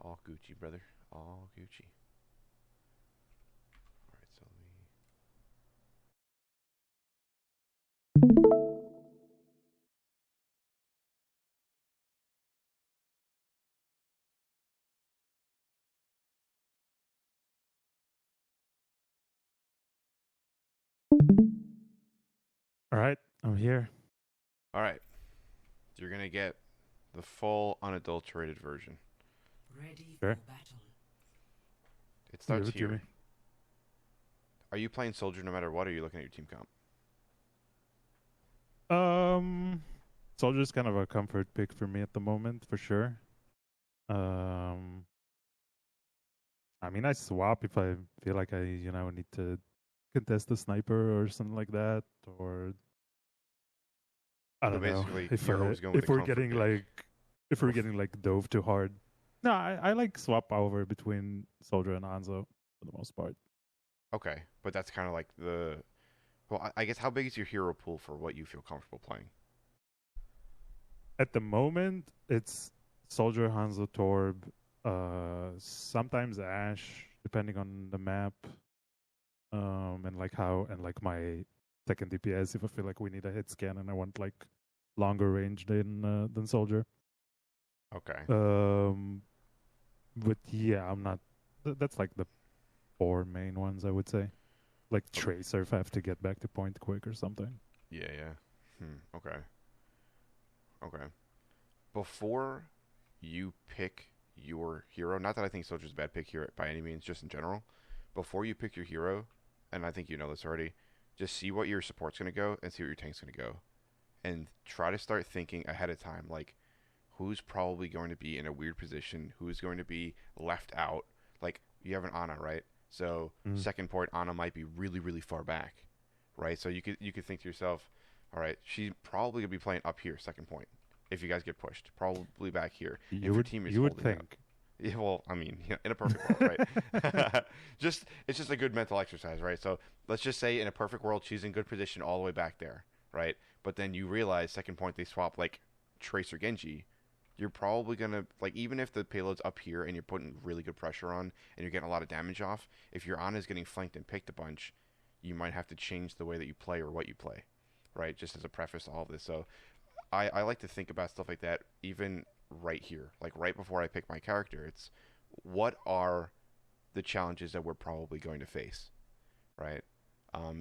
All Gucci, brother. All Gucci. All right, so let me. All right, I'm here. All right, you're gonna get the full unadulterated version. Ready Sure. for battle. It Give starts it to me. here. Are you playing soldier no matter what, or are you looking at your team comp? Um, Soldier's kind of a comfort pick for me at the moment, for sure. Um, I mean, I swap if I feel like I, need to contest a sniper or something like that, or I So don't know basically, if you're always going with if a we're comfort getting pick. like dove too hard. No, I like swap over between Soldier and Hanzo for the most part. Okay, but that's kind of like the. Well, I guess how big is your hero pool for what you feel comfortable playing? At the moment, it's Soldier, Hanzo, Torb, sometimes Ash, depending on the map, and like how and like my second DPS. If I feel like we need a hit scan and I want like longer range than Soldier. Okay. But yeah, I'm not. That's like the four main ones I would say. Like Okay. Tracer if I have to get back to point quick or something. Yeah, yeah. Okay. Okay. Before you pick your hero, not that I think Soldier's a bad pick here by any means, just in general. Before you pick your hero, and I think you know this already, just see what your support's gonna go and see what your tank's gonna go, and try to start thinking ahead of time, like who's probably going to be in a weird position, who's going to be left out. Like you have an Ana, right? So Mm. second point, Ana might be really, really far back, right? So you could think to yourself, all right, she's probably gonna be playing up here, second point. If you guys get pushed, probably back here. You If your would team is you would holding up, think. yeah, well, I mean, in a perfect world, right? Just it's just a good mental exercise, right? So let's just say in a perfect world, she's in good position all the way back there, right? But then you realize second point they swap like Tracer Genji, you're probably gonna like even if the payload's up here and you're putting really good pressure on and you're getting a lot of damage off, if your Ana is getting flanked and picked a bunch, you might have to change the way that you play or what you play, right? Just as a preface to all of this. So I like to think about stuff like that even right here, like right before I pick my character. It's what are the challenges that we're probably going to face, right?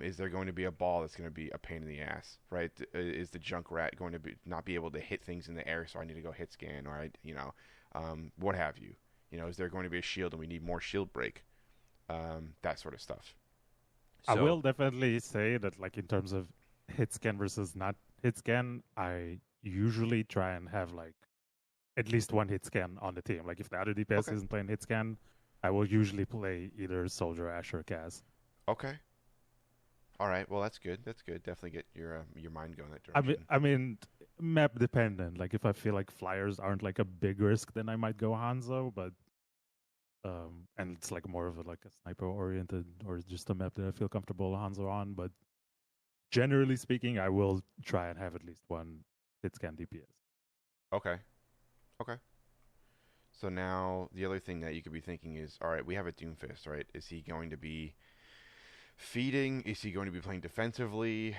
Is there going to be a ball that's going to be a pain in the ass, right? Is the Junkrat going to be not be able to hit things in the air, so I need to go hit scan, or what have you? Is there going to be a shield and we need more shield break? That sort of stuff. I So will definitely say that, like, in terms of hit scan versus not hit scan, I usually try and have like at least one hit scan on the team. Like, if the other DPS okay, isn't playing hit scan, I will usually play either Soldier, Ash, or Kaz. okay, all right. Well, that's good. That's good. Definitely get your mind going that I mean, direction. I mean, map dependent. Like, if I feel like flyers aren't like a big risk, then I might go Hanzo. But and it's like more of like a sniper oriented or just a map that I feel comfortable Hanzo on. But generally speaking, I will try and have at least one hit scan DPS. Okay, okay. So now the other thing that you could be thinking is, all right, we have a Doomfist, right? Is he going to be feeding? Is he going to be playing defensively?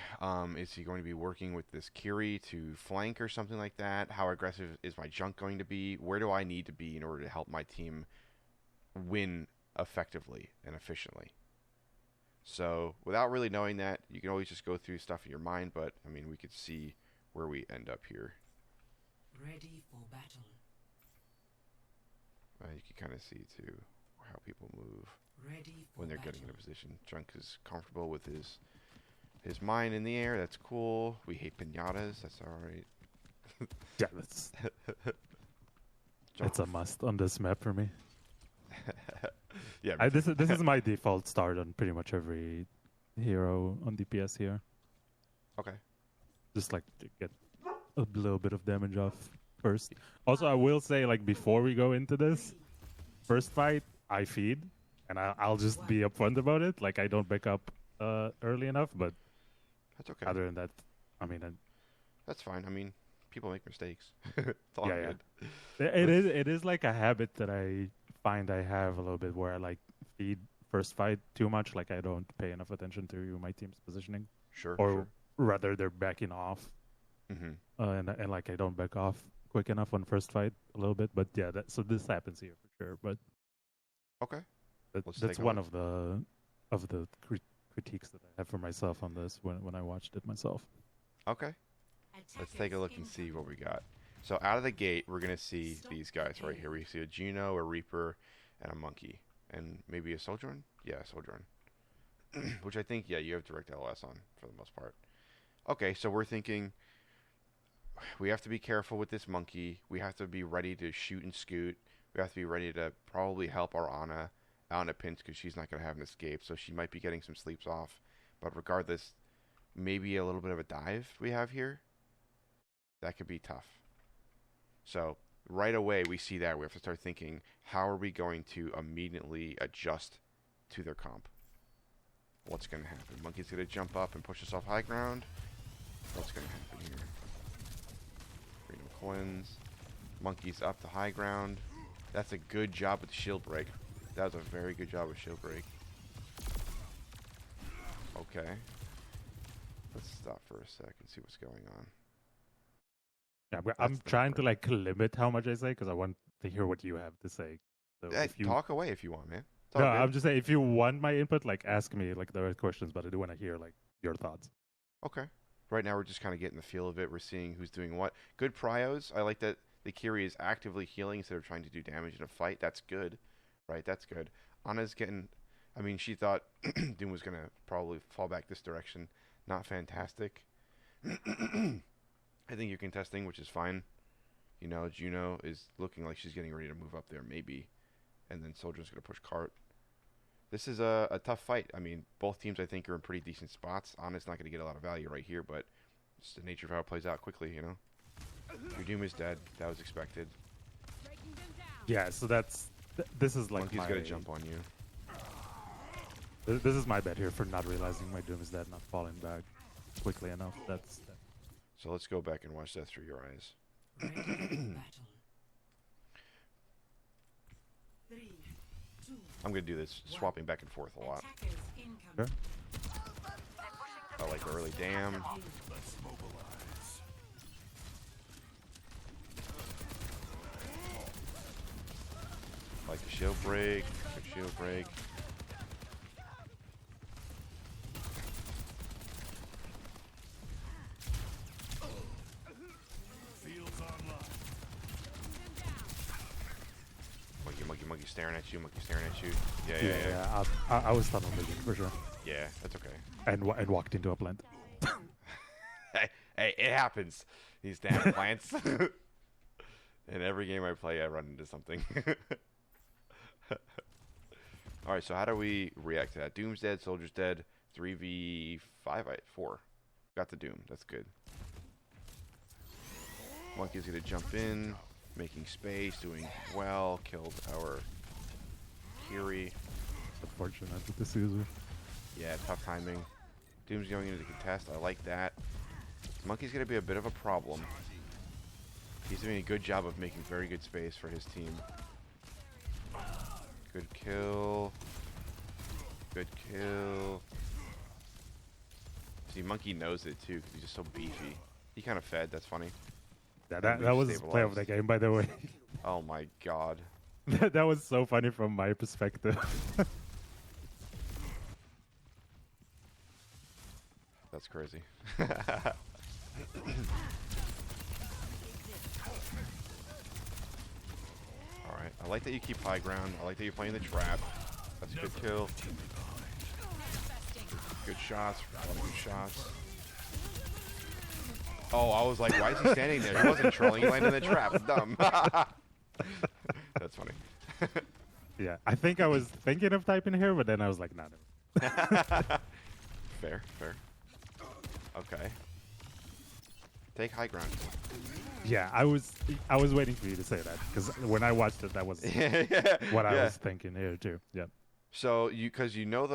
Is he going to be working with this Kiri to flank or something like that? How aggressive is my junk going to be? Where do I need to be in order to help my team win effectively and efficiently? So without really knowing that, you can always just go through stuff in your mind. But I mean, we could see where we end up here. Ready for battle. You can kind of see too how people move Ready for when they're getting in a battle. position. Junk is comfortable with his mind in the air. That's cool. We hate pinatas. That's all right. Yeah, that's a Junk. must on this map for me. Yeah, me I, this too. is this is my default start on pretty much every hero on DPS here. Okay. Just like to get a little bit of damage off first. Also, I will say, like, before we go into this first fight, I feed, and I'll just be upfront about it. Like, I don't pick up early enough, but That's okay. other than that, I mean, That's fine. I mean, people make mistakes. It's all yeah, good. yeah. It is like a habit that I find I have a little bit where I like feed first fight too much. Like I don't pay enough attention to my team's positioning, Sure. or Sure. rather they're backing off, and like I don't back off quick enough on first fight a little bit. But yeah, so this happens here for sure. But Okay. Let's that's take a one look. of the critiques that I have for myself on this when I watched it myself. Okay. Let's take a look and see what we got. So out of the gate, we're gonna see these guys right here. We see a Juno, a Reaper, and a Monkey, and maybe a Sojourn. Yeah, Sojourn. Which I think, yeah, you have direct LOS on for the most part. Okay, so we're thinking we have to be careful with this Monkey. We have to be ready to shoot and scoot. We have to be ready to probably help our Ana out in a pinch because she's not gonna have an escape, so she might be getting some sleeps off. But regardless, maybe a little bit of a dive we have here. That could be tough. So right away we see that we have to start thinking, how are we going to immediately adjust to their comp? What's going to happen? Monkey's going to jump up and push us off high ground. What's going to happen here? Freedom coins. Monkey's up to high ground. That's a good job with the shield break. That was a very good job with shield break. Okay. Let's stop for a sec and see what's going on. Yeah, I'm trying to like limit how much I say because I want to hear what you have to say. So Hey, if you talk away if you want, man. no, I'm just saying if you want my input, like ask me like the right questions, but I do want to hear like your thoughts. Okay. Right now we're just kind of getting the feel of it. We're seeing who's doing what. Good pryos. I like that the Kiri is actively healing instead of trying to do damage in a fight. That's good. Right, that's good. Ana's getting... I mean, she thought Doom was going to probably fall back this direction. Not fantastic. I think you're contesting, which is fine. You know, Juno is looking like she's getting ready to move up there, maybe. And then Soldier's going to push Cart. This is a tough fight. I mean, both teams, I think, are in pretty decent spots. Ana's not going to get a lot of value right here, but it's the nature of how it plays out quickly, you know? Your Doom is dead. That was expected. Yeah, so this is like Monkey's going to jump on you. This is my bet here for not realizing my Doom is dead, not falling back quickly enough. So let's go back and watch that through your eyes. Ready for battle. 3, 2, I'm going to do this swapping back and forth a lot. attackers incoming. Sure. I like early dam. Like the shield break. Good shield break. Monkey staring at you. Monkey staring at you. Yeah. I was tunnel vision for sure, Yeah, that's okay. and walked into a plant. Hey, it happens. These damn plants. In every game I play, I run into something. Alright, so how do we react to that? Doom's dead, Soldier's dead. 3v5, 4. Got the Doom. That's good. Monkey's going to jump in, making space, doing well. Killed our Kiri. Unfortunate with this user. Yeah, tough timing. Doom's going into the contest. I like that. Monkey's going to be a bit of a problem. He's doing a good job of making very good space for his team. Good kill. Good kill. See, Monkey knows it too because he's just so beefy. He kind of fed. That's funny. Yeah, that was play of the game, by the way. Oh my god. That was so funny from my perspective. That's crazy. Alright, I like that you keep high ground. I like that you're playing the trap. That's a good kill. Good shots. A lot of good shots. Oh, I was like, why is he standing there? He wasn't trolling. He landed in the trap. Dumb. That's funny. Yeah, I think I was thinking of typing here, but then I was like, nah. Fair. Okay. Take high ground. Yeah, I was waiting for you to say that because when I watched it, that was what I was thinking here too. Yeah. So because you know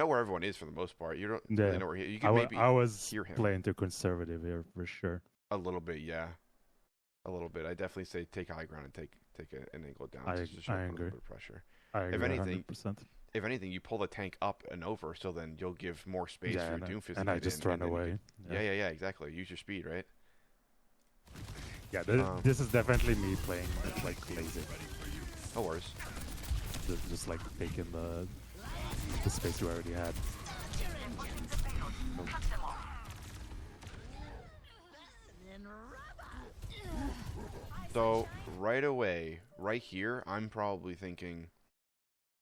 where everyone is for the most part. You don't really know where you can maybe I was hear him playing too conservative here for sure. a little bit. Yeah, a little bit. I definitely say take high ground and take an angle down I just to show a agree. little bit of pressure. I agree. If anything, 100%. if anything, you pull the tank up and over, so then you'll give more space for your Doomfist to and I get just in, run and then you away. could- yeah, exactly. Use your speed, right? Yeah, this is definitely me playing like lazy. No worries. Just like taking the space you already had. So right away, right here, I'm probably thinking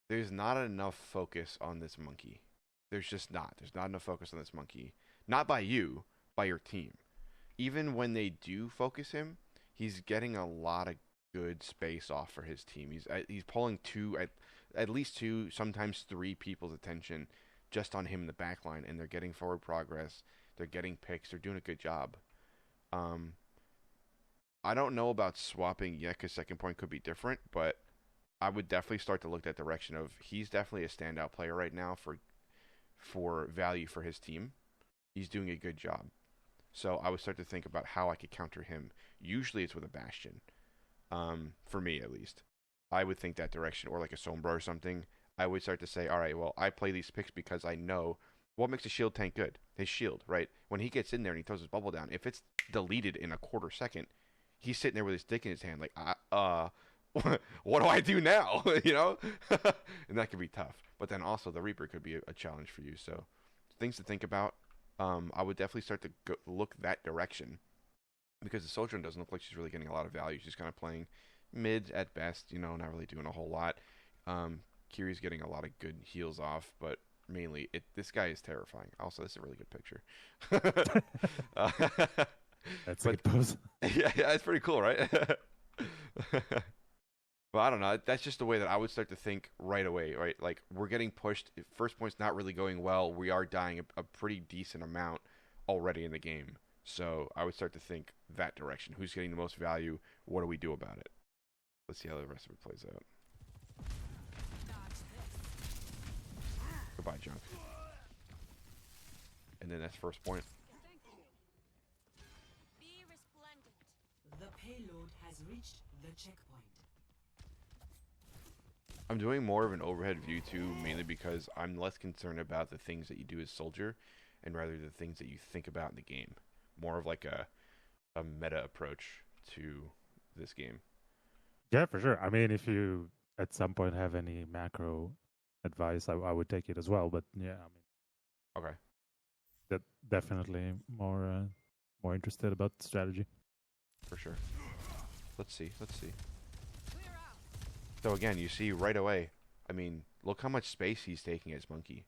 there's not enough focus on this monkey. There's just not. There's not enough focus on this monkey. Not by you, by your team. Even when they do focus him, he's getting a lot of good space off for his team. He's pulling at least two, sometimes three people's attention just on him in the back line, and they're getting forward progress. They're getting picks. They're doing a good job. I don't know about swapping yet, because second point could be different, but I would definitely start to look that direction of he's definitely a standout player right now for value for his team. He's doing a good job. So I would start to think about how I could counter him. Usually it's with a Bastion, for me at least. I would think that direction, or like a Sombra or something. I would start to say, all right, well, I play these picks because I know what makes a shield tank good. His shield, right? When he gets in there and he throws his bubble down, if it's deleted in a quarter second, he's sitting there with his dick in his hand like, what do I do now? You know? And that could be tough. But then also the Reaper could be a challenge for you. So things to think about. I would definitely start to look that direction, because the Soldier doesn't look like she's really getting a lot of value. She's kind of playing mid at best, not really doing a whole lot. Kiri's getting a lot of good heals off, but mainly this guy is terrifying. Also, this is a really good picture. That's a good pose. Yeah, it's pretty cool, right? But I don't know. That's just the way that I would start to think right away, right? Like, we're getting pushed. First point's not really going well. We are dying a pretty decent amount already in the game. So I would start to think that direction. Who's getting the most value? What do we do about it? Let's see how the rest of it plays out. Goodbye, Junk. And then that's first point. Be resplendent. The payload has reached the checkpoint. I'm doing more of an overhead view too, mainly because I'm less concerned about the things that you do as Soldier, and rather the things that you think about in the game. More of like a meta approach to this game. Yeah, for sure. I mean, if you at some point have any macro advice, I would take it as well. But yeah, I mean, Okay. that definitely more interested about strategy. For sure. Let's see. So again, you see right away, I mean, look how much space he's taking as Monkey.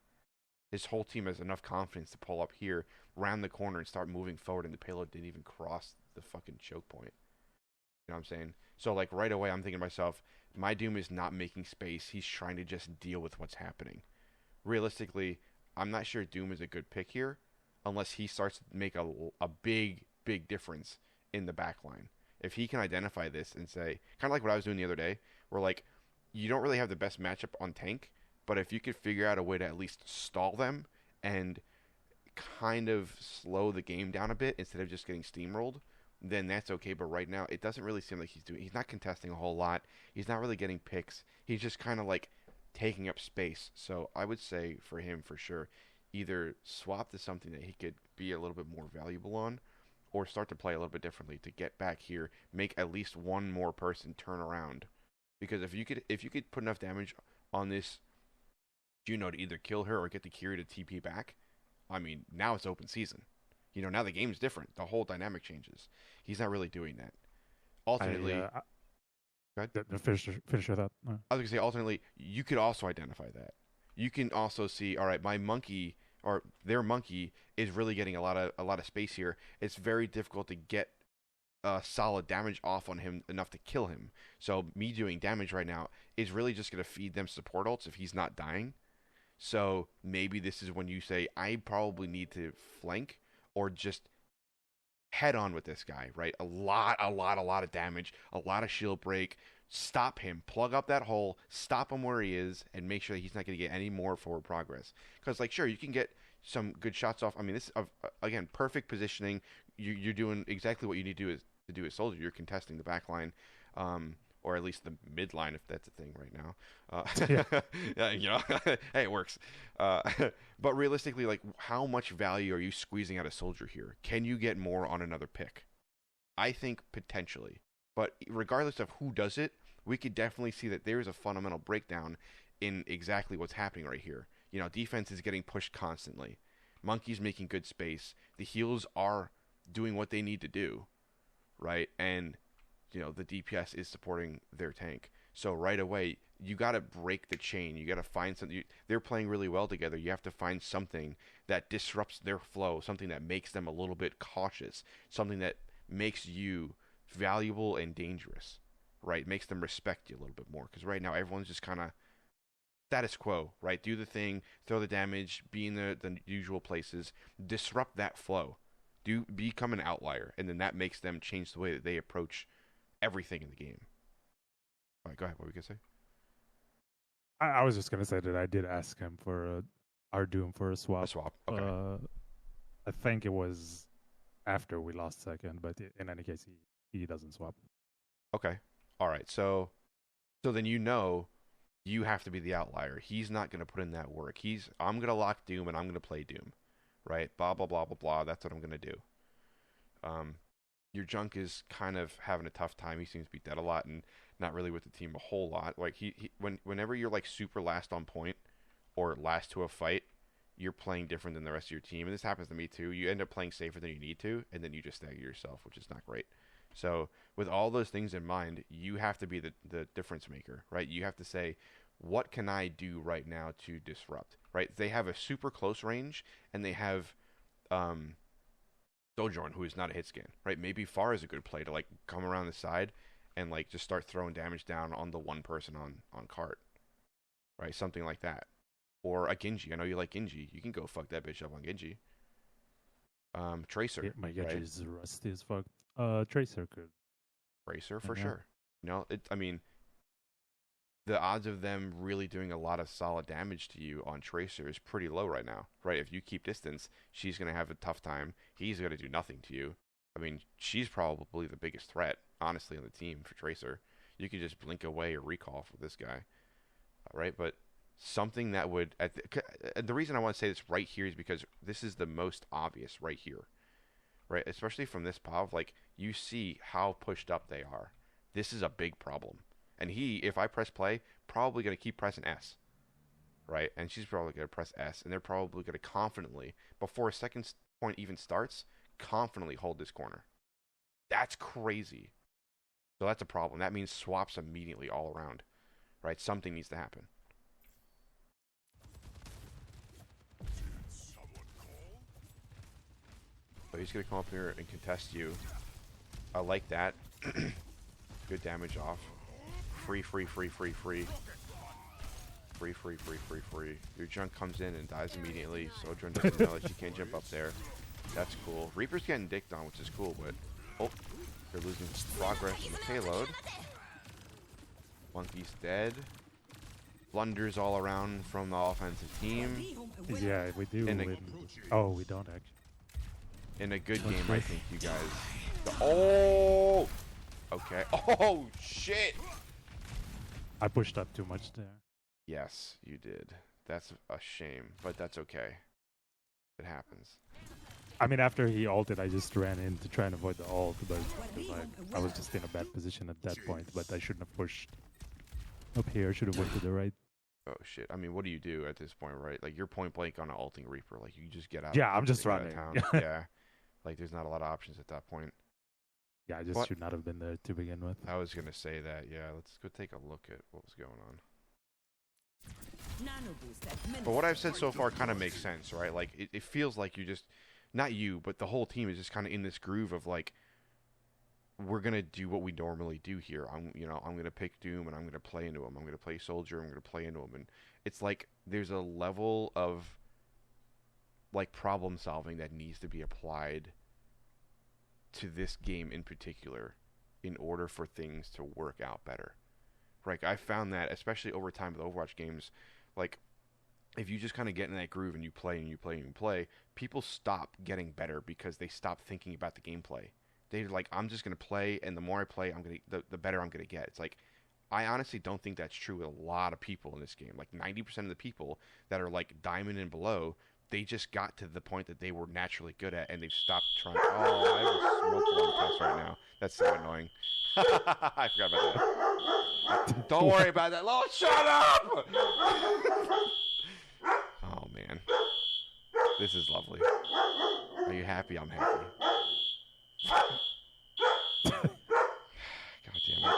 His whole team has enough confidence to pull up here, round the corner, and start moving forward, and the payload didn't even cross the fucking choke point. You know what I'm saying? So, like, right away, I'm thinking to myself, my Doom is not making space. He's trying to just deal with what's happening. Realistically, I'm not sure Doom is a good pick here, unless he starts to make a big, big difference in the back line. If he can identify this and say, kind of like what I was doing the other day, where, like, you don't really have the best matchup on tank, but if you could figure out a way to at least stall them and kind of slow the game down a bit instead of just getting steamrolled, then that's okay. But right now, it doesn't really seem like he's not contesting a whole lot. He's not really getting picks. He's just kind of like taking up space. So I would say for him, for sure, either swap to something that he could be a little bit more valuable on, or start to play a little bit differently to get back here, make at least one more person turn around. Because if you could put enough damage on this Juno to either kill her or get the Kiri to TP back, I mean, now it's open season. Now the game's different. The whole dynamic changes. He's not really doing that. Alternately, go ahead. Finish your thought. I was gonna say, alternately, you could also identify that. You can also see, all right, my monkey or their monkey is really getting a lot of space here. It's very difficult to get solid damage off on him enough to kill him. So me doing damage right now is really just gonna feed them support ults if he's not dying. So maybe this is when you say, I probably need to flank or just head on with this guy, right? A lot of damage, a lot of shield break. Stop him, plug up that hole, stop him where he is, and make sure that he's not going to get any more forward progress. Because, like, sure, you can get some good shots off. I mean, this is, again, perfect positioning. You're doing exactly what you need to do as Soldier. You're contesting the back line. or at least the midline, if that's a thing right now. Yeah. Yeah, hey, it works. Uh, but realistically, like, how much value are you squeezing out of Soldier here? Can you get more on another pick? I think potentially. But regardless of who does it, we could definitely see that there is a fundamental breakdown in exactly what's happening right here. Defense is getting pushed constantly. Monkey's making good space. The heals are doing what they need to do, right? And the DPS is supporting their tank. So right away, you got to break the chain. You got to find something. They're playing really well together. You have to find something that disrupts their flow, something that makes them a little bit cautious, something that makes you valuable and dangerous, right? Makes them respect you a little bit more. Because right now, everyone's just kind of status quo, right? Do the thing, throw the damage, be in the usual places, disrupt that flow. Become an outlier, and then that makes them change the way that they approach everything in the game. All right, go ahead. What were you gonna say? I was just gonna say that I did ask him for our Doom for a swap. A swap. Okay. I think it was after we lost second, but in any case, he doesn't swap. Okay. All right. So then you have to be the outlier. He's not gonna put in that work. I'm gonna lock Doom and I'm gonna play Doom, right? Blah blah blah blah blah. That's what I'm gonna do. Your junk is kind of having a tough time. He seems to be dead a lot and not really with the team a whole lot. Like whenever you're like super last on point or last to a fight, you're playing different than the rest of your team. And this happens to me too. You end up playing safer than you need to, and then you just stagger yourself, which is not great. So with all those things in mind, you have to be the difference maker, right? You have to say, what can I do right now to disrupt, right? They have a super close range, and they have Sojourn, who is not a hit scan, right? Maybe Far is a good play to like come around the side and like just start throwing damage down on the one person on cart, right? Something like that. Or a Genji. I know you like Genji. You can go fuck that bitch up on Genji. Tracer. Yeah, my Genji right? is rusty as fuck. Tracer could. Tracer for Yeah. sure. I mean, the odds of them really doing a lot of solid damage to you on Tracer is pretty low right now, right? If you keep distance, she's going to have a tough time. He's going to do nothing to you. I mean, she's probably the biggest threat, honestly, on the team for Tracer. You could just blink away or recall for this guy, right? But something that would... the reason I want to say this right here is because this is the most obvious right here, right? Especially from this POV, like, you see how pushed up they are. This is a big problem. And if I press play, probably going to keep pressing S, right? And she's probably going to press S, and they're probably going to confidently, before a second point even starts, confidently hold this corner. That's crazy. So that's a problem. That means swaps immediately all around, right? Something needs to happen. So he's going to come up here and contest you. I like that. Good damage off. Free. Your junk comes in and dies immediately. Sojourn doesn't know that she can't jump up there. That's cool. Reaper's getting dicked on, which is cool, but... Oh, they're losing progress in the payload. Monkey's dead. Blunders all around from the offensive team. Yeah, we do. We don't actually. In a good game, I think you guys... Oh! Okay. Oh, shit! I pushed up too much there. Yes, you did. That's a shame, but that's okay. It happens. I mean, after he ulted, I just ran in to try and avoid the ult, but like, I was just in a bad position at that point, but I shouldn't have pushed up here. I should have went to the right. Oh, shit. I mean, what do you do at this point, right? Like, you're point blank on an ulting Reaper. Like, you just get out. Yeah, I'm just get out of running. town. Yeah. Like, there's not a lot of options at that point. Yeah, I just should not have been there to begin with. I was going to say that. Yeah, let's go take a look at what was going on. But what I've said so far kind of makes sense, right? Like, it feels like you just, not you, but the whole team is just kind of in this groove of like, we're gonna do what we normally do here. I'm gonna pick Doom and I'm gonna play into him. I'm gonna play Soldier. I'm gonna play into him, and it's like there's a level of like problem solving that needs to be applied to this game in particular in order for things to work out better. Right? I found that especially over time with Overwatch games, like if you just kind of get in that groove and you play and you play and you play, people stop getting better because they stop thinking about the gameplay. They're like, I'm just gonna play, and the more I play, the better I'm gonna get. It's like I honestly don't think that's true with a lot of people in this game. Like 90% of the people that are like diamond and below, they just got to the point that they were naturally good at, and they've stopped trying. Oh, I have a smoke alarm test right now. That's so annoying. I forgot about that. Don't worry about that. Oh, shut up! Oh man, this is lovely. Are you happy? I'm happy. God damn it.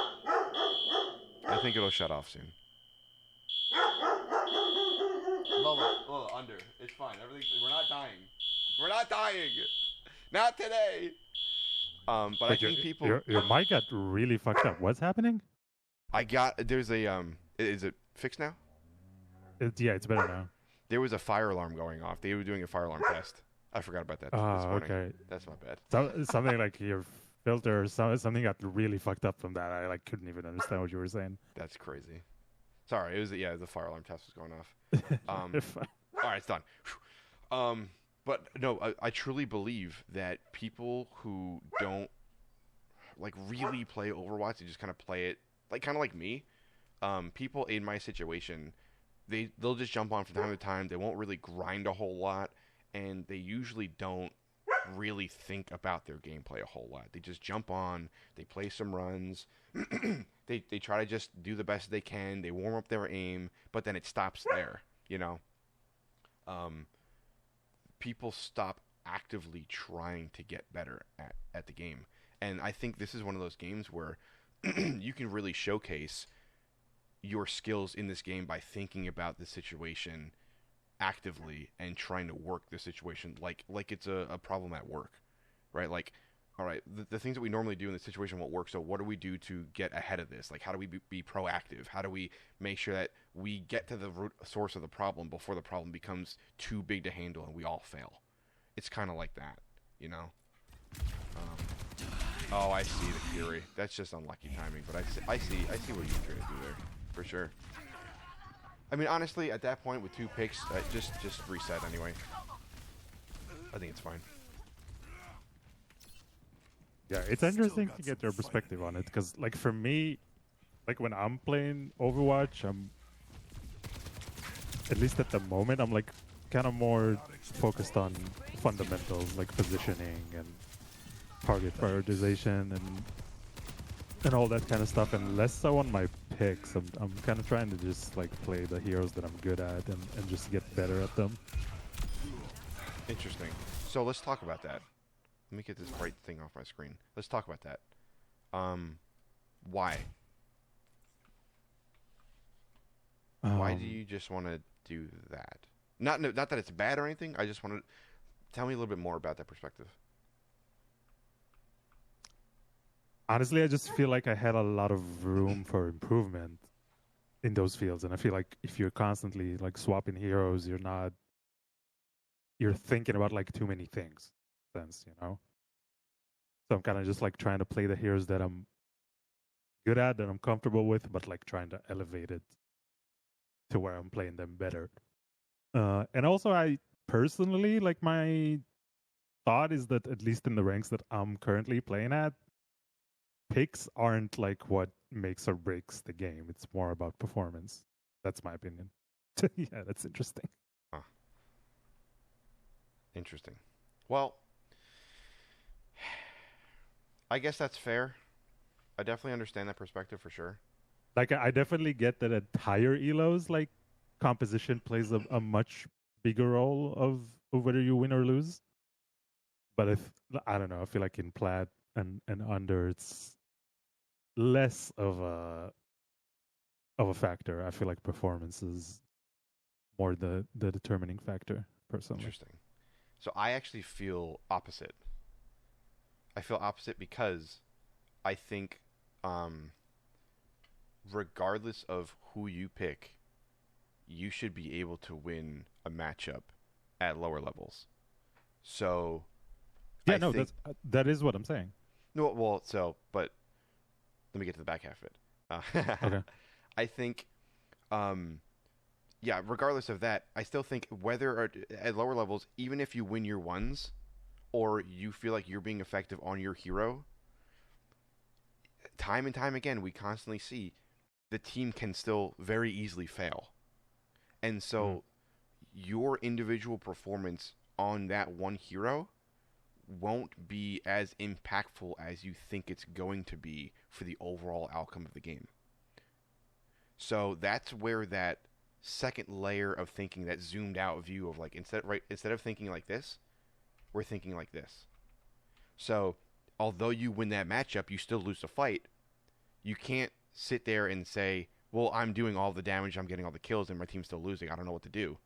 I think it'll shut off soon. Lola, under. It's fine. We're not dying. We're not dying. Not today. But I think people. Your mic got really fucked up. What's happening? There's a Is it fixed now? Yeah, it's better now. There was a fire alarm going off. They were doing a fire alarm test. I forgot about that this morning. Okay. That's my bad. So, something like your filter or something got really fucked up from that. I couldn't even understand what you were saying. That's crazy. Sorry, the fire alarm test was going off. All right, it's done. But no, I truly believe that people who don't like really play Overwatch, they just kind of play it kind of like me. People in my situation, they'll just jump on from time to time. They won't really grind a whole lot, and they usually don't really think about their gameplay a whole lot. They just jump on, they play some runs, they try to just do the best they can. They warm up their aim, but then it stops there. People stop actively trying to get better at the game, and I think this is one of those games where you can really showcase your skills in this game by thinking about the situation actively and trying to work the situation like it's a problem at work, right? Like, all right, the things that we normally do in the situation won't work, so what do we do to get ahead of this? Like, how do we be proactive? How do we make sure that we get to the root source of the problem before the problem becomes too big to handle and we all fail? It's kind of like that, Oh, I see the Fury. That's just unlucky timing, but I see what you're trying to do there, for sure. I mean, honestly, at that point with 2 picks, just reset anyway. I think it's fine. Yeah, it's interesting to get your perspective on it, because like for me, like when I'm playing Overwatch, I'm at least at the moment I'm like kind of more focused on fundamentals like positioning and target prioritization and all that kind of stuff, and less so on my picks. I'm kind of trying to just like play the heroes that I'm good at and just get better at them. Interesting. So let's talk about that. Let me get this bright thing off my screen. Let's talk about that. Why? Why do you just want to do that? Not that it's bad or anything. I just want to tell me a little bit more about that perspective. Honestly, I just feel like I had a lot of room for improvement in those fields, and I feel like if you're constantly like swapping heroes, you're thinking about like too many things. So I'm kind of just like trying to play the heroes that I'm good at, that I'm comfortable with, but like trying to elevate it to where I'm playing them better. And also, I personally, like, my thought is that at least in the ranks that I'm currently playing at, picks aren't like what makes or breaks the game. It's more about performance. That's my opinion. Yeah, that's interesting. Huh. Interesting. Well, I guess that's fair. I definitely understand that perspective for sure. Like, I definitely get that at higher elos, like, composition plays a much bigger role of whether you win or lose. But I don't know, I feel like in plat and under, it's less of a factor. I feel like performance is more the determining factor, personally. Interesting. So I actually feel opposite. I feel opposite because I think regardless of who you pick, you should be able to win a matchup at lower levels. So yeah, that is what I'm saying. No, well, but let me get to the back half of it. Okay. I think, regardless of that, I still think whether at lower levels, even if you win your ones, or you feel like you're being effective on your hero, time and time again, we constantly see the team can still very easily fail. And so your individual performance on that one hero won't be as impactful as you think it's going to be for the overall outcome of the game. So that's where that second layer of thinking, that zoomed out view of like instead of thinking like this, we're thinking like this. So although you win that matchup, you still lose the fight. You can't sit there and say, well, I'm doing all the damage, I'm getting all the kills, and my team's still losing. I don't know what to do.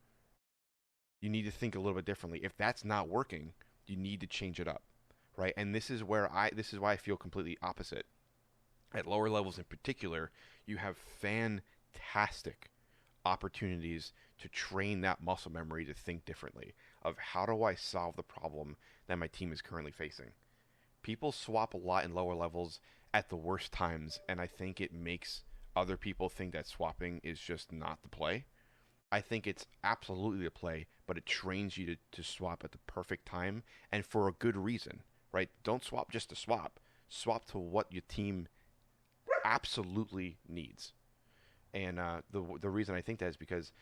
You need to think a little bit differently. If that's not working, you need to change it up, right? And this is why I feel completely opposite. At lower levels in particular, you have fantastic opportunities to train that muscle memory to think differently of how do I solve the problem that my team is currently facing. People swap a lot in lower levels at the worst times, and I think it makes other people think that swapping is just not the play. I think it's absolutely the play, but it trains you to swap at the perfect time and for a good reason, right? Don't swap just to swap. Swap to what your team absolutely needs. And the reason I think that is because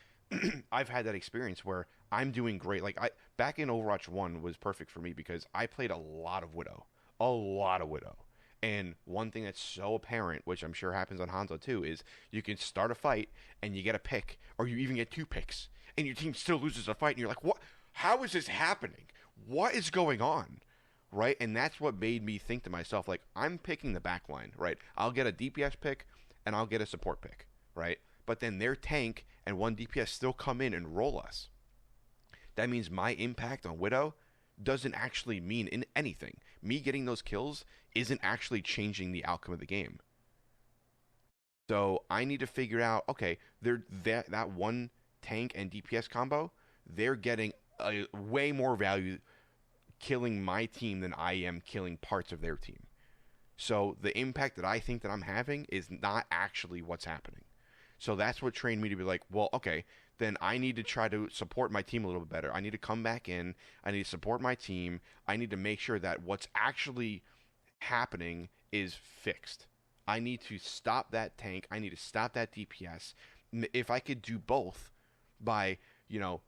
I've had that experience where I'm doing great. Like back in Overwatch 1 was perfect for me because I played a lot of Widow. A lot of Widow. And one thing that's so apparent, which I'm sure happens on Hanzo too, is you can start a fight and you get a pick, or you even get 2 picks, and your team still loses a fight, and you're like, what? How is this happening? What is going on? Right? And that's what made me think to myself, like, I'm picking the back line, right? I'll get a DPS pick, and I'll get a support pick, right? But then their tank and 1 DPS still come in and roll us. That means my impact on Widow doesn't actually mean anything. Me getting those kills isn't actually changing the outcome of the game. So I need to figure out, okay, that 1 tank and DPS combo, they're getting a way more value killing my team than I am killing parts of their team. So the impact that I think that I'm having is not actually what's happening. So that's what trained me to be like, well, okay, then I need to try to support my team a little bit better. I need to come back in. I need to support my team. I need to make sure that what's actually happening is fixed. I need to stop that tank. I need to stop that DPS. If I could do both by,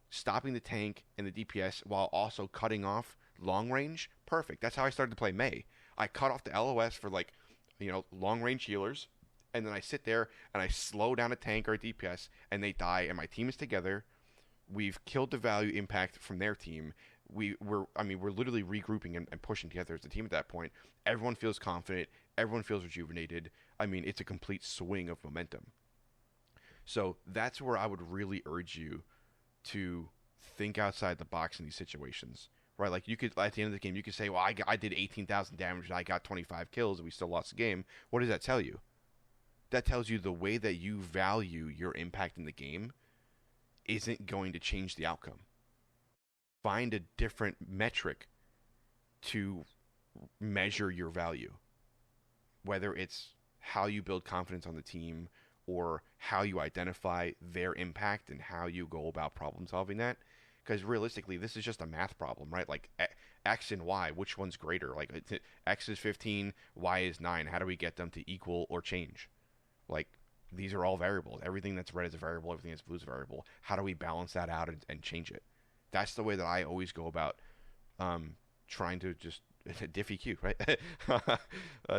stopping the tank and the DPS while also cutting off long range, perfect. That's how I started to play Mei. I cut off the LOS for long range healers. And then I sit there and I slow down a tank or a DPS and they die and my team is together. We've killed the value impact from their team. We're literally regrouping and pushing together as a team at that point. Everyone feels confident. Everyone feels rejuvenated. It's a complete swing of momentum. So that's where I would really urge you to think outside the box in these situations. Right? Like you could, at the end of the game, you could say, well, I did 18,000 damage and I got 25 kills and we still lost the game. What does that tell you? That tells you the way that you value your impact in the game isn't going to change the outcome. Find a different metric to measure your value. Whether it's how you build confidence on the team or how you identify their impact and how you go about problem solving that. Because realistically, this is just a math problem, right? Like X and Y, which one's greater? Like X is 15, Y is 9. How do we get them to equal or change? Like, these are all variables. Everything that's red is a variable. Everything that's blue is a variable. How do we balance that out and change it? That's the way that I always go about trying to just diffy-Q, right?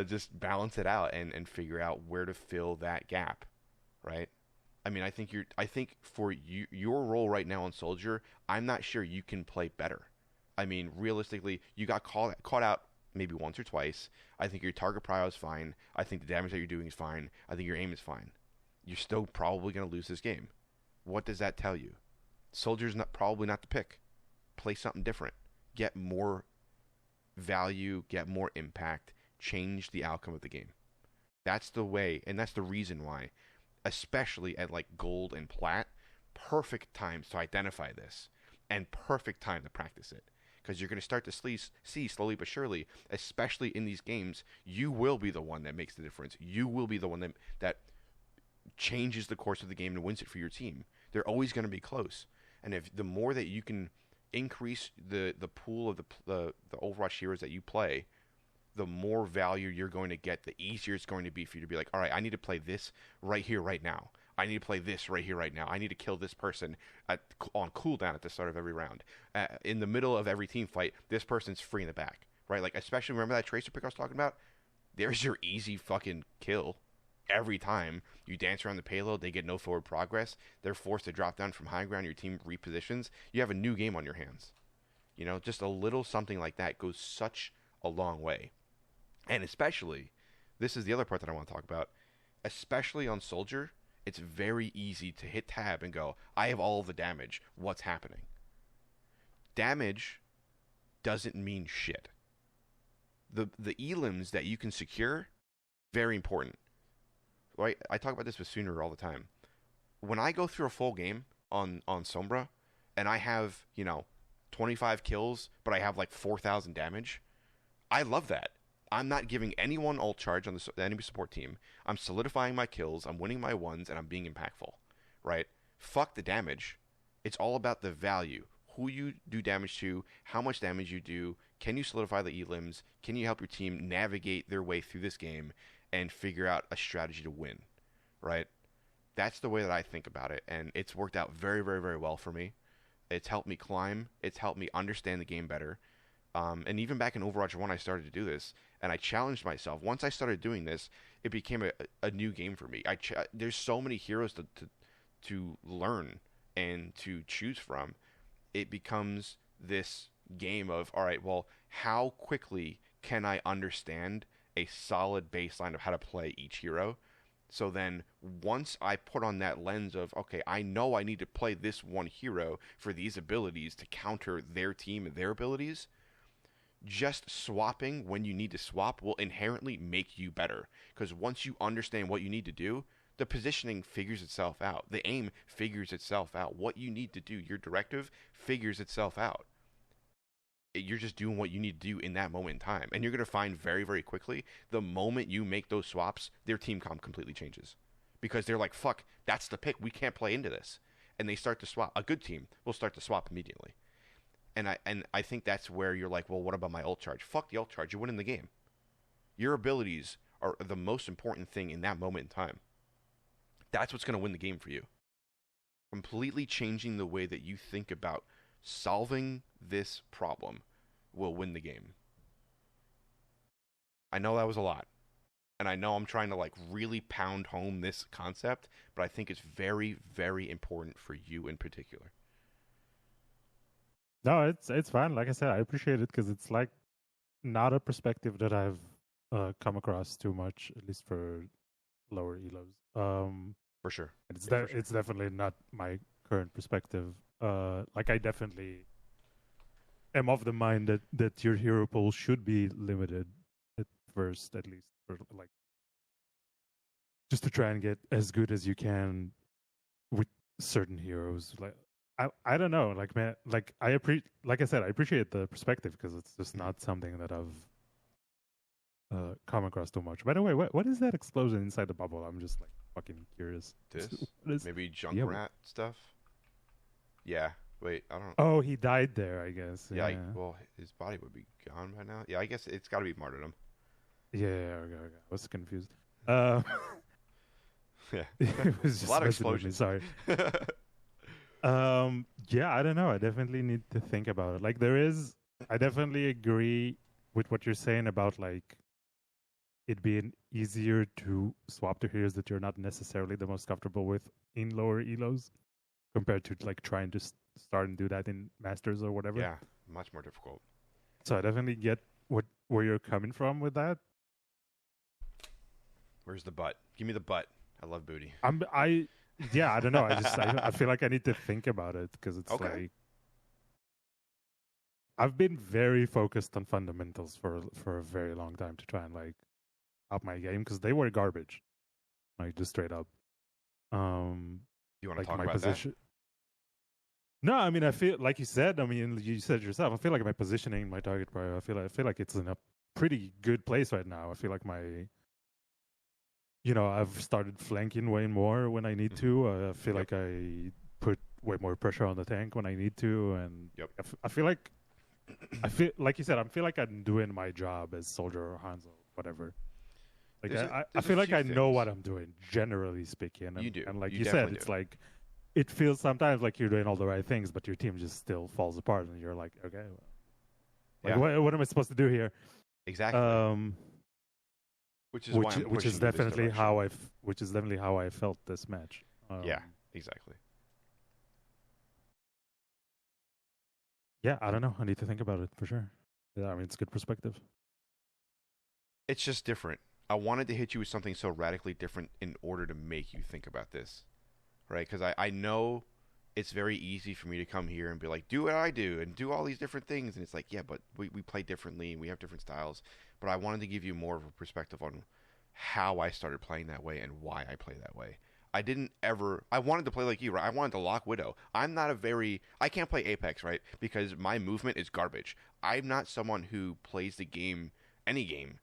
Just balance it out and figure out where to fill that gap, right? I think for your role right now on Soldier, I'm not sure you can play better. Realistically, you got caught out maybe once or twice. I think your target prio is fine. I think the damage that you're doing is fine. I think your aim is fine. You're still probably going to lose this game. What does that tell you? Soldier's probably not the pick. Play something different. Get more value, get more impact, change the outcome of the game. That's the way, and that's the reason why, especially at like gold and plat, perfect times to identify this and perfect time to practice it. Because you're going to start to see slowly but surely, especially in these games, you will be the one that makes the difference. You will be the one that changes the course of the game and wins it for your team. They're always going to be close. And if the more that you can increase the pool of the Overwatch heroes that you play, the more value you're going to get, the easier it's going to be for you to be like, all right, I need to play this right here, right now. I need to play this right here, right now. I need to kill this person on cooldown at the start of every round. In the middle of every team fight, this person's free in the back, right? Like, especially remember that Tracer pick I was talking about? There's your easy fucking kill. Every time you dance around the payload, they get no forward progress. They're forced to drop down from high ground. Your team repositions. You have a new game on your hands. You know, just a little something like that goes such a long way. And especially, this is the other part that I want to talk about, especially on Soldier, it's very easy to hit tab and go, I have all the damage. What's happening? Damage doesn't mean shit. The elims that you can secure, very important. Right? I talk about this with Sooner all the time. When I go through a full game on Sombra, and I have, 25 kills, but I have like 4,000 damage, I love that. I'm not giving anyone ult charge on the enemy support team. I'm solidifying my kills, I'm winning my ones, and I'm being impactful, right? Fuck the damage. It's all about the value. Who you do damage to, how much damage you do, can you solidify the elims, can you help your team navigate their way through this game and figure out a strategy to win, right? That's the way that I think about it, and it's worked out very, very, very well for me. It's helped me climb. It's helped me understand the game better. And even back in Overwatch 1, I started to do this, and I challenged myself. Once I started doing this, it became a new game for me. There's so many heroes to learn and to choose from. It becomes this game of, all right, well, how quickly can I understand a solid baseline of how to play each hero? So then once I put on that lens of, okay, I know I need to play this one hero for these abilities to counter their team and their abilities, just swapping when you need to swap will inherently make you better. Because once you understand what you need to do, the positioning figures itself out. The aim figures itself out. What you need to do, your directive figures itself out. You're just doing what you need to do in that moment in time. And you're going to find very, very quickly, the moment you make those swaps, their team comp completely changes. Because they're like, fuck, that's the pick. We can't play into this. And they start to swap. A good team will start to swap immediately. And I think that's where you're like, well, what about my ult charge? Fuck the ult charge. You're winning the game. Your abilities are the most important thing in that moment in time. That's what's going to win the game for you. Completely changing the way that you think about solving this problem will win the game. I know that was a lot. And I know I'm trying to really pound home this concept, but I think it's very, very important for you in particular. No, it's fine. Like I said, I appreciate it because it's not a perspective that I've come across too much, at least for lower elos. For sure. It's definitely not my current perspective. I definitely am of the mind that your hero pool should be limited at first, at least, for just to try and get as good as you can with certain heroes. I don't know, man, like I said, I appreciate the perspective because it's just not something that I've come across too much. By the way, what is that explosion inside the bubble? I'm just fucking curious. Maybe Junkrat stuff? Yeah. Wait, I don't know. Oh, he died there, I guess. Yeah, well, his body would be gone by now. Yeah, I guess it's got to be martyrdom. Yeah, okay. I was confused. Yeah. It was just a lot of explosions. Sorry. Yeah, I don't know. I definitely need to think about it. I definitely agree with what you're saying about it being easier to swap to heroes that you're not necessarily the most comfortable with in lower elos compared to trying to start and do that in masters or whatever. Yeah, much more difficult. So I definitely get where you're coming from with that. Where's the butt? Give me the butt. I love booty. Yeah, I don't know. I feel like I need to think about it because it's okay. I've been very focused on fundamentals for a very long time to try and up my game because they were garbage, just straight up. You want to talk my about position? That? No, I mean I feel like you said. I mean you said yourself. I feel like my positioning, my target prior. I feel like it's in a pretty good place right now. I feel like I've started flanking way more when I need to. I feel like I put way more pressure on the tank when I need to, and yep. I feel like I feel like you said, I feel like I'm doing my job as soldier or Hanzo, whatever. Like I There's a feel like few I know things. what I'm doing, generally speaking. You do. And like You you said, definitely it's do. like it feels sometimes like you're doing all the right things, but your team just still falls apart, and you're like, okay, well, like Yeah, what am I supposed to do here? exactly. Um, Which is why I'm which is pushing you this definitely direction. which is definitely how I felt this match. Yeah, exactly. Yeah, I don't know. I need to think about it for sure. Yeah, I mean, it's good perspective. It's just different. I wanted to hit you with something so radically different in order to make you think about this, right? Because I know it's very easy for me to come here and be like, do what I do and do all these different things. And it's like, yeah, but we play differently and we have different styles. But I wanted to give you more of a perspective on how I started playing that way and why I play that way. I didn't ever. I wanted to play like you, right? I wanted to lock Widow. I'm not a very. I can't play Apex, right? Because my movement is garbage. I'm not someone who plays the game, any game,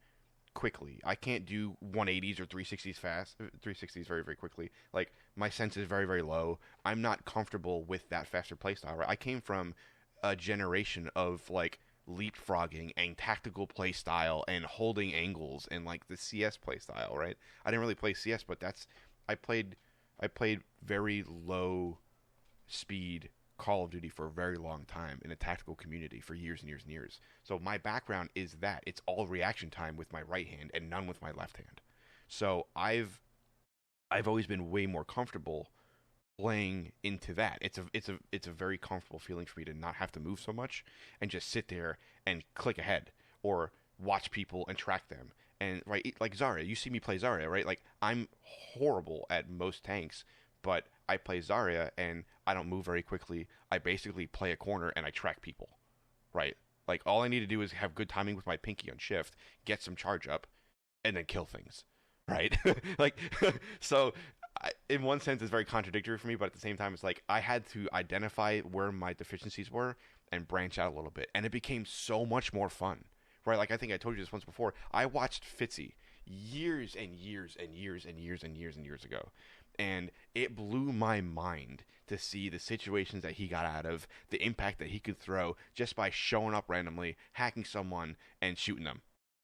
quickly. I can't do 180s or 360s fast, 360s very very quickly. Like my sense is very very low. I'm not comfortable with that faster playstyle. Right? I came from a generation of like leapfrogging and tactical playstyle and holding angles and like the CS playstyle. Right? I didn't really play CS, but that's I played I played very low speed Call of Duty for a very long time in a tactical community for years and years and years. So my background is that it's all reaction time with my right hand and none with my left hand. So I've always been way more comfortable playing into that. It's a very comfortable feeling for me to not have to move so much and just sit there and click ahead or watch people and track them. And right, like Zarya, you see me play Zarya, right? Like I'm horrible at most tanks, but I play Zarya and I don't move very quickly. I basically play a corner and I track people, right? Like all I need to do is have good timing with my pinky on shift, get some charge up, and then kill things, right? like so in one sense it's very contradictory for me, but at the same time it's like I had to identify where my deficiencies were and branch out a little bit, and it became so much more fun, right? Like I think I told you this once before. I watched Fitzy years and years and years and years and years and years ago, and it blew my mind to see the situations that he got out of, the impact that he could throw just by showing up randomly, hacking someone, and shooting them,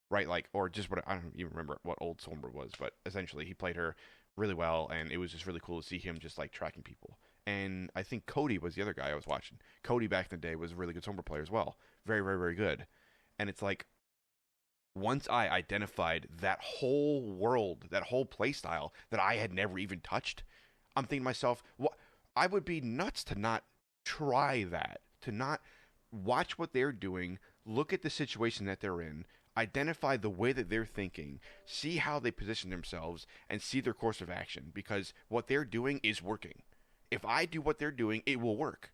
right? Like, or just what I don't even remember what old Sombra was, but essentially he played her really well, and it was just really cool to see him just like tracking people. And I think Cody was the other guy I was watching. Cody back in the day was a really good Sombra player as well, very very very good. And it's like once I identified that whole world, that whole playstyle that I had never even touched, I'm thinking to myself, what? I would be nuts to not try that, to not watch what they're doing, look at the situation that they're in, identify the way that they're thinking, see how they position themselves, and see their course of action. Because what they're doing is working. If I do what they're doing, it will work,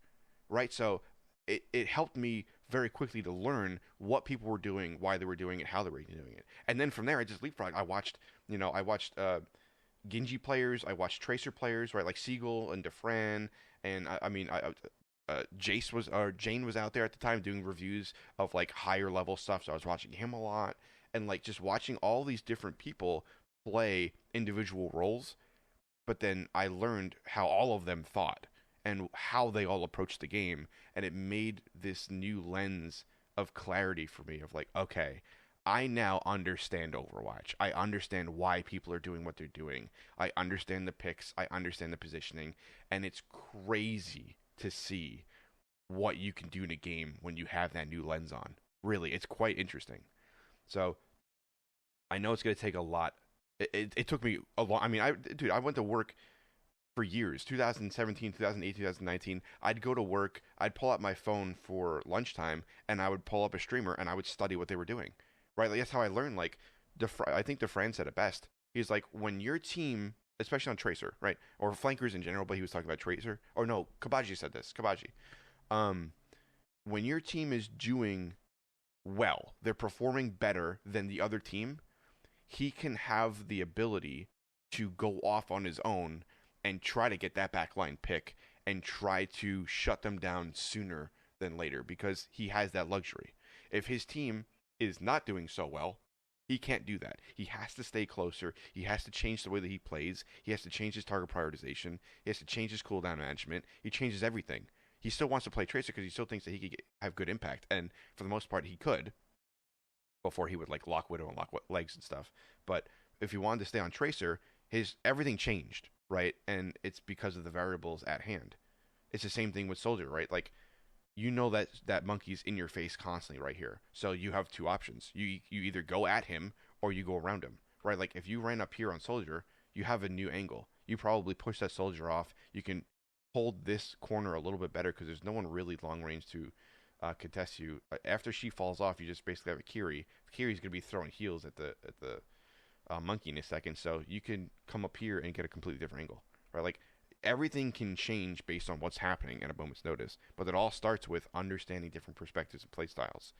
right? So it helped me very quickly to learn what people were doing, why they were doing it, how they were doing it, and then from there I just leapfrogged. I watched Genji players, I watched Tracer players, right, like Siegel and Defran, and Jace was or Jane was out there at the time doing reviews of like higher level stuff, so I was watching him a lot, and like just watching all these different people play individual roles, but then I learned how all of them thought and how they all approached the game, and it made this new lens of clarity for me of like, okay, I now understand Overwatch. I understand why people are doing what they're doing. I understand the picks. I understand the positioning, and it's crazy to see what you can do in a game when you have that new lens on. Really, it's quite interesting. So I know it's going to take a lot. It took me a long. I mean, I went to work for years 2017, 2008, 2019. I'd go to work, I'd pull out my phone for lunchtime, and I would pull up a streamer and I would study what they were doing, right? Like that's how I learned. Like I think DeFran said it best. He's like, when your team, especially on Tracer, right, or flankers in general, but he was talking about Tracer, or no, Kabaji said this. Kabaji, um when your team is doing well, they're performing better than the other team, he can have the ability to go off on his own and try to get that backline pick and try to shut them down sooner than later because he has that luxury. If his team is not doing so well, he can't do that. He has to stay closer. He has to change the way that he plays. He has to change his target prioritization. He has to change his cooldown management. He changes everything. He still wants to play Tracer because he still thinks that he could have good impact, and for the most part, he could. Before he would like lock Widow and lock legs and stuff, but if he wanted to stay on Tracer, his everything changed, right? And it's because of the variables at hand. It's the same thing with Soldier, right? Like that monkey's in your face constantly right here. So you have two options. You either go at him or you go around him, right? Like if you ran up here on Soldier, you have a new angle. You probably push that Soldier off. You can hold this corner a little bit better because there's no one really long range to contest you. After she falls off, you just basically have a Kiri. Kiri's gonna be throwing heals at the monkey in a second, so you can come up here and get a completely different angle, right? Like everything can change based on what's happening at a moment's notice, but it all starts with understanding different perspectives and play styles,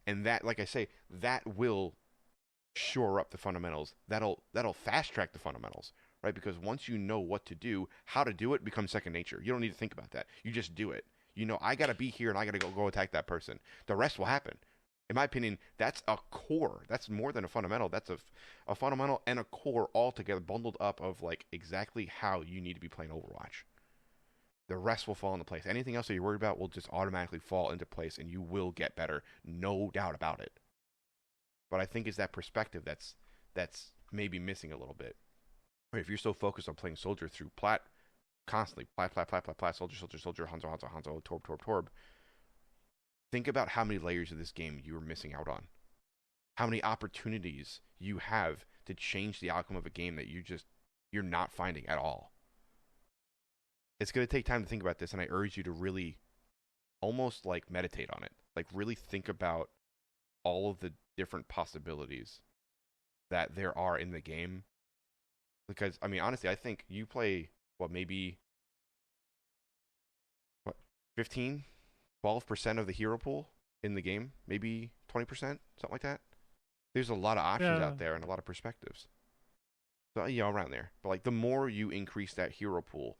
and that, like I say, that will shore up the fundamentals. That'll fast track the fundamentals, right? Because once you know what to do, how to do it becomes second nature. You don't need to think about that. You just do it. I got to be here and I got to go attack that person. The rest will happen. In my opinion, that's a core. That's more than a fundamental. That's a fundamental and a core all together, bundled up of like exactly how you need to be playing Overwatch. The rest will fall into place. Anything else that you're worried about will just automatically fall into place, and you will get better, no doubt about it. But I think it's that perspective that's maybe missing a little bit. Right, if you're so focused on playing Soldier through plat, constantly plat, Soldier, Hanzo, Torb. Think about how many layers of this game you are missing out on. How many opportunities you have to change the outcome of a game that you're not finding at all. It's going to take time to think about this, and I urge you to really almost like meditate on it. Like really think about all of the different possibilities that there are in the game. Because, I mean, honestly, I think you play, maybe 15, 12% of the hero pool in the game, maybe 20%, something like that. There's a lot of options out there and a lot of perspectives. So, around there. But like the more you increase that hero pool,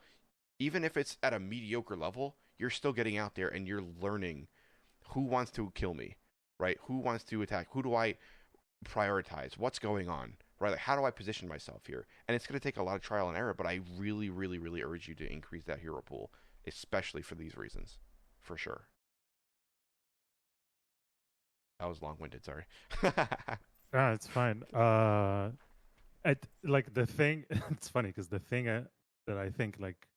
even if it's at a mediocre level, you're still getting out there and you're learning who wants to kill me, right? Who wants to attack? Who do I prioritize? What's going on? Right? Like, how do I position myself here? And it's going to take a lot of trial and error, but I really, really, really urge you to increase that hero pool, especially for these reasons, for sure. That was long-winded, sorry. It's fine. Like the thing, it's funny because the thing that I think like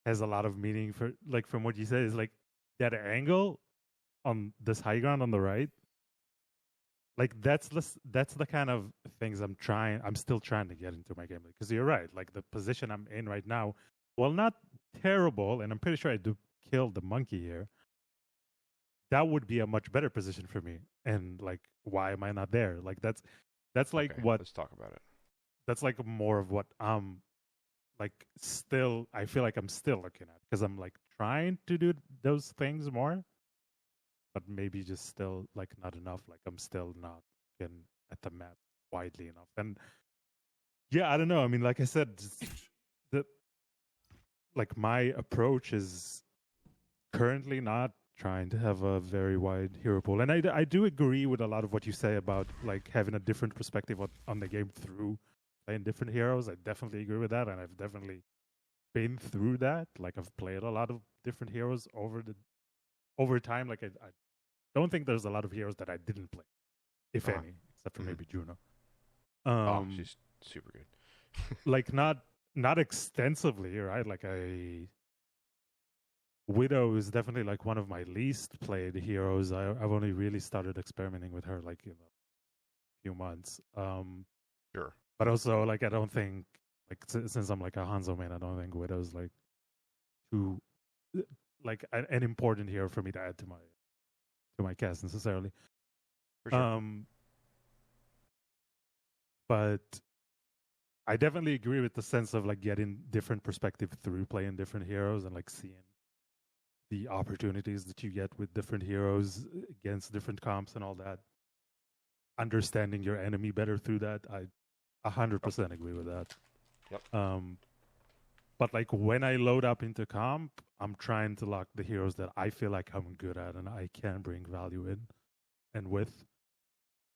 has a lot of meaning for like from what you said is like that angle on this high ground on the right. Like that's the kind of things I'm still trying to get into my game. Because you're right, like the position I'm in right now, well, not terrible, and I'm pretty sure I do kill the monkey here. That would be a much better position for me. And like, why am I not there? Like that's like okay, what. Let's talk about it. That's like more of what I'm like. Still, I feel like I'm still looking at because I'm like trying to do those things more. But maybe just still like not enough. Like I'm still not getting at the map widely enough. And yeah, I don't know. I mean, like I said, like my approach is currently not trying to have a very wide hero pool. And I do agree with a lot of what you say about like having a different perspective on the game through playing different heroes. I definitely agree with that, and I've definitely been through that. Like I've played a lot of different heroes over time. Like I don't think there's a lot of heroes that I didn't play, if any, except for maybe Juno. She's super good. Like not extensively, right? Like Widow is definitely like one of my least played heroes. I've only really started experimenting with her like in a few months. Sure. But also like I don't think like since I'm like a Hanzo man, I don't think Widow's like too like an important hero for me to add to my cast necessarily. For sure. But I definitely agree with the sense of like getting different perspective through playing different heroes and like seeing the opportunities that you get with different heroes against different comps and all that. Understanding your enemy better through that, I 100% agree with that. Yep. But like when I load up into comp, I'm trying to lock the heroes that I feel like I'm good at and I can bring value in and with,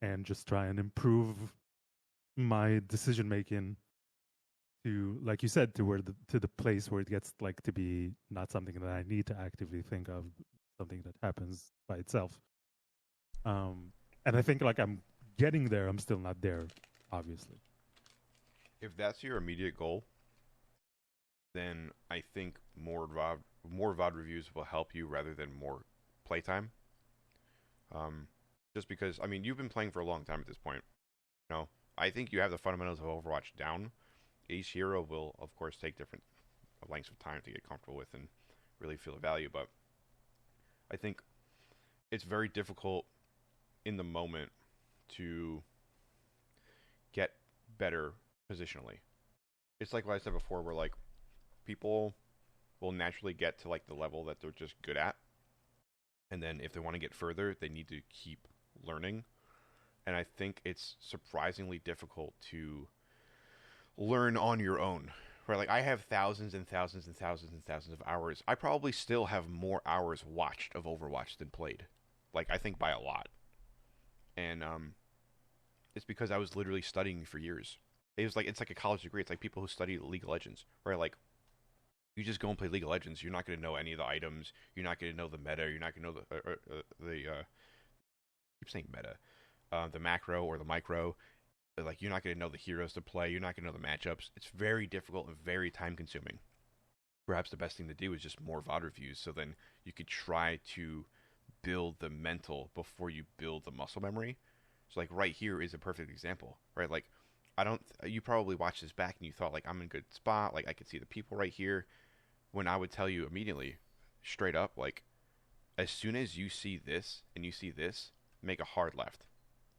and just try and improve my decision making to, like you said, to the place where it gets like to be not something that I need to actively think of, something that happens by itself. And I think like I'm getting there. I'm still not there, obviously. If that's your immediate goal, then I think more VOD reviews will help you rather than more playtime. Just because, I mean, you've been playing for a long time at this point. You know, I think you have the fundamentals of Overwatch down. Each hero will, of course, take different lengths of time to get comfortable with and really feel the value. But I think it's very difficult in the moment to get better positionally. It's like what I said before, where like people will naturally get to like the level that they're just good at, and then if they want to get further, they need to keep learning. And I think it's surprisingly difficult to learn on your own. Right? Like I have thousands and thousands and thousands and thousands of hours. I probably still have more hours watched of Overwatch than played. Like I think by a lot. And it's because I was literally studying for years. It's like a college degree. It's like people who study League of Legends, right? Like you just go and play League of Legends. You're not going to know any of the items. You're not going to know the meta. You're not going to know I keep saying meta, the macro or the micro. Like you're not going to know the heroes to play. You're not going to know the matchups. It's very difficult and very time consuming. Perhaps the best thing to do is just more VOD reviews. So then you could try to build the mental before you build the muscle memory. So like right here is a perfect example, right? Like you probably watched this back and you thought like I'm in a good spot. Like I could see the people right here. When I would tell you immediately, straight up, like as soon as you see this and you see this, make a hard left.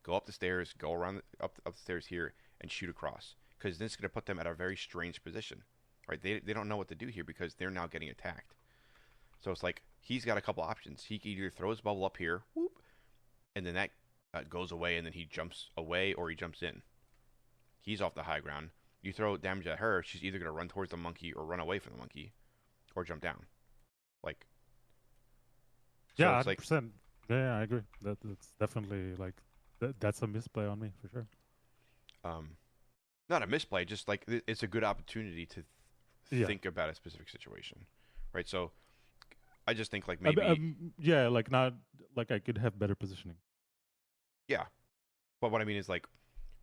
Go up the stairs, go around up the stairs here, and shoot across. Because this is going to put them at a very strange position, right? They don't know what to do here because they're now getting attacked. So it's like he's got a couple options. He can either throw his bubble up here, whoop, and then that goes away, and then he jumps away or he jumps in. He's off the high ground. You throw damage at her, she's either going to run towards the monkey or run away from the monkey, or jump down. Like, so yeah, 100%. Like, yeah, I agree. That's definitely like that's a misplay on me for sure. Not a misplay, just like it's a good opportunity to think about a specific situation, right? So I just think like maybe yeah, like not like I could have better positioning. Yeah, but what I mean is like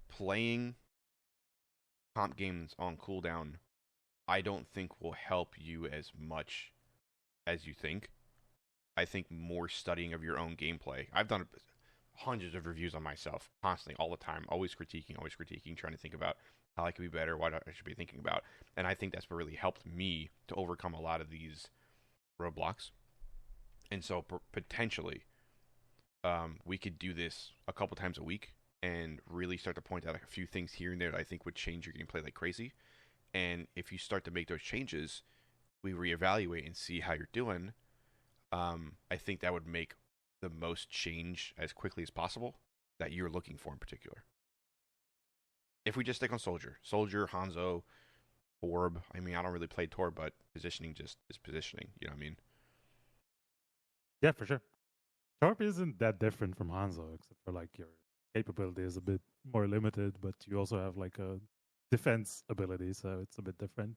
playing comp games on cooldown, I don't think will help you as much as you think. I think more studying of your own gameplay. I've done hundreds of reviews on myself, constantly, all the time, always critiquing, trying to think about how I could be better, what I should be thinking about. And I think that's what really helped me to overcome a lot of these roadblocks. And so potentially, we could do this a couple times a week and really start to point out a few things here and there that I think would change your gameplay like crazy. And if you start to make those changes, we reevaluate and see how you're doing. I think that would make the most change as quickly as possible that you're looking for in particular. If we just stick on Soldier, Hanzo, Torb. I mean, I don't really play Torb, but positioning just is positioning. You know what I mean? Yeah, for sure. Torb isn't that different from Hanzo, except for like your capability is a bit more limited, but you also have like a defense ability, so it's a bit different.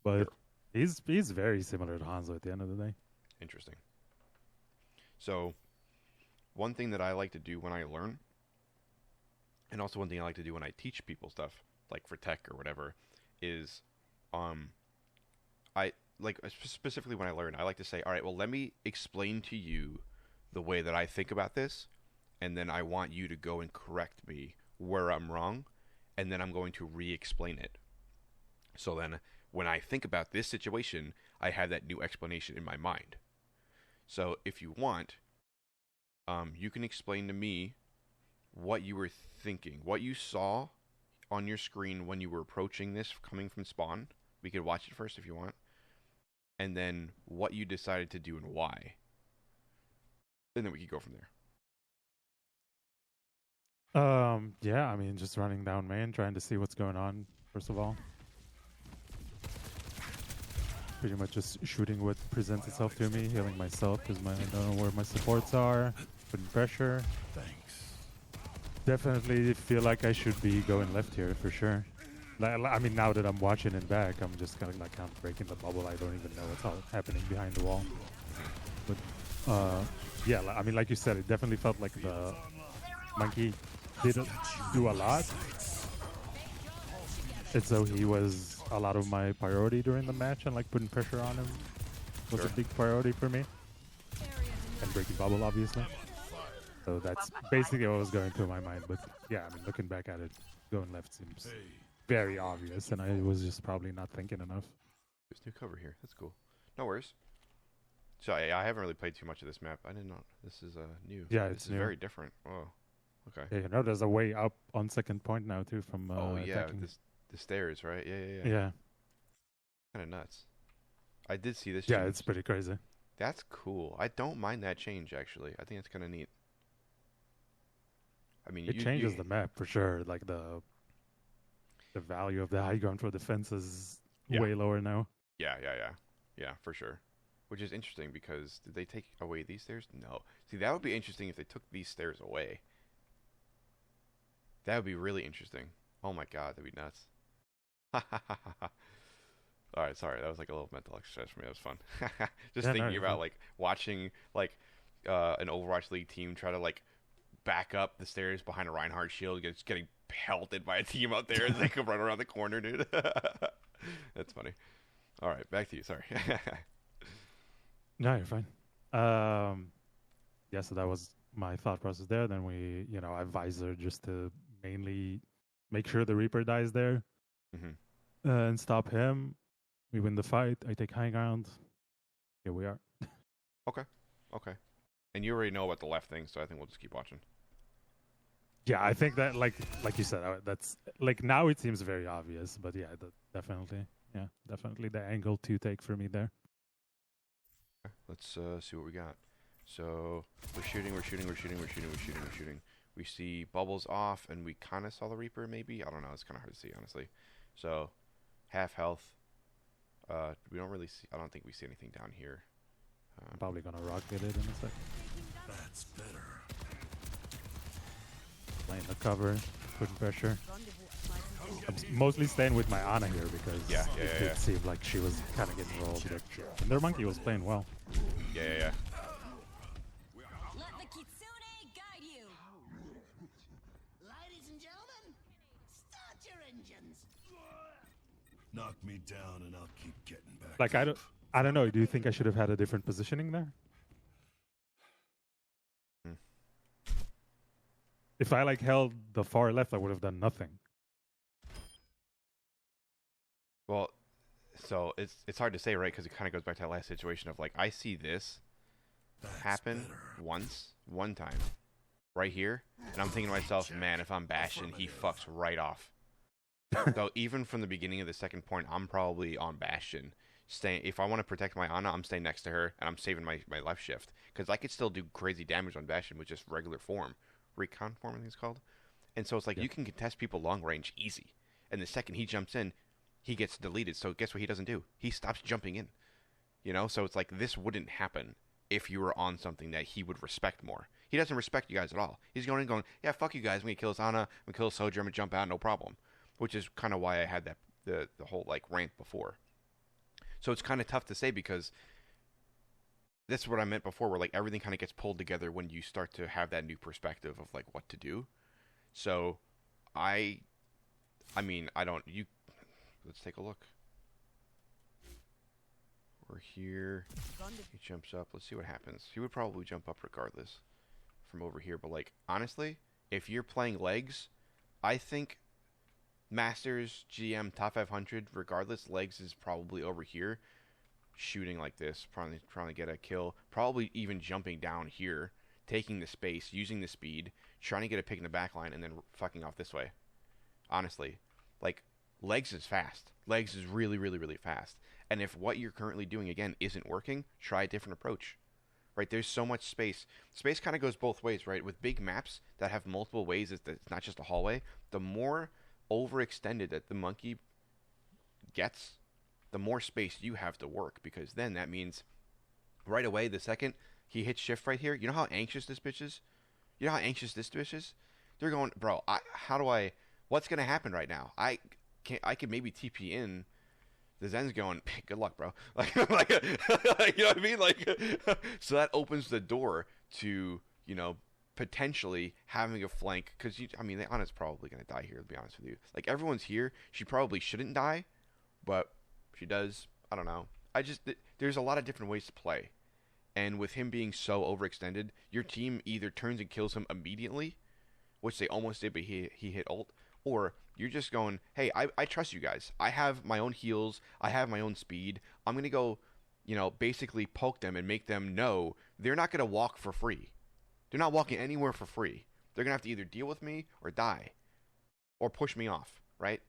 But sure, he's very similar to Hanzo at the end of the day. Interesting. So, one thing that I like to do when I learn, and also one thing I like to do when I teach people stuff, like for tech or whatever, is, I like specifically when I learn, I like to say, all right, well, let me explain to you the way that I think about this, and then I want you to go and correct me where I'm wrong, and then I'm going to re-explain it. So then, when I think about this situation, I have that new explanation in my mind. So if you want, you can explain to me what you were thinking, what you saw on your screen when you were approaching this coming from spawn. We could watch it first if you want. And then what you decided to do and why. And then we could go from there. Yeah, I mean, just running down main, trying to see what's going on, first of all. Pretty much just shooting what presents itself to me, healing myself because I don't know where my supports are, putting pressure. Thanks. Definitely feel like I should be going left here for sure. I mean, now that I'm watching it back, I'm just kind of like I'm breaking the bubble. I don't even know what's happening behind the wall. But yeah, I mean, like you said, it definitely felt like the monkey didn't do a lot. And so he was a lot of my priority during the match, and like putting pressure on him was a big priority for me. And breaking bubble, obviously. So that's basically what was going through my mind. But yeah, I mean, looking back at it, going left seems very obvious, and I was just probably not thinking enough. There's new cover here. That's cool. No worries. So I haven't really played too much of this map. I didn't know. This is new. Yeah, this is new. very different. Oh, okay. Yeah, you know, there's a way up on second point now too from oh yeah, attacking. the stairs, right? Yeah. Yeah. Kind of nuts. I did see this. Yeah, change. it's pretty crazy. That's cool. I don't mind that change actually. I think it's kind of neat. I mean, It changes the map for sure. Like the value of the high ground for defense is way lower now. Yeah, for sure. Which is interesting because did they take away these stairs? No. See, that would be interesting if they took these stairs away. That would be really interesting. Oh my god, that'd be nuts. Alright, sorry, that was like a little mental exercise for me. That was fun. Just thinking about like watching like an Overwatch League team try to like back up the stairs behind a Reinhardt shield, just getting pelted by a team out there as they come run around the corner, dude. That's funny. Alright, back to you, sorry. No, you're fine. Yeah, so that was my thought process there. Then we, I visor just to mainly make sure the Reaper dies there and stop him. We win the fight. I take high ground. Here we are. Okay. And you already know about the left thing, so I think we'll just keep watching. Yeah, I think that, like you said, that's like now it seems very obvious, but yeah, definitely the angle to take for me there. Okay, let's see what we got. So we're shooting. We see bubbles off, and we kind of saw the Reaper. Maybe, I don't know. It's kind of hard to see, honestly. So half health. We don't really see. I don't think we see anything down here. I'm probably gonna rocket it in a sec. That's better. Playing the cover, putting pressure. I'm mostly staying with my Ana here because it seemed like she was kind of getting rolled. And their monkey was playing well. Yeah. Let the Kitsune guide you. Ladies and gentlemen, start your engines. Knock me down and I'll keep getting back. Like I don't know. Do you think I should have had a different positioning there? If I held the far left, I would have done nothing. Well, so it's hard to say, right? Because it kind of goes back to that last situation of like I see this happen one time, right here, and I'm thinking to myself, man, if I'm Bastion, he fucks right off. So even from the beginning of the second point, I'm probably on Bastion. If I want to protect my Ana, I'm staying next to her, and I'm saving my left shift because I could still do crazy damage on Bastion with just regular form. Recon form, I think it's called. And so it's like you can contest people long range easy. And the second he jumps in, he gets deleted. So guess what he doesn't do? He stops jumping in. So it's like this wouldn't happen if you were on something that he would respect more. He doesn't respect you guys at all. He's going in going, yeah, fuck you guys. I'm going to kill his Ana. I'm going to kill his Soldier. I'm going to jump out. No problem. Which is kind of why I had the whole rant before. So it's kind of tough to say because this is what I meant before, where everything kind of gets pulled together when you start to have that new perspective of what to do. So, I mean, I don't. Let's take a look. We're here. He jumps up. Let's see what happens. He would probably jump up regardless from over here. But honestly, if you're playing legs, I think Masters, GM, top 500, regardless, legs is probably over here. Shooting like this, probably trying to get a kill, probably even jumping down here, taking the space, using the speed, trying to get a pick in the back line, and then fucking off this way. Honestly, legs is fast. Legs is really, really, really fast. And if what you're currently doing, again, isn't working, try a different approach. Right? There's so much space. Space kind of goes both ways, right? With big maps that have multiple ways, it's not just a hallway, the more overextended that the monkey gets, the more space you have to work, because then that means right away, the second he hits shift right here, you know how anxious this bitch is? They're going, bro, what's going to happen right now? I could maybe TP in. The Zen's going, good luck, bro. Like, you know what I mean? Like, so that opens the door to, you know, potentially having a flank. Because, I mean, the Ana's probably going to die here, to be honest with you. Like, everyone's here. She probably shouldn't die, but she does. I don't know. There's a lot of different ways to play. And with him being so overextended, your team either turns and kills him immediately, which they almost did, but he hit ult, or you're just going, hey, I trust you guys. I have my own heals. I have my own speed. I'm going to go, you know, basically poke them and make them know they're not going to walk for free. They're not walking anywhere for free. They're going to have to either deal with me or die or push me off, right?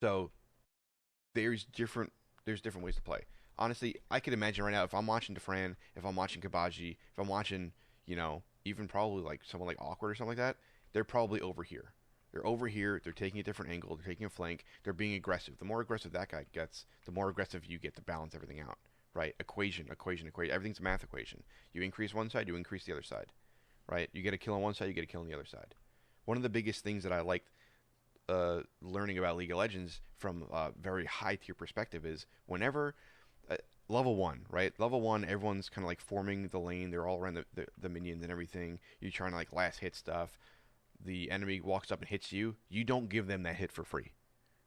So there's different ways to play. Honestly, I could imagine right now if I'm watching Defran, if I'm watching Kabaji, if I'm watching, you know, even probably like someone like Awkward or something like that, they're probably over here. They're over here. They're taking a different angle. They're taking a flank. They're being aggressive. The more aggressive that guy gets, the more aggressive you get to balance everything out, right? Equation. Everything's a math equation. You increase one side, you increase the other side, right? You get a kill on one side, you get a kill on the other side. One of the biggest things that I liked learning about League of Legends from a very high tier perspective is whenever level 1, right? Level 1, everyone's kind of like forming the lane. They're all around the minions and everything. You're trying to like last hit stuff. The enemy walks up and hits you. You don't give them that hit for free.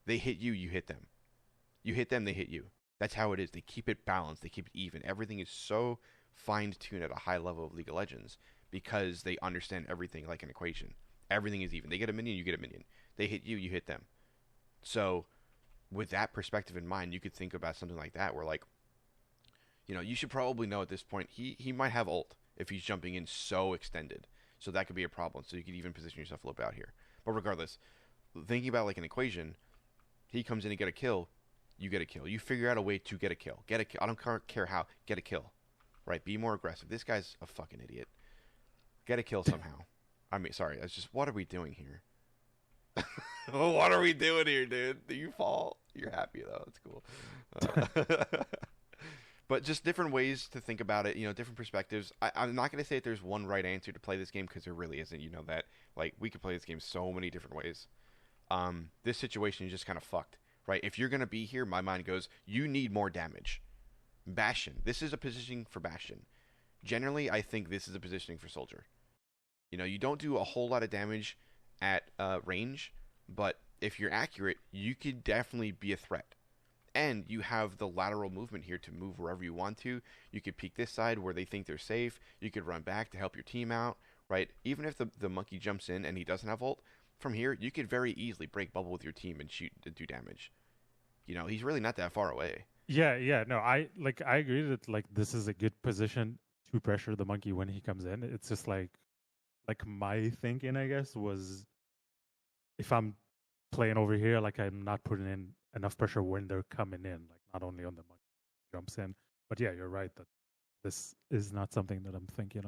They hit you, you hit them. You hit them, they hit you. That's how it is. They keep it balanced. They keep it even. Everything is so fine-tuned at a high level of League of Legends because they understand everything like an equation. Everything is even. They get a minion, you get a minion. They hit you, you hit them. So with that perspective in mind, you could think about something like that where, like, you know, you should probably know at this point he might have ult if he's jumping in so extended. So that could be a problem. So you could even position yourself a little bit out here. But regardless, thinking about like an equation, he comes in and get a kill, you get a kill. You figure out a way to get a kill. Get a kill. I don't care how. Get a kill. Right? Be more aggressive. This guy's a fucking idiot. Get a kill somehow. I mean, sorry. It's just, what are we doing here? What are we doing here, dude? You fall. You're happy, though. That's cool. But just different ways to think about it, you know, different perspectives. I'm not going to say that there's one right answer to play this game because there really isn't. You know that. Like, we could play this game so many different ways. This situation is just kind of fucked, right? If you're going to be here, my mind goes, you need more damage. Bastion. This is a positioning for Bastion. Generally, I think this is a positioning for Soldier. You know, you don't do a whole lot of damage at range, but if you're accurate, you could definitely be a threat. And you have the lateral movement here to move wherever you want to. You could peek this side where they think they're safe. You could run back to help your team out, right? Even if the monkey jumps in and he doesn't have ult, from here, you could very easily break bubble with your team and shoot and do damage. You know, he's really not that far away. Yeah. No, I agree that like this is a good position to pressure the monkey when he comes in. It's just like my thinking, I guess, was if I'm playing over here, like I'm not putting in enough pressure when they're coming in, like not only on the monkey jumps in, but yeah, you're right that this is not something that I'm thinking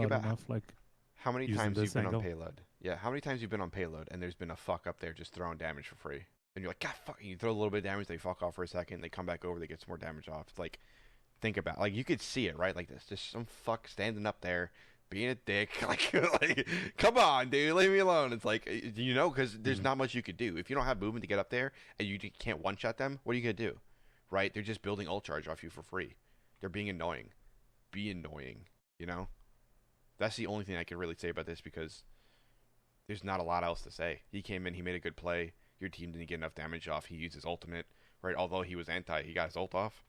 about enough. Like, how many times you've been angle. on payload? Yeah, how many times you've been on payload and there's been a fuck up there just throwing damage for free, and you're like, God, fuck! You throw a little bit of damage, they fuck off for a second, they come back over, they get some more damage off. It's like, think about, like, you could see it, right? Like this, just some fuck standing up there, being a dick, like, come on, dude, leave me alone. It's like, you know, because there's not much you could do. If you don't have movement to get up there and you can't one-shot them, what are you going to do? Right? They're just building ult charge off you for free. They're being annoying. Be annoying, you know? That's the only thing I can really say about this because there's not a lot else to say. He came in, he made a good play. Your team didn't get enough damage off. He used his ultimate, right? Although he was anti, he got his ult off.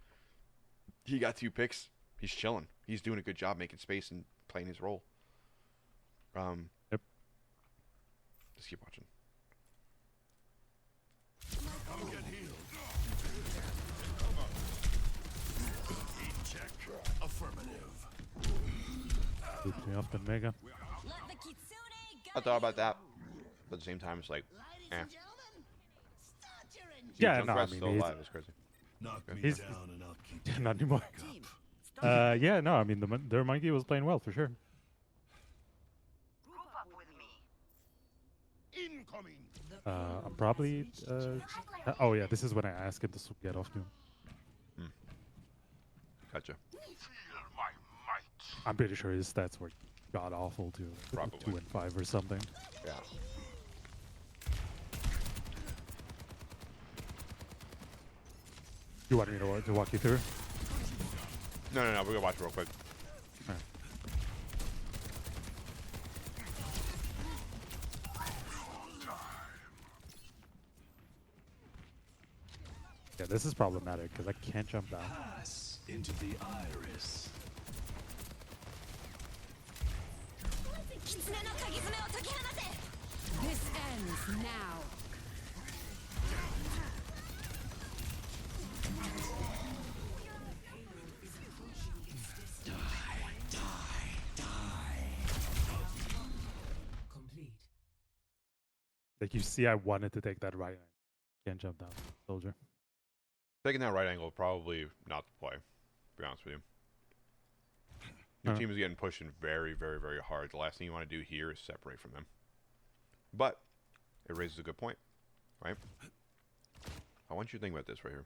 He got 2 picks. He's chilling. He's doing a good job making space and playing his role. Yep. Just keep watching. Come get healed. Check. Affirmative. Looped me up and mega. Let the kitsune I thought about that, but at the same time, it's like, Ladies and gentlemen, start your engine. Yeah, Junkrat's no, I mean, still he's- alive. It's crazy. Knock me He's- down and I'll keep Not anymore. Team, start Yeah, no, I mean their monkey was playing well for sure. group up with me. incoming. The I'm probably. Oh yeah, this is when I ask him to get off me. Gotcha. Feel my might. I'm pretty sure his stats were god awful too, like Probably. 2 and 5 or something. Yeah. You want me to walk you through? No. We're gonna watch it real quick. Alright. Yeah, this is problematic because I can't jump down. Pass into the iris. This ends now. Complete. Like you see, I wanted to take that right line. Can't jump down, soldier. Taking that right angle, probably not the play. To be honest with you. Your team is getting pushed in very, very, very hard. The last thing you want to do here is separate from them. But it raises a good point, right? I want you to think about this right here.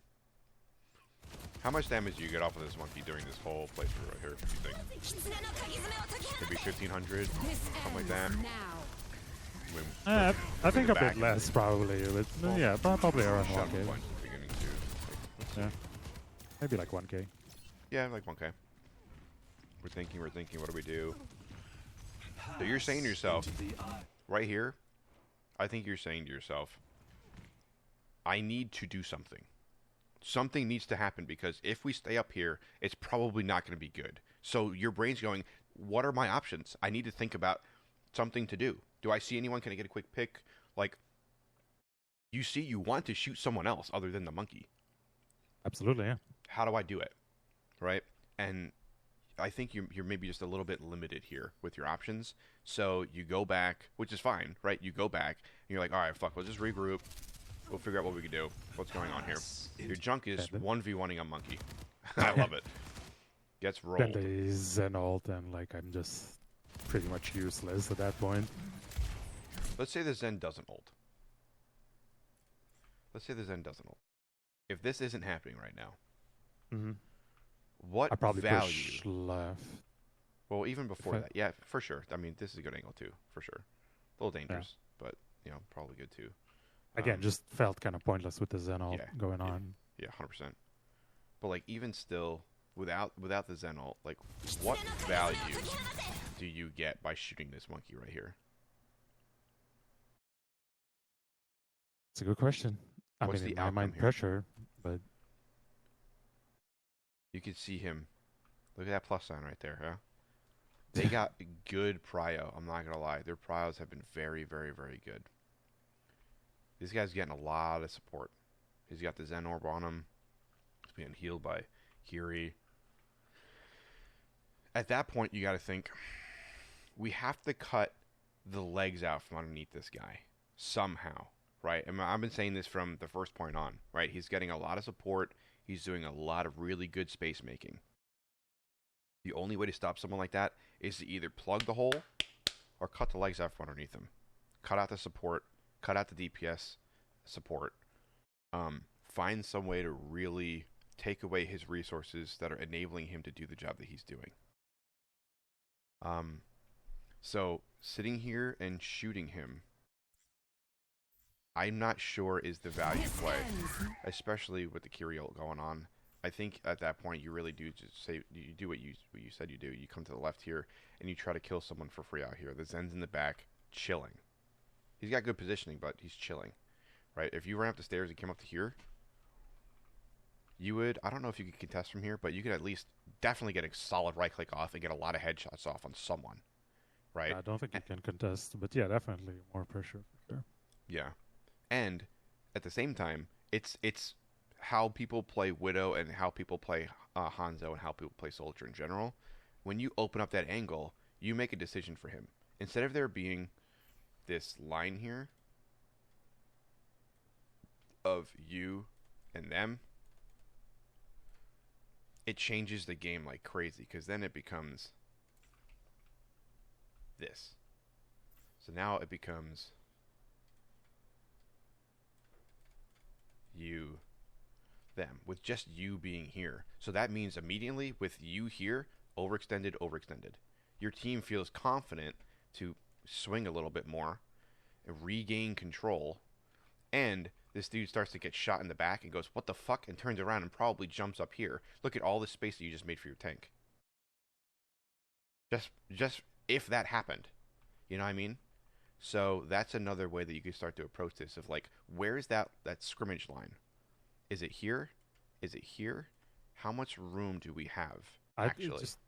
How much damage do you get off of this monkey during this whole playthrough right here, do you think? Maybe 1,500, something like that. I think a bit less probably, but yeah, probably around Shut 1k. up at the beginning too. Like, Yeah, maybe like 1k. yeah, like 1k. We're thinking, what do we do? So you're saying to yourself, right here, I think you're saying to yourself, I need to do something. Something needs to happen because if we stay up here, it's probably not going to be good. So your brain's going, what are my options? I need to think about something to do. Do I see anyone? Can I get a quick pick? Like, you want to shoot someone else other than the monkey. Absolutely, yeah. How do I do it? Right? And I think you're maybe just a little bit limited here with your options. So you go back, which is fine, right? You go back, and you're like, all right, fuck, let's just regroup. We'll figure out what we can do. What's going on here? Your junk is 1v1ing a monkey. I love it. Gets rolled. Then they Zen ult and like I'm just pretty much useless at that point. Let's say the Zen doesn't ult. Let's say the Zen doesn't ult. If this isn't happening right now, what I probably value? push left. Well, even before I- that, yeah, for sure. I mean, this is a good angle too, for sure. A little dangerous, but you know, probably good too. Again, just felt kind of pointless with the Zen ult going on. Yeah, 100%. But like, even still, without the Zen ult, like, what value do you get by shooting this monkey right here? It's a good question. What's I mean, the in my mind outcome here? pressure, but You can see him. Look at that plus sign right there, huh? They got good prio. I'm not gonna lie, their prios have been very, very, very good. This guy's getting a lot of support. He's got the Zen orb on him. He's being healed by Kiri. At that point, you got to think, we have to cut the legs out from underneath this guy somehow, right? I mean, I've been saying this from the first point on, right? He's getting a lot of support. He's doing a lot of really good space making. The only way to stop someone like that is to either plug the hole or cut the legs out from underneath him. Cut out the support. Cut out the DPS support. Find some way to really take away his resources that are enabling him to do the job that he's doing. So sitting here and shooting him, I'm not sure is the value play, especially with the Kiri ult going on. I think at that point you really do just say you do what you said you do. You come to the left here and you try to kill someone for free out here. The Zen's in the back, chilling. He's got good positioning, but he's chilling, right? If you ran up the stairs and came up to here, you would, I don't know if you could contest from here, but you could at least definitely get a solid right click off and get a lot of headshots off on someone, right? I don't think you can contest. But yeah, definitely more pressure for sure. Yeah. And at the same time, it's how people play Widow and how people play Hanzo and how people play Soldier in general. When you open up that angle, you make a decision for him. Instead of there being this line here of you and them, it changes the game like crazy because then it becomes this. So now it becomes you, them, with just you being here. So that means immediately with you here, overextended. Your team feels confident to swing a little bit more and regain control. And This dude starts to get shot in the back and goes, "What the fuck?" and turns around and probably jumps up here. Look at all the space that you just made for your tank. Just if that happened, you know what I mean? So that's another way that you could start to approach this. Of like, where is that scrimmage line? Is it here? Is it here? How much room do we have actually? Just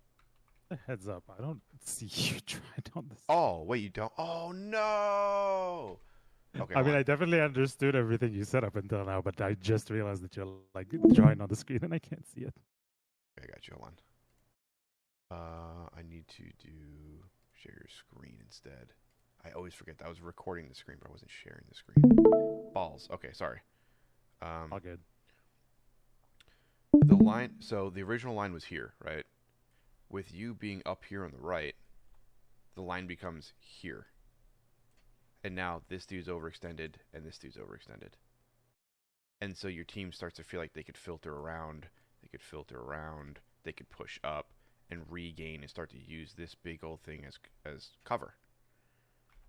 a heads up. I don't see you trying on this. Oh wait, you don't? Oh no! Okay, I mean, I definitely understood everything you said up until now, but I just realized that you're like drawing on the screen and I can't see it. I got you. Hold on. I need to do share your screen instead. I always forget that I was recording the screen, but I wasn't sharing the screen. Balls. Okay, sorry. All good. The line. So the original line was here, right? With you being up here on the right, the line becomes here. And now this dude's overextended and this dude's overextended. And so your team starts to feel like they could filter around, they could push up and regain and start to use this big old thing as cover.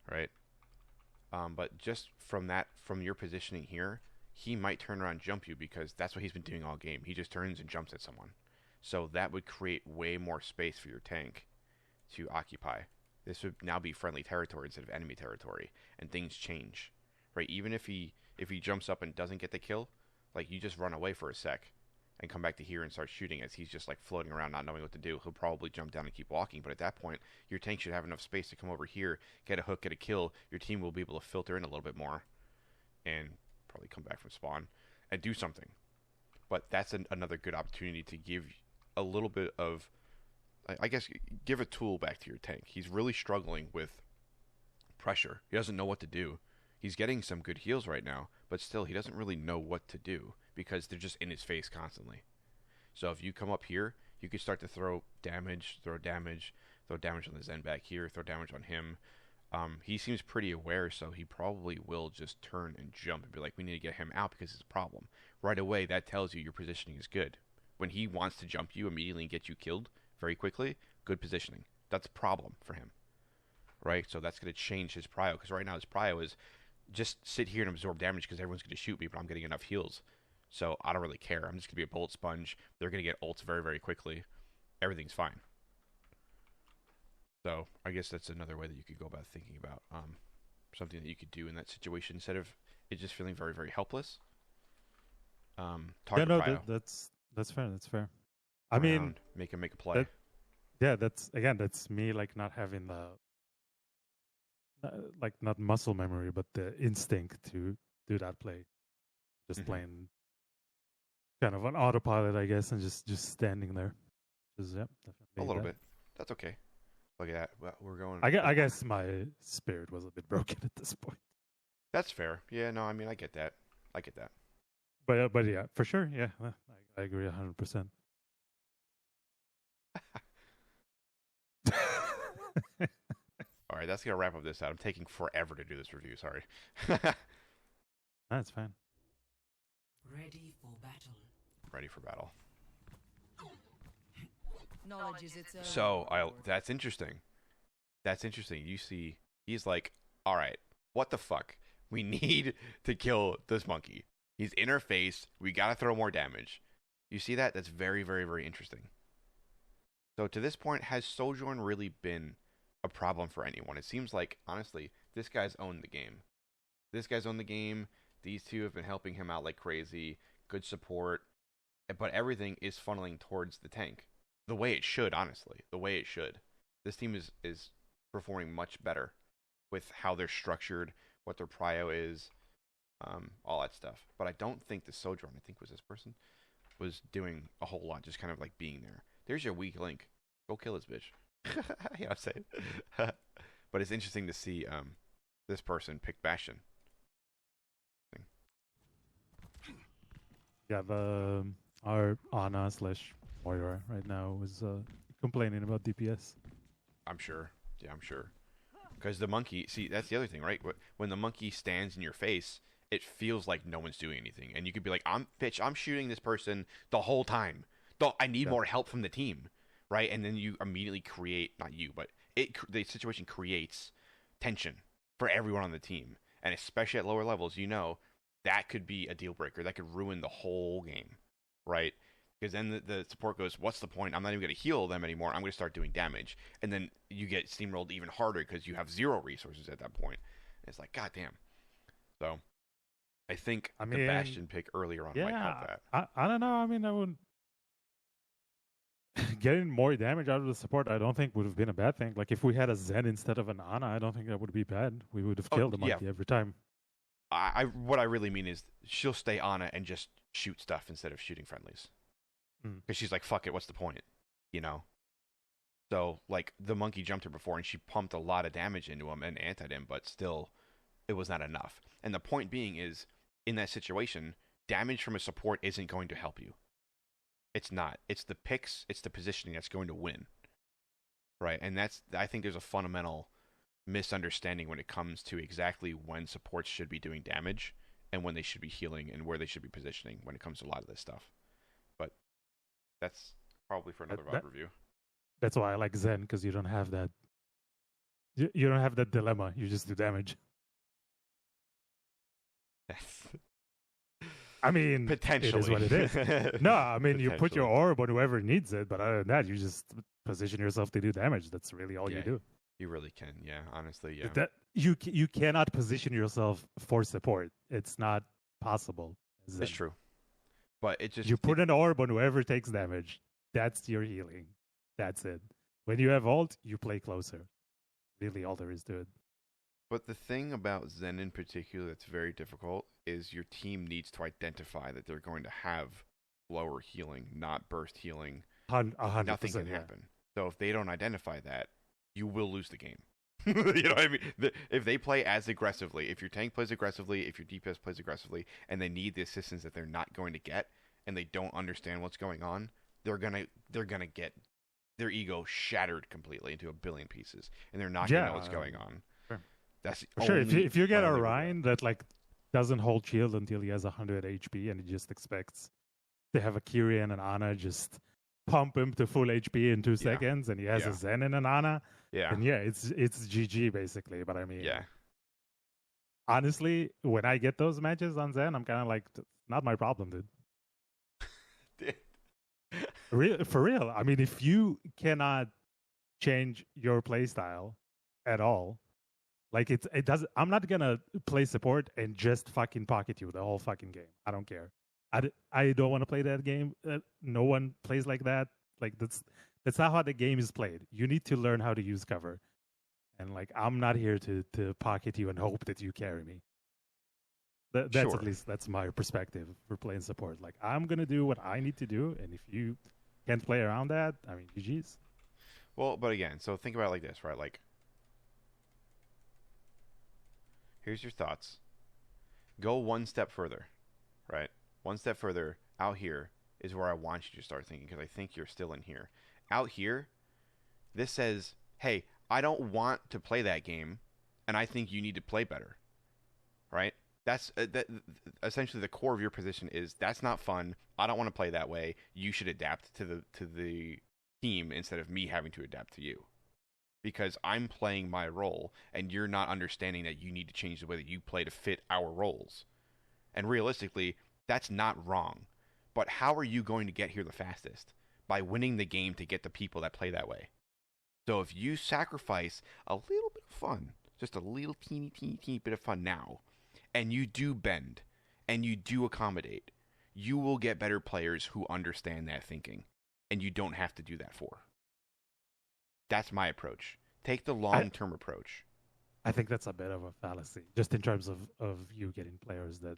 Right? But just from your positioning here, he might turn around and jump you because that's what he's been doing all game. He just turns and jumps at someone. So that would create way more space for your tank to occupy. This would now be friendly territory instead of enemy territory, and things change, right? Even if he jumps up and doesn't get the kill, like you just run away for a sec and come back to here and start shooting as he's just like floating around not knowing what to do. He'll probably jump down and keep walking, but at that point, your tank should have enough space to come over here, get a hook, get a kill. Your team will be able to filter in a little bit more and probably come back from spawn and do something. But that's another good opportunity to give a little bit of, I guess, give a tool back to your tank. He's really struggling with pressure. He doesn't know what to do. He's getting some good heals right now, but still he doesn't really know what to do because they're just in his face constantly. So if you come up here, you can start to throw damage on the Zen back here, throw damage on him. He seems pretty aware, so he probably will just turn and jump and be like, we need to get him out because it's a problem. Right away, that tells you your positioning is good. When he wants to jump you immediately and get you killed very quickly, good positioning. That's a problem for him, right? So that's going to change his prio, because right now his prio is just sit here and absorb damage because everyone's going to shoot me, but I'm getting enough heals. So I don't really care. I'm just going to be a bullet sponge. They're going to get ults very, very quickly. Everything's fine. So I guess that's another way that you could go about thinking about something that you could do in that situation instead of it just feeling very, very helpless. Target prio. That's fair. That's fair. I mean, make a play. That's me like not having the like not muscle memory, but the instinct to do that play. Just playing kind of on autopilot, I guess, and just standing there. Definitely a little bit. That's okay. Look at that. Well, we're going. I guess my spirit was a bit broken at this point. That's fair. Yeah. No. I mean, I get that. But yeah, for sure. Yeah, I agree 100%. All right, that's gonna wrap up this out. I'm taking forever to do this review. Sorry. That's fine. Ready for battle. Knowledge is its own. So that's interesting. You see, he's like, all right, what the fuck? We need to kill this monkey. He's in our face. We gotta throw more damage. You see that? That's very, very, very interesting. So to this point, has Sojourn really been a problem for anyone? It seems like, honestly, this guy's owned the game. These two have been helping him out like crazy. Good support. But everything is funneling towards the tank. The way it should, honestly. The way it should. This team is performing much better with how they're structured, what their prio is, all that stuff. But I don't think the Sojourn, I think was this person, was doing a whole lot, just kind of like being there. There's your weak link. Go kill this bitch. Yeah, I'm saying. But it's interesting to see this person pick Bastion. Yeah, our Ana / Moira right now is complaining about DPS. I'm sure. Yeah, I'm sure. Because the monkey, see, that's the other thing, right? When the monkey stands in your face, it feels like no one's doing anything. And you could be like, I'm shooting this person the whole time. I need more help from the team, right? And then you immediately create, not you, but the situation creates tension for everyone on the team. And especially at lower levels, you know, that could be a deal breaker. That could ruin the whole game, right? Because then the support goes, what's the point? I'm not even going to heal them anymore. I'm going to start doing damage. And then you get steamrolled even harder because you have 0 resources at that point. And it's like, god damn. So I think the Bastion pick earlier on might help that. I don't know. I mean, I would getting more damage out of the support. I don't think would have been a bad thing. Like if we had a Zen instead of an Ana, I don't think that would be bad. We would have killed the monkey every time. What I really mean is she'll stay Ana and just shoot stuff instead of shooting friendlies. Because she's like, fuck it, what's the point? You know? So, like, the monkey jumped her before, and she pumped a lot of damage into him and antied him, but still, it was not enough. And the point being is, in that situation, damage from a support isn't going to help you. It's not. It's the picks, it's the positioning that's going to win. Right? And I think there's a fundamental misunderstanding when it comes to exactly when supports should be doing damage and when they should be healing and where they should be positioning when it comes to a lot of this stuff. But that's probably for another VOD review. That's why I like Zen, because you don't have that. You don't have that dilemma. You just do damage. I mean, potentially, it is what it is. No, I mean, you put your orb on whoever needs it, but other than that, you just position yourself to do damage. That's really all you do. You really can, yeah. Honestly, yeah. That you cannot position yourself for support. It's not possible. It's true, but it just you put an orb on whoever takes damage. That's your healing. That's it. When you have ult, you play closer. Really, all there is to it. But the thing about Zen in particular that's very difficult is your team needs to identify that they're going to have lower healing, not burst healing. 100%, nothing can happen. So if they don't identify that, you will lose the game. You know what I mean? If they play as aggressively, if your tank plays aggressively, if your DPS plays aggressively, and they need the assistance that they're not going to get, and they don't understand what's going on, they're gonna get their ego shattered completely into a billion pieces, and they're not gonna know what's going on. Sure. That's sure. If you get a Ryan that like doesn't hold shield until he has 100 HP, and he just expects to have a Kyrie and an Ana just pump him to full HP in 2 seconds, and he has a Zen and an Ana. Yeah. And it's GG basically. But I mean, yeah. Honestly, when I get those matches on Zen, I'm kind of like, not my problem, dude. For real. I mean, if you cannot change your playstyle at all, like it does. I'm not gonna play support and just fucking pocket you the whole fucking game. I don't care. I don't want to play that game. No one plays like that. Like that's not how the game is played. You need to learn how to use cover. And like I'm not here to pocket you and hope that you carry me. That's sure. At least that's my perspective for playing support. Like I'm gonna do what I need to do, and if you can't play around that, I mean, GG's. Well, but again, so think about it like this, right? Like, here's your thoughts. Go one step further, right? One step further out here is where I want you to start thinking, because I think you're still in here. Out here, this says, hey, I don't want to play that game, and I think you need to play better, right? That's essentially the core of your position is that's not fun. I don't want to play that way. You should adapt to the team instead of me having to adapt to you, because I'm playing my role, and you're not understanding that you need to change the way that you play to fit our roles. And realistically, that's not wrong. But how are you going to get here the fastest? By winning the game to get the people that play that way. So if you sacrifice a little bit of fun, just a little teeny bit of fun now, and you do bend, and you do accommodate, you will get better players who understand that thinking, and you don't have to do that for. That's my approach. Take the long-term approach. I think that's a bit of a fallacy, just in terms of you getting players that...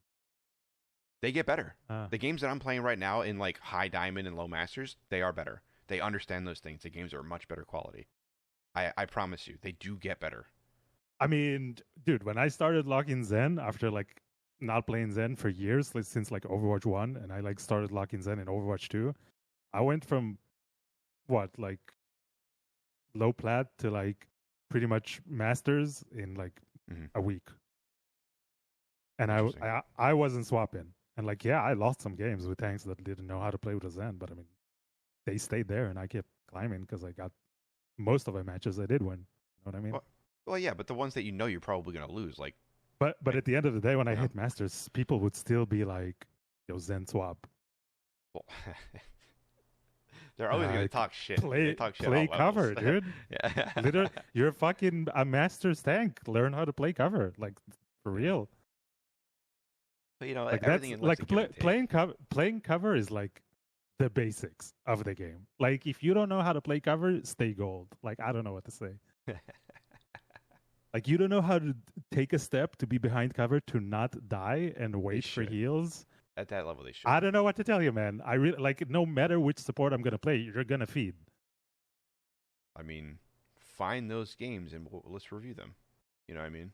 They get better. The games that I'm playing right now in like high diamond and low masters, they are better. They understand those things. The games are much better quality. I promise you, they do get better. I mean, dude, when I started locking Zen after like not playing Zen for years, since like Overwatch 1, and I like started locking Zen in Overwatch 2, I went from like low plat to like pretty much masters in like a week. And I wasn't swapping. And like, yeah, I lost some games with tanks that didn't know how to play with a Zen, but I mean, they stayed there and I kept climbing because I got most of my matches I did win. You know what I mean? Well, yeah, but the ones that you know you're probably going to lose, like But at the end of the day, when I hit Masters, people would still be like, "Yo, Zen swap." Well, they're always going to talk shit. They talk shit play all cover, levels. dude. Yeah. Literally, you're fucking a Masters tank. Learn how to play cover, like for real. But you know, Like everything that's in life's like a give and take. playing cover is like the basics of the game. Like if you don't know how to play cover, stay gold. Like I don't know what to say. Like you don't know how to take a step to be behind cover to not die and wait for should. heals. At that level, they should. I don't know what to tell you, man. I really like no matter which support I'm gonna play, you're gonna feed. I mean, find those games and let's review them. You know what I mean?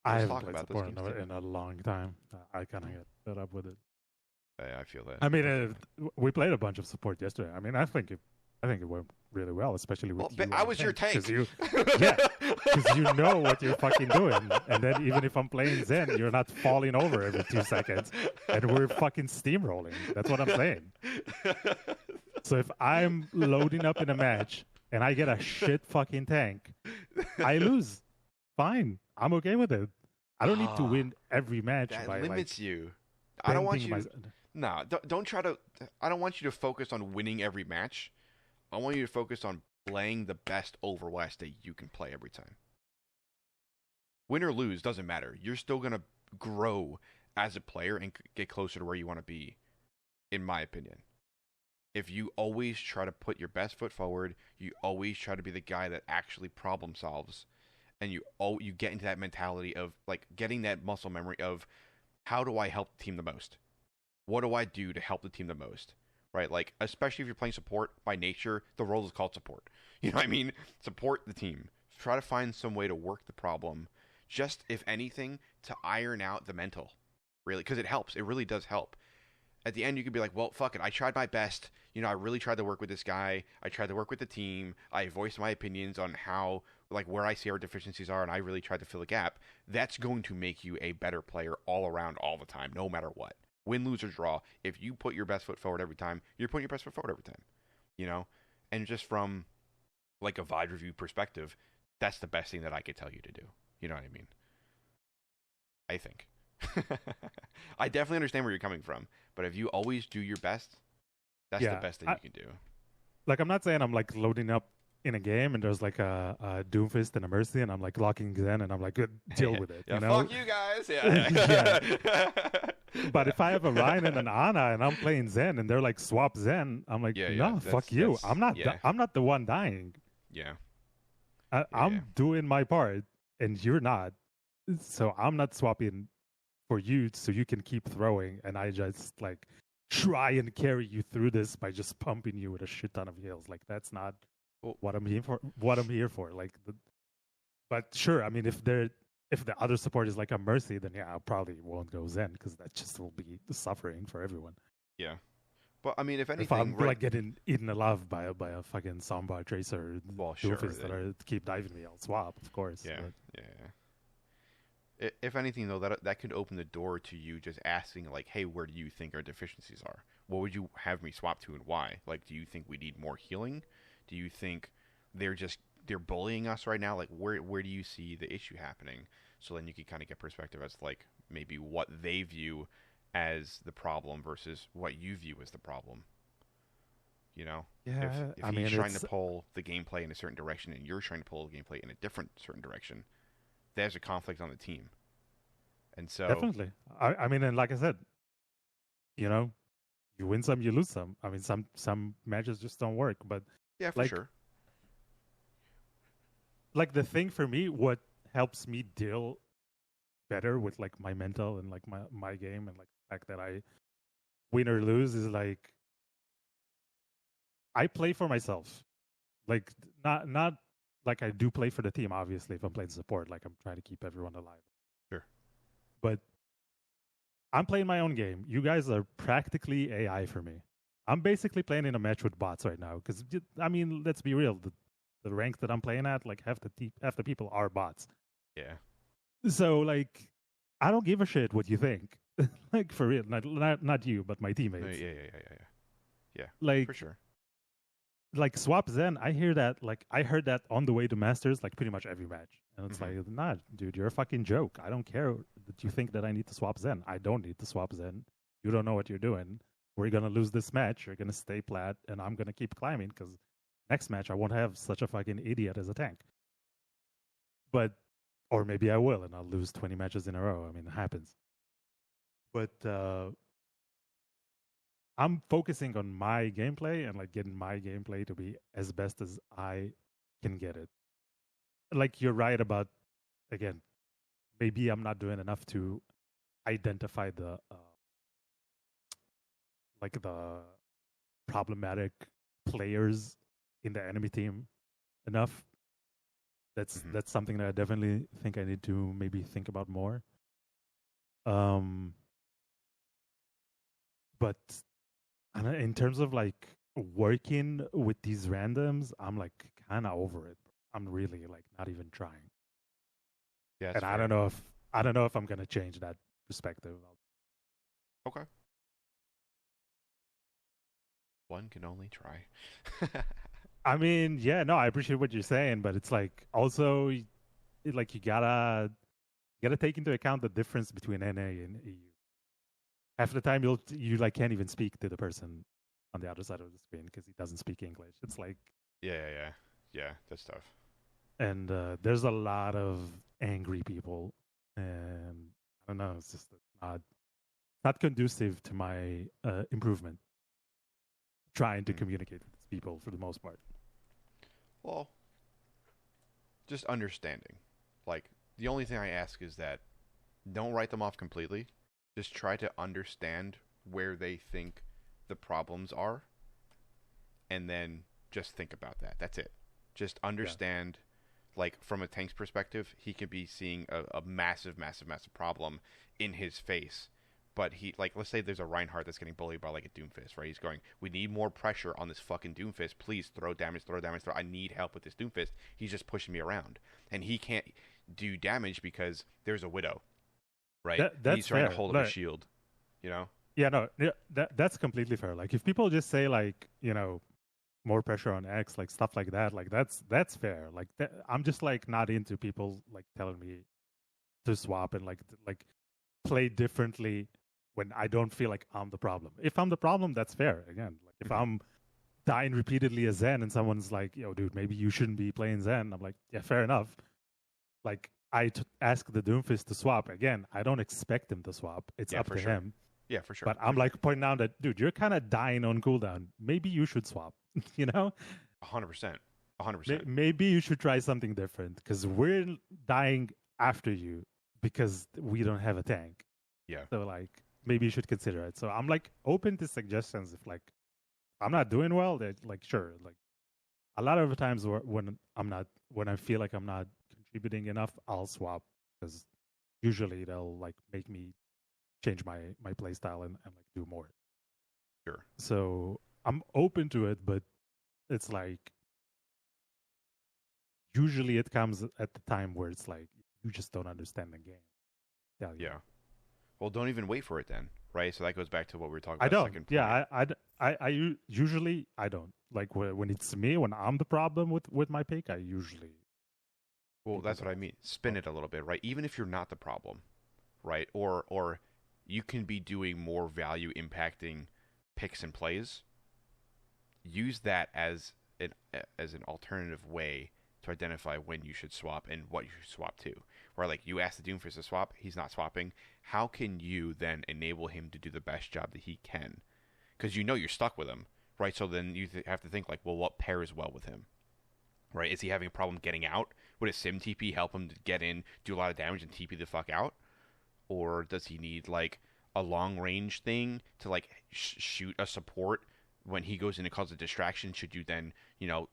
I Let's haven't talk played about those support games too. in a long time. I kind of get fed up with it. I feel that. I mean, we played a bunch of support yesterday. I mean, I think it went really well, especially with you. I was your tank. Because you know what you're fucking doing. And then even if I'm playing Zen, you're not falling over every 2 seconds, and we're fucking steamrolling. That's what I'm saying. So if I'm loading up in a match and I get a shit fucking tank, I lose. Fine, I'm okay with it. I don't need to win every match. That by limits like, you. I don't want you. bending No, don't try to. I don't want you to focus on winning every match. I want you to focus on playing the best Overwatch that you can play every time. Win or lose doesn't matter. You're still gonna grow as a player and get closer to where you want to be, in my opinion. If you always try to put your best foot forward, you always try to be the guy that actually problem solves, and you get into that mentality of like getting that muscle memory of how do I help the team the most? What do I do to help the team the most? Right? Like, especially if you're playing support by nature, the role is called support. You know what I mean? Support the team. Try to find some way to work the problem, just if anything, to iron out the mental. Really, because it helps. It really does help. At the end, you could be like, well, fuck it. I tried my best. You know, I really tried to work with this guy. I tried to work with the team. I voiced my opinions on how, like, where I see our deficiencies are, and I really tried to fill a gap. That's going to make you a better player all around, all the time, no matter what. Win, lose, or draw. If you put your best foot forward every time, you're putting your best foot forward every time. You know? And just from, like, a VOD review perspective, that's the best thing that I could tell you to do. You know what I mean? I think. I definitely understand where you're coming from, but if you always do your best, that's the best thing you can do. Like, I'm not saying I'm like loading up in a game and there's like a Doomfist and a Mercy and I'm like locking Zen and I'm like, good, deal with it. Yeah, you know? fuck you guys. Yeah. But if I have a Ryan and an Ana and I'm playing Zen and they're like swap Zen, I'm like, no, fuck you. I'm not the one dying. Yeah. I'm doing my part and you're not. So I'm not swapping for you so you can keep throwing and I just like try and carry you through this by just pumping you with a shit ton of heals. Like that's not what I'm here for. Like but sure, I mean if the other support is like a Mercy, then yeah, I probably won't go Zen because that just will be suffering for everyone. Yeah. But I mean if anything, if I'm like getting eaten alive by a fucking Soundbar Tracer Doofus that are keep diving me, I'll swap, of course. Yeah. Yeah. If anything, though, that could open the door to you just asking, like, hey, where do you think our deficiencies are? What would you have me swap to and why? Like, do you think we need more healing? Do you think they're bullying us right now? Like, where do you see the issue happening? So then you can kind of get perspective as, like, maybe what they view as the problem versus what you view as the problem. You know? Yeah, if he's trying to pull the gameplay in a certain direction and you're trying to pull the gameplay in a different certain direction, there's a conflict on the team. And so definitely. I mean, and like I said, you know, you win some, you lose some. I mean, some matches just don't work. But yeah, for sure. Like the thing for me, what helps me deal better with like my mental and like my game and like the fact that I win or lose is like I play for myself. Like not like I do play for the team, obviously, if I'm playing support. Like, I'm trying to keep everyone alive. Sure. But I'm playing my own game. You guys are practically AI for me. I'm basically playing in a match with bots right now. Because, I mean, let's be real. The rank that I'm playing at, like, half the people are bots. Yeah. So, like, I don't give a shit what you think. Like, for real. Not you, but my teammates. Yeah. Like, for sure. Like swap Zen, I heard that on the way to Masters, like pretty much every match. And it's Mhm. like, nah, dude, you're a fucking joke. I don't care that you think that I need to swap Zen. I don't need to swap Zen. You don't know what you're doing. We're gonna lose this match. You're gonna stay flat, and I'm gonna keep climbing because next match I won't have such a fucking idiot as a tank. But or maybe I will, and I'll lose 20 matches in a row. I mean, it happens. But I'm focusing on my gameplay and like getting my gameplay to be as best as I can get it. Like you're right about again, maybe I'm not doing enough to identify the like the problematic players in the enemy team enough. Mhm. That's something that I definitely think I need to maybe think about more. Um, but in terms of like working with these randoms, I'm like kind of over it. I'm really like not even trying, Yeah, that's and fair. I don't know if I'm gonna change that perspective. Okay. One can only try. I mean, yeah, no, I appreciate what you're saying, but it's like also like you gotta take into account the difference between NA and EU. Half the time you like can't even speak to the person on the other side of the screen because he doesn't speak English. It's like Yeah, that's tough. and there's a lot of angry people, and I don't know, it's just not conducive to my improvement. Trying to Mm. communicate with people for the most part. Well, just understanding. Like, the only thing I ask is that don't write them off completely. Just try to understand where they think the problems are, and then just think about that. That's it. Just Yeah, understand, like, from a tank's perspective, he could be seeing a massive, massive, massive problem in his face. But he, like, let's say there's a Reinhardt that's getting bullied by, like, a Doomfist, right? He's going, we need more pressure on this fucking Doomfist. Please throw damage, throw damage, throw. I need help with this Doomfist. He's just pushing me around. And he can't do damage because there's a Widow, right? And he's that's trying to fair. hold up a Like, shield, you know? yeah, no, yeah, that's completely fair. Like if people just say like more pressure on X, like stuff like that's fair. Like I'm just like not into people like telling me to swap and like play differently when I don't feel like I'm the problem. If I'm the problem, that's fair. Again, like if Mm-hmm. I'm dying repeatedly as Zen and someone's like, "Yo, dude, maybe you shouldn't be playing Zen," I'm like, "Yeah, fair enough." Like ask the Doomfist to swap again. I don't expect him to swap. It's Yeah, up for to sure. him. Yeah, for sure. But For I'm sure. like pointing out that, dude, you're kind of dying on cooldown. Maybe you should swap. you know, 100%. 100%. maybe you should try something different because we're dying after you because we don't have a tank. Yeah. So like maybe you should consider it. So I'm like open to suggestions. If like I'm not doing well, that like sure. Like a lot of the times when I feel like I'm not contributing enough, I'll swap because usually they'll like make me change my play style and like do more. Sure. So I'm open to it, but it's like usually it comes at the time where it's like you just don't understand the game. Tell you, Yeah. Well, don't even wait for it then, right? So that goes back to what we were talking I about, don't. second point. Yeah, usually I don't like when it's me when I'm the problem with my pick. I usually Well, people that's what I don't. mean. Spin it a little bit, right? Even if you're not the problem, right? Or you can be doing more value impacting picks and plays. Use that as an alternative way to identify when you should swap and what you should swap to. Where like you ask the Doomfist to swap, he's not swapping. How can you then enable him to do the best job that he can? Because you know you're stuck with him, right? So then you have to think like, well, what pairs well with him, right? Is he having a problem getting out? Would a Sim TP help him to get in, do a lot of damage, and TP the fuck out? Or does he need like a long range thing to like shoot a support when he goes in and causes a distraction? Should you then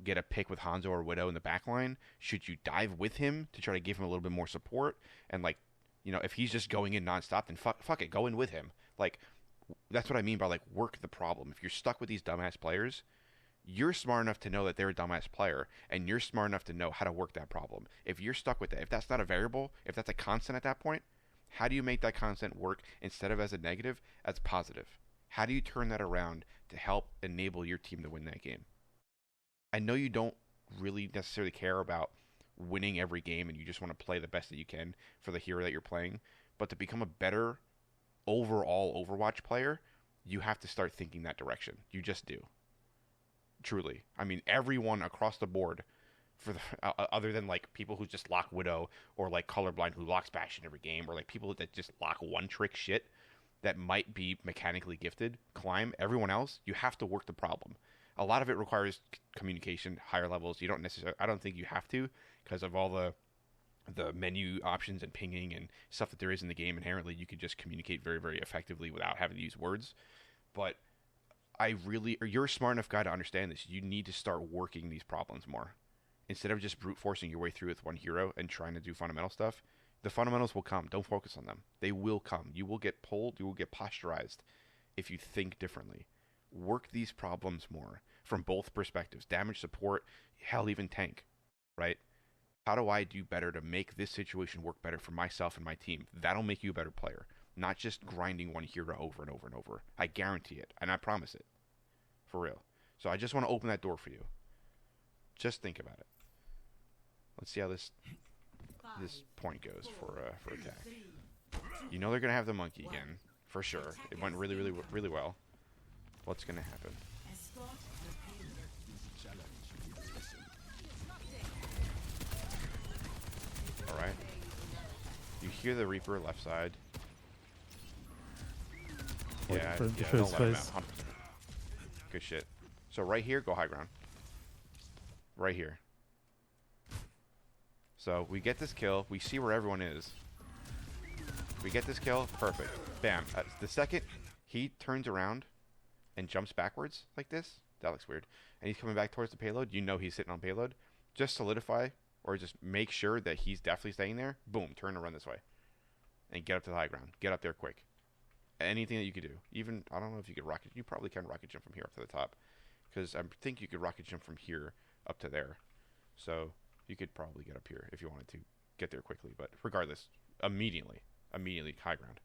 get a pick with Hanzo or Widow in the back line? Should you dive with him to try to give him a little bit more support? And like if he's just going in nonstop, then fuck it, go in with him. Like that's what I mean by like work the problem. If you're stuck with these dumbass players, you're smart enough to know that they're a dumbass player, and you're smart enough to know how to work that problem. If you're stuck with that, if that's not a variable, if that's a constant at that point, how do you make that constant work instead of as a negative, as positive? How do you turn that around to help enable your team to win that game? I know you don't really necessarily care about winning every game and you just want to play the best that you can for the hero that you're playing. But to become a better overall Overwatch player, you have to start thinking that direction. You just do. Truly. I mean, everyone across the board, for the, other than like people who just lock Widow or like Colorblind who locks Bastion every game, or like people that just lock one trick shit that might be mechanically gifted, climb. Everyone else, you have to work the problem. A lot of it requires communication, higher levels. You don't necessarily. I don't think you have to because of all the menu options and pinging and stuff that there is in the game. Inherently, you could just communicate very, very effectively without having to use words. But you're a smart enough guy to understand this. You need to start working these problems more. Instead of just brute forcing your way through with one hero and trying to do fundamental stuff, the fundamentals will come. Don't focus on them. They will come. You will get pulled. You will get posturized if you think differently. Work these problems more from both perspectives. Damage, support, hell, even tank, right? How do I do better to make this situation work better for myself and my team? That'll make you a better player. Not just grinding one hero over and over and over. I guarantee it, and I promise it. For real. So I just want to open that door for you. Just think about it. Let's see how this point goes for attack. You know they're gonna have the monkey again, for sure. It went really, really, really well. What's gonna happen? All right. You hear the Reaper left side. Yeah, don't let him out. 100%. Good shit. So right here, go high ground. Right here. So we get this kill. We see where everyone is. We get this kill. Perfect. Bam. The second he turns around and jumps backwards like this, that looks weird, and he's coming back towards the payload, you know he's sitting on payload. Just solidify or just make sure that he's definitely staying there. Boom. Turn and run this way. And get up to the high ground. Get up there quick. Anything that you could do. Even, I don't know if you could rocket. You probably can rocket jump from here up to the top. Because I think you could rocket jump from here up to there. So you could probably get up here if you wanted to get there quickly. But regardless, immediately high ground.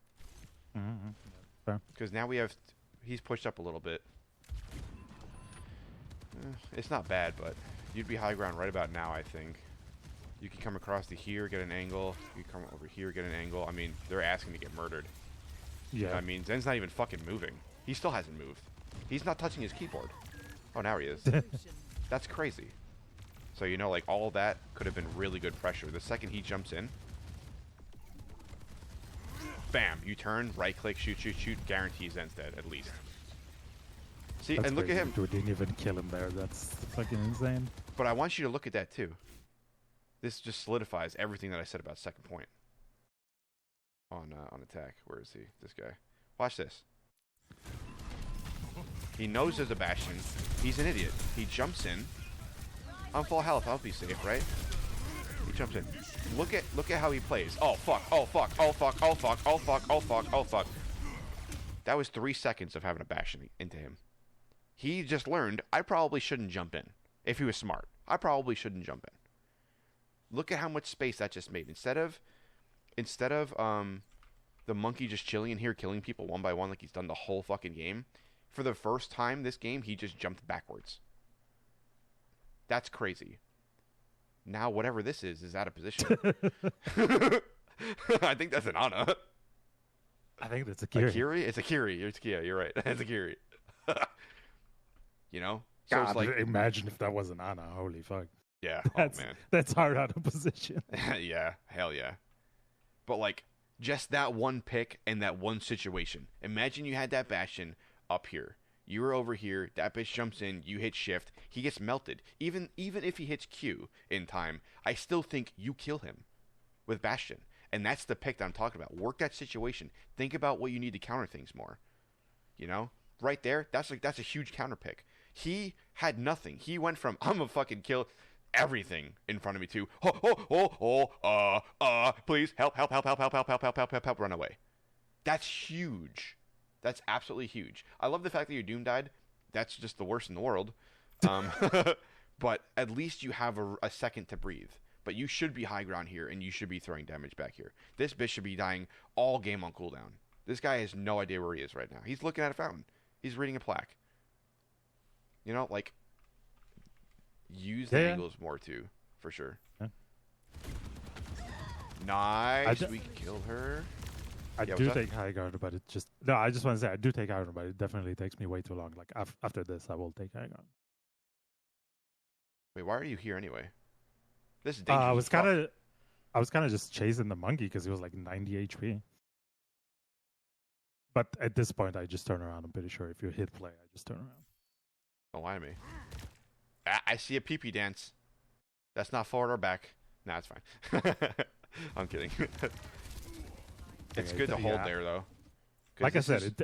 Because now we have, he's pushed up a little bit. It's not bad, but you'd be high ground right about now, I think. You can come across to here, get an angle. You can come over here, get an angle. I mean, they're asking to get murdered. Yeah. You know what I mean, Zen's not even fucking moving. He still hasn't moved. He's not touching his keyboard. Oh, now he is. That's crazy. So, you know, like, all that could have been really good pressure. The second he jumps in, bam, you turn, right-click, shoot, guarantee Zen's dead, at least. See, that's and look crazy. at him. We didn't even kill him there. That's fucking insane. But I want you to look at that, too. This just solidifies everything that I said about second point. On attack. Where is he? This guy. Watch this. He knows there's a Bastion. He's an idiot. He jumps in. I'm full health. I'll be safe, right? He jumps in. Look at how he plays. Oh fuck. Oh fuck. Oh fuck. Oh fuck. Oh fuck. Oh fuck. Oh fuck. That was 3 seconds of having a Bastion into him. He just learned I probably shouldn't jump in. If he was smart, I probably shouldn't jump in. Look at how much space that just made. Instead of the monkey just chilling in here, killing people one by one like he's done the whole fucking game, for the first time this game, he just jumped backwards. That's crazy. Now, whatever this is out of position. I think that's an Ana. I think that's a Kiri. A Kiri? It's a Kiri. It's Kia. You're right. It's a Kiri. You know? So God, it's like, imagine if that was an Ana. Holy fuck. Yeah. That's, oh, man. That's hard out of position. Yeah. Hell yeah. But, like, just that one pick and that one situation. Imagine you had that Bastion up here. You were over here. That bitch jumps in. You hit shift. He gets melted. Even if he hits Q in time, I still think you kill him with Bastion. And that's the pick that I'm talking about. Work that situation. Think about what you need to counter things more. You know? Right there, that's a huge counter pick. He had nothing. He went from, I'm gonna fucking kill everything in front of me to, please, help, run away. That's huge. That's absolutely huge. I love the fact that your Doom died. That's just the worst in the world. But at least you have a second to breathe. But you should be high ground here, and you should be throwing damage back here. This bitch should be dying all game on cooldown. This guy has no idea where he is right now. He's looking at a fountain. He's reading a plaque. You know, like, use the angles more too, for sure. Yeah. Nice. We killed her. I Yeah, do what's that? take high ground, but it just no. I just want to say I do take high ground, but it definitely takes me way too long. Like after this, I will take high ground. Wait, why are you here anyway? This is dangerous. I was kind of just chasing the monkey because he was like 90 HP. But at this point, I just turn around. I'm pretty sure if you hit play, I just turn around. Don't lie to me. I see a pee-pee dance. That's not forward or back. Nah, it's fine. I'm kidding. It's good to hold there, though. Like I said,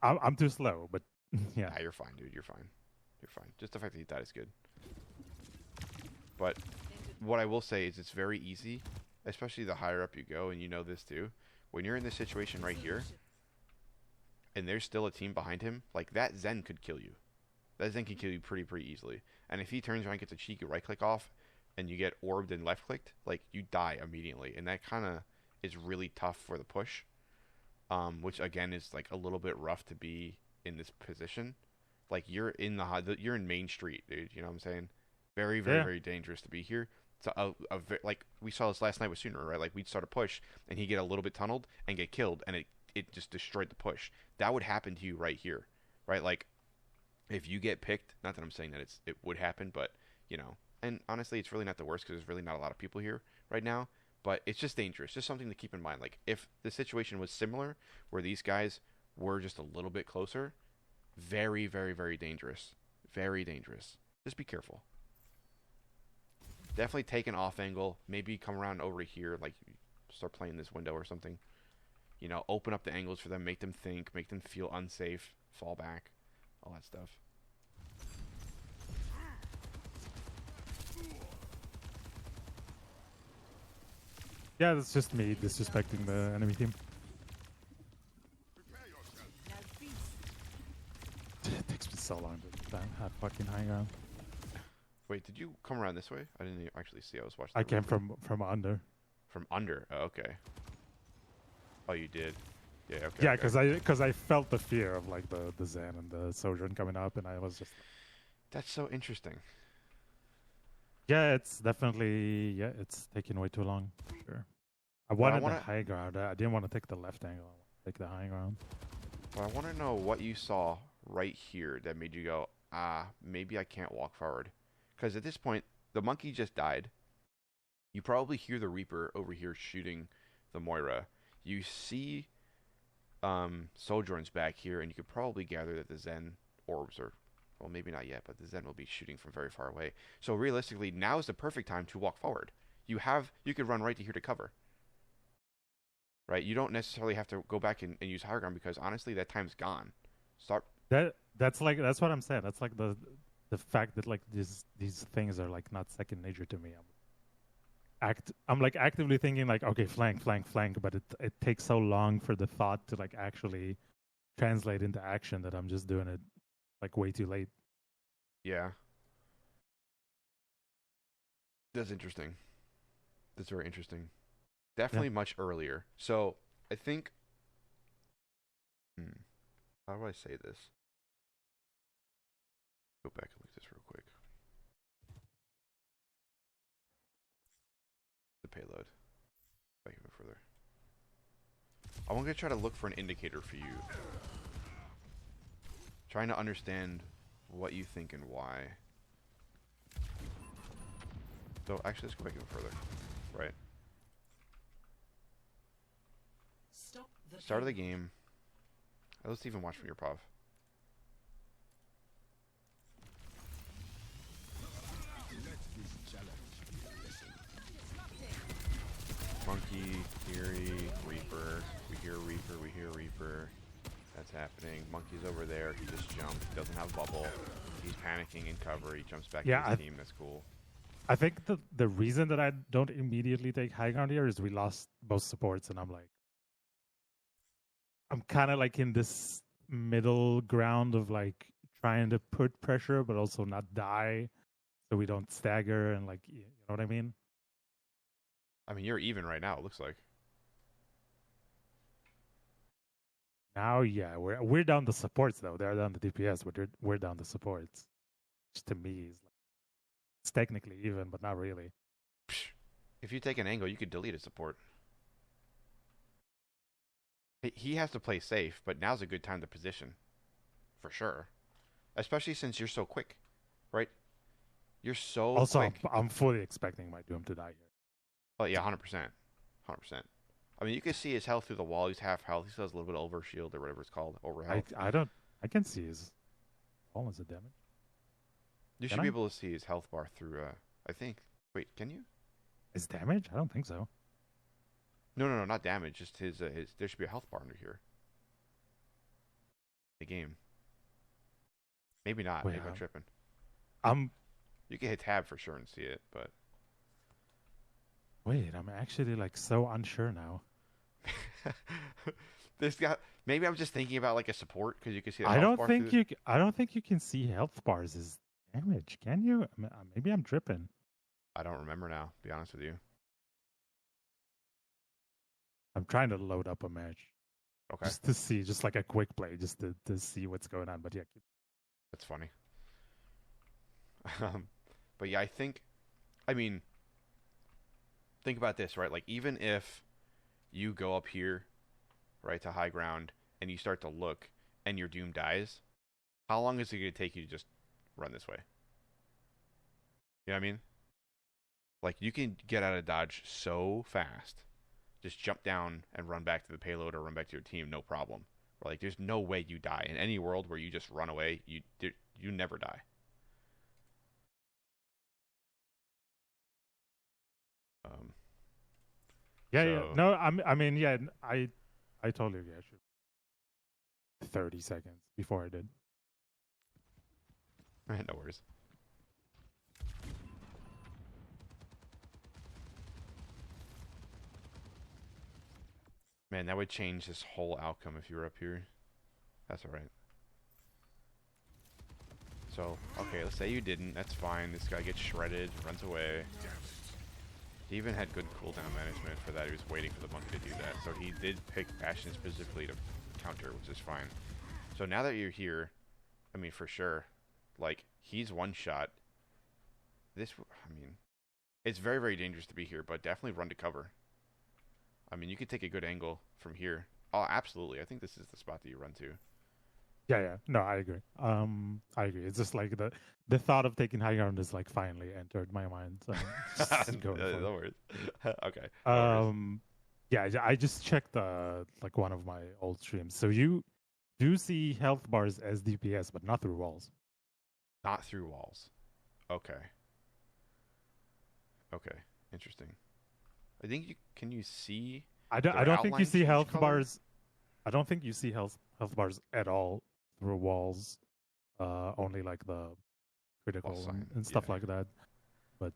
I'm too slow, but yeah. Nah, you're fine, dude. You're fine. You're fine. Just the fact that you died is good. But what I will say is it's very easy, especially the higher up you go, and you know this too. When you're in this situation right here, and there's still a team behind him, like that Zen could kill you. That Zen can kill you pretty easily. And if he turns around and gets a cheeky right click off, and you get orbed and left clicked, like you die immediately. And that kind of is really tough for the push, which again is like a little bit rough to be in this position. Like you're in you're in Main Street, dude. You know what I'm saying? Very dangerous to be here. So like we saw this last night with Sooner, right? Like we'd start a push and he'd get a little bit tunneled and get killed, and it just destroyed the push. That would happen to you right here, right? Like if you get picked, not that I'm saying that it would happen, but you know. And honestly, it's really not the worst because there's really not a lot of people here right now. But it's just dangerous. Just something to keep in mind. Like if the situation was similar, where these guys were just a little bit closer, very dangerous. Very dangerous. Just be careful. Definitely take an off angle. Maybe come around over here, like start playing this window or something. You know, open up the angles for them, make them think, make them feel unsafe, fall back, all that stuff. Yeah, that's just me disrespecting the enemy team. It takes me so long to have fucking high ground. Wait, did you come around this way? I didn't actually see. I was watching. I came from under. From under? Oh, okay. Oh, you did. Yeah. Okay. Yeah, okay. because I felt the fear of like the Zen and the Sojourn coming up, and I was just. That's so interesting. Yeah, it's definitely it's taking way too long. Sure. I wanted the high ground. I didn't want to take the left angle. I wanted to take the high ground. But I want to know what you saw right here that made you go, maybe I can't walk forward. Because at this point, the monkey just died. You probably hear the Reaper over here shooting the Moira. You see Sojourn's back here, and you could probably gather that the Zen orbs are, well, maybe not yet, but the Zen will be shooting from very far away. So realistically, now is the perfect time to walk forward. You could run right to here to cover. Right? You don't necessarily have to go back and use higher ground because honestly, that time's gone. That's what I'm saying. That's like the fact that like these things are like not second nature to me. I'm like actively thinking like, okay, flank, but it takes so long for the thought to like actually translate into action that I'm just doing it like way too late. Yeah. That's interesting. That's very interesting. Definitely much earlier. So I think, how do I say this? Go back and look at this real quick. The payload. Back even further. I want to try to look for an indicator for you. Trying to understand what you think and why. So actually, let's go back even further. Right. Start of the game. Let's even watch from your POV. Monkey, Fury, Reaper. We hear Reaper, we hear Reaper. That's happening. Monkey's over there. He just jumped. He doesn't have bubble. He's panicking in cover. He jumps back to his team. That's cool. I think the reason that I don't immediately take high ground here is we lost both supports, and I'm kind of like in this middle ground of like trying to put pressure, but also not die, so we don't stagger and like, you know what I mean? I mean, you're even right now. It looks like. Now, yeah, we're down the supports though. They're down the DPS, but we're down the supports. Which to me is like, it's technically even, but not really. If you take an angle, you could delete a support. He has to play safe, but now's a good time to position, for sure. Especially since you're so quick, right? You're so Also, quick. I'm fully expecting my Doom to die here. Oh yeah, 100%, 100%. I mean, you can see his health through the wall. He's half health. He still has a little bit of over shield or whatever it's called, over health. I can see his all as a damage. You Can should be I? able to see his health bar through. I think. Wait, can you? His damage? I don't think so. No, not damage. Just his. There should be a health bar under here. The game. Maybe not. Wait, Maybe I'm tripping. I'm You can hit tab for sure and see it, but wait. I'm actually like so unsure now. this guy. Maybe I'm just thinking about like a support because you can see. The I health don't bar think through I don't think you can see health bars as damage. Can you? Maybe I'm tripping. I don't remember now. To be honest with you. I'm trying to load up a match Okay, just to see, just like a quick play, just to see what's going on. But yeah, that's funny. But yeah, I think. I mean, think about this, right? Like even if you go up here, right, to high ground, and you start to look, and your Doom dies, how long is it going to take you to just run this way? You know what I mean? Like, you can get out of dodge so fast. Just jump down and run back to the payload or run back to your team, no problem. Or like, there's no way you die. In any world where you just run away, you never die. yeah. So- No, I mean, yeah. I totally agree. I should 30 seconds before I did. No worries. Man, that would change this whole outcome if you were up here. That's alright. So, okay, let's say you didn't. That's fine. This guy gets shredded, runs away. He even had good cooldown management for that. He was waiting for the monkey to do that. So he did pick Bastion specifically to counter, which is fine. So now that you're here, I mean, for sure, like, he's one shot. I mean, it's very, very dangerous to be here, but definitely run to cover. I mean, you could take a good angle from here. Oh, absolutely. I think this is the spot that you run to. Yeah. No, I agree. I agree. It's just like the thought of taking high ground is like finally entered my mind. So just going for it. No worries. Okay. No worries. Yeah, I just checked like one of my old streams. So you do see health bars as DPS, but not through walls. Not through walls. Okay. Okay. Interesting. I think can you see? I don't think you outlines see change health color? bars. I don't think you see health bars at all through walls. Only like the critical sign, and stuff yeah. like that. But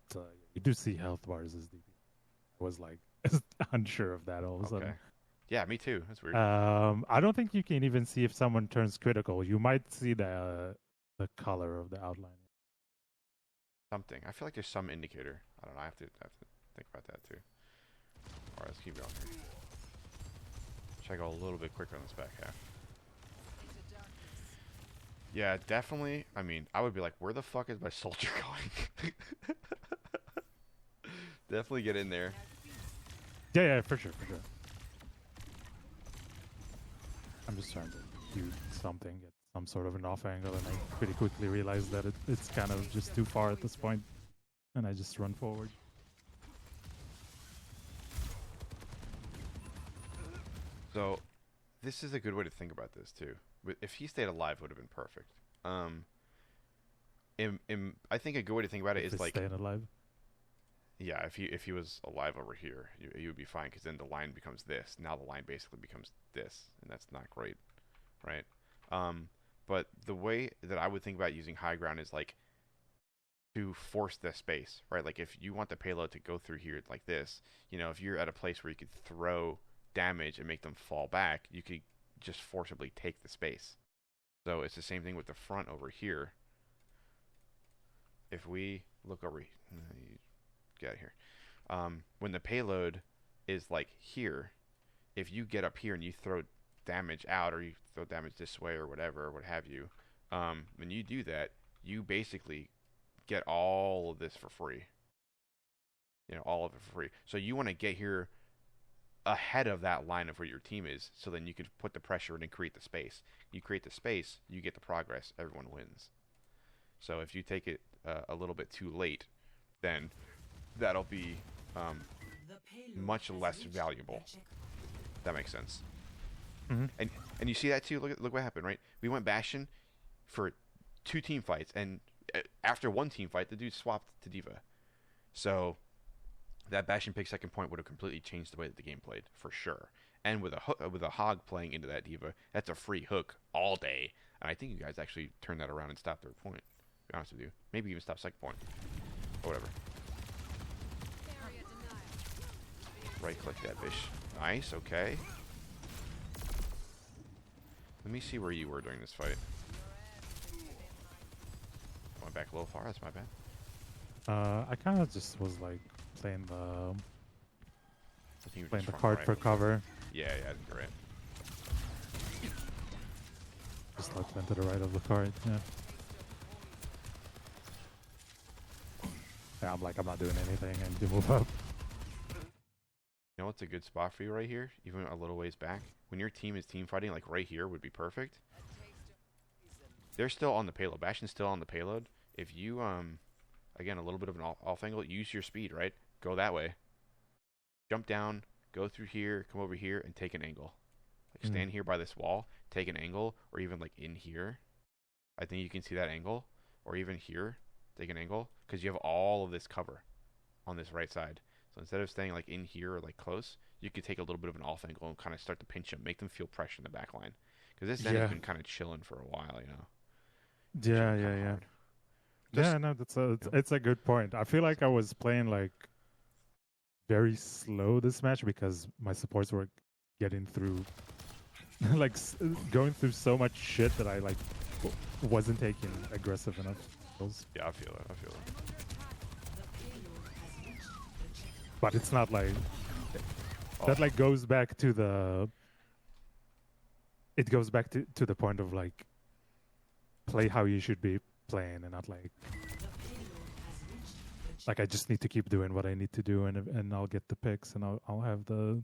you do see health bars as DPS. I was like unsure of that all of a sudden. Okay. Yeah, me too. That's weird. I don't think you can even see if someone turns critical. You might see the color of the outline. Something. I feel like there's some indicator. I don't know. I have to think about that too. All right, let's keep going here. Should I go a little bit quicker on this back half? Yeah, definitely. I mean, I would be like, where the fuck is my soldier going? Definitely get in there. Yeah, for sure. I'm just trying to do something, get some sort of an off angle, and I pretty quickly realized that it's kind of just too far at this point, and I just run forward. So, this is a good way to think about this too. If he stayed alive, it would have been perfect. I think a good way to think about it If is it's like, staying alive. yeah, if he was alive over here, you would be fine because then the line becomes this. Now the line basically becomes this, and that's not great, right? But the way that I would think about using high ground is like to force the space, right? Like if you want the payload to go through here like this, you know, if you're at a place where you could throw damage and make them fall back, you could just forcibly take the space. So it's the same thing with the front over here. If we look over, get out of here. When the payload is like here, if you get up here and you throw damage out or you throw damage this way or whatever, or what have you, when you do that, you basically get all of this for free. You know, all of it for free. So you want to get here ahead of that line of where your team is, so then you can put the pressure in and create the space. You create the space, you get the progress, everyone wins. So if you take it a little bit too late, then that'll be much less valuable. That makes sense. Mm-hmm. And you see that too. Look what happened, right? We went Bastion for 2 team fights, and after 1 team fight, the dude swapped to D.Va. So that Bastion pick second point would have completely changed the way that the game played for sure. And with a Hog playing into that D.Va, that's a free hook all day. And I think you guys actually turned that around and stopped third point. To be honest with you, maybe even stop second point or whatever. Right click that bitch. Nice. Okay. Let me see where you were during this fight. Went back a little far. That's my bad. I kind of just was like playing the Front card right. for cover. Yeah, you're right. Just like went to the right of the card. Yeah. Yeah, I'm not doing anything and you move up. You know what's a good spot for you right here? Even a little ways back. When your team is team fighting, like right here would be perfect. They're still on the payload. Bastion's still on the payload. If you, again, a little bit of an off angle, use your speed, right? Go that way. Jump down, go through here, come over here, and take an angle. Like stand here by this wall, take an angle, or even like in here. I think you can see that angle. Or even here, take an angle. Because you have all of this cover on this right side. So instead of staying like in here or like close, you could take a little bit of an off angle and kind of start to pinch them, make them feel pressure in the back line. Because this end has been kind of chilling for a while, you know. Yeah. Yeah, no, it's a good point. I feel like I was playing like very slow this match because my supports were getting through, like going through so much shit that I like wasn't taking aggressive enough kills. Yeah, I feel it. But it's not like that. Like goes back to the. It goes back to the point of like play how you should be playing and not like I just need to keep doing what I need to do and I'll get the picks and I'll have the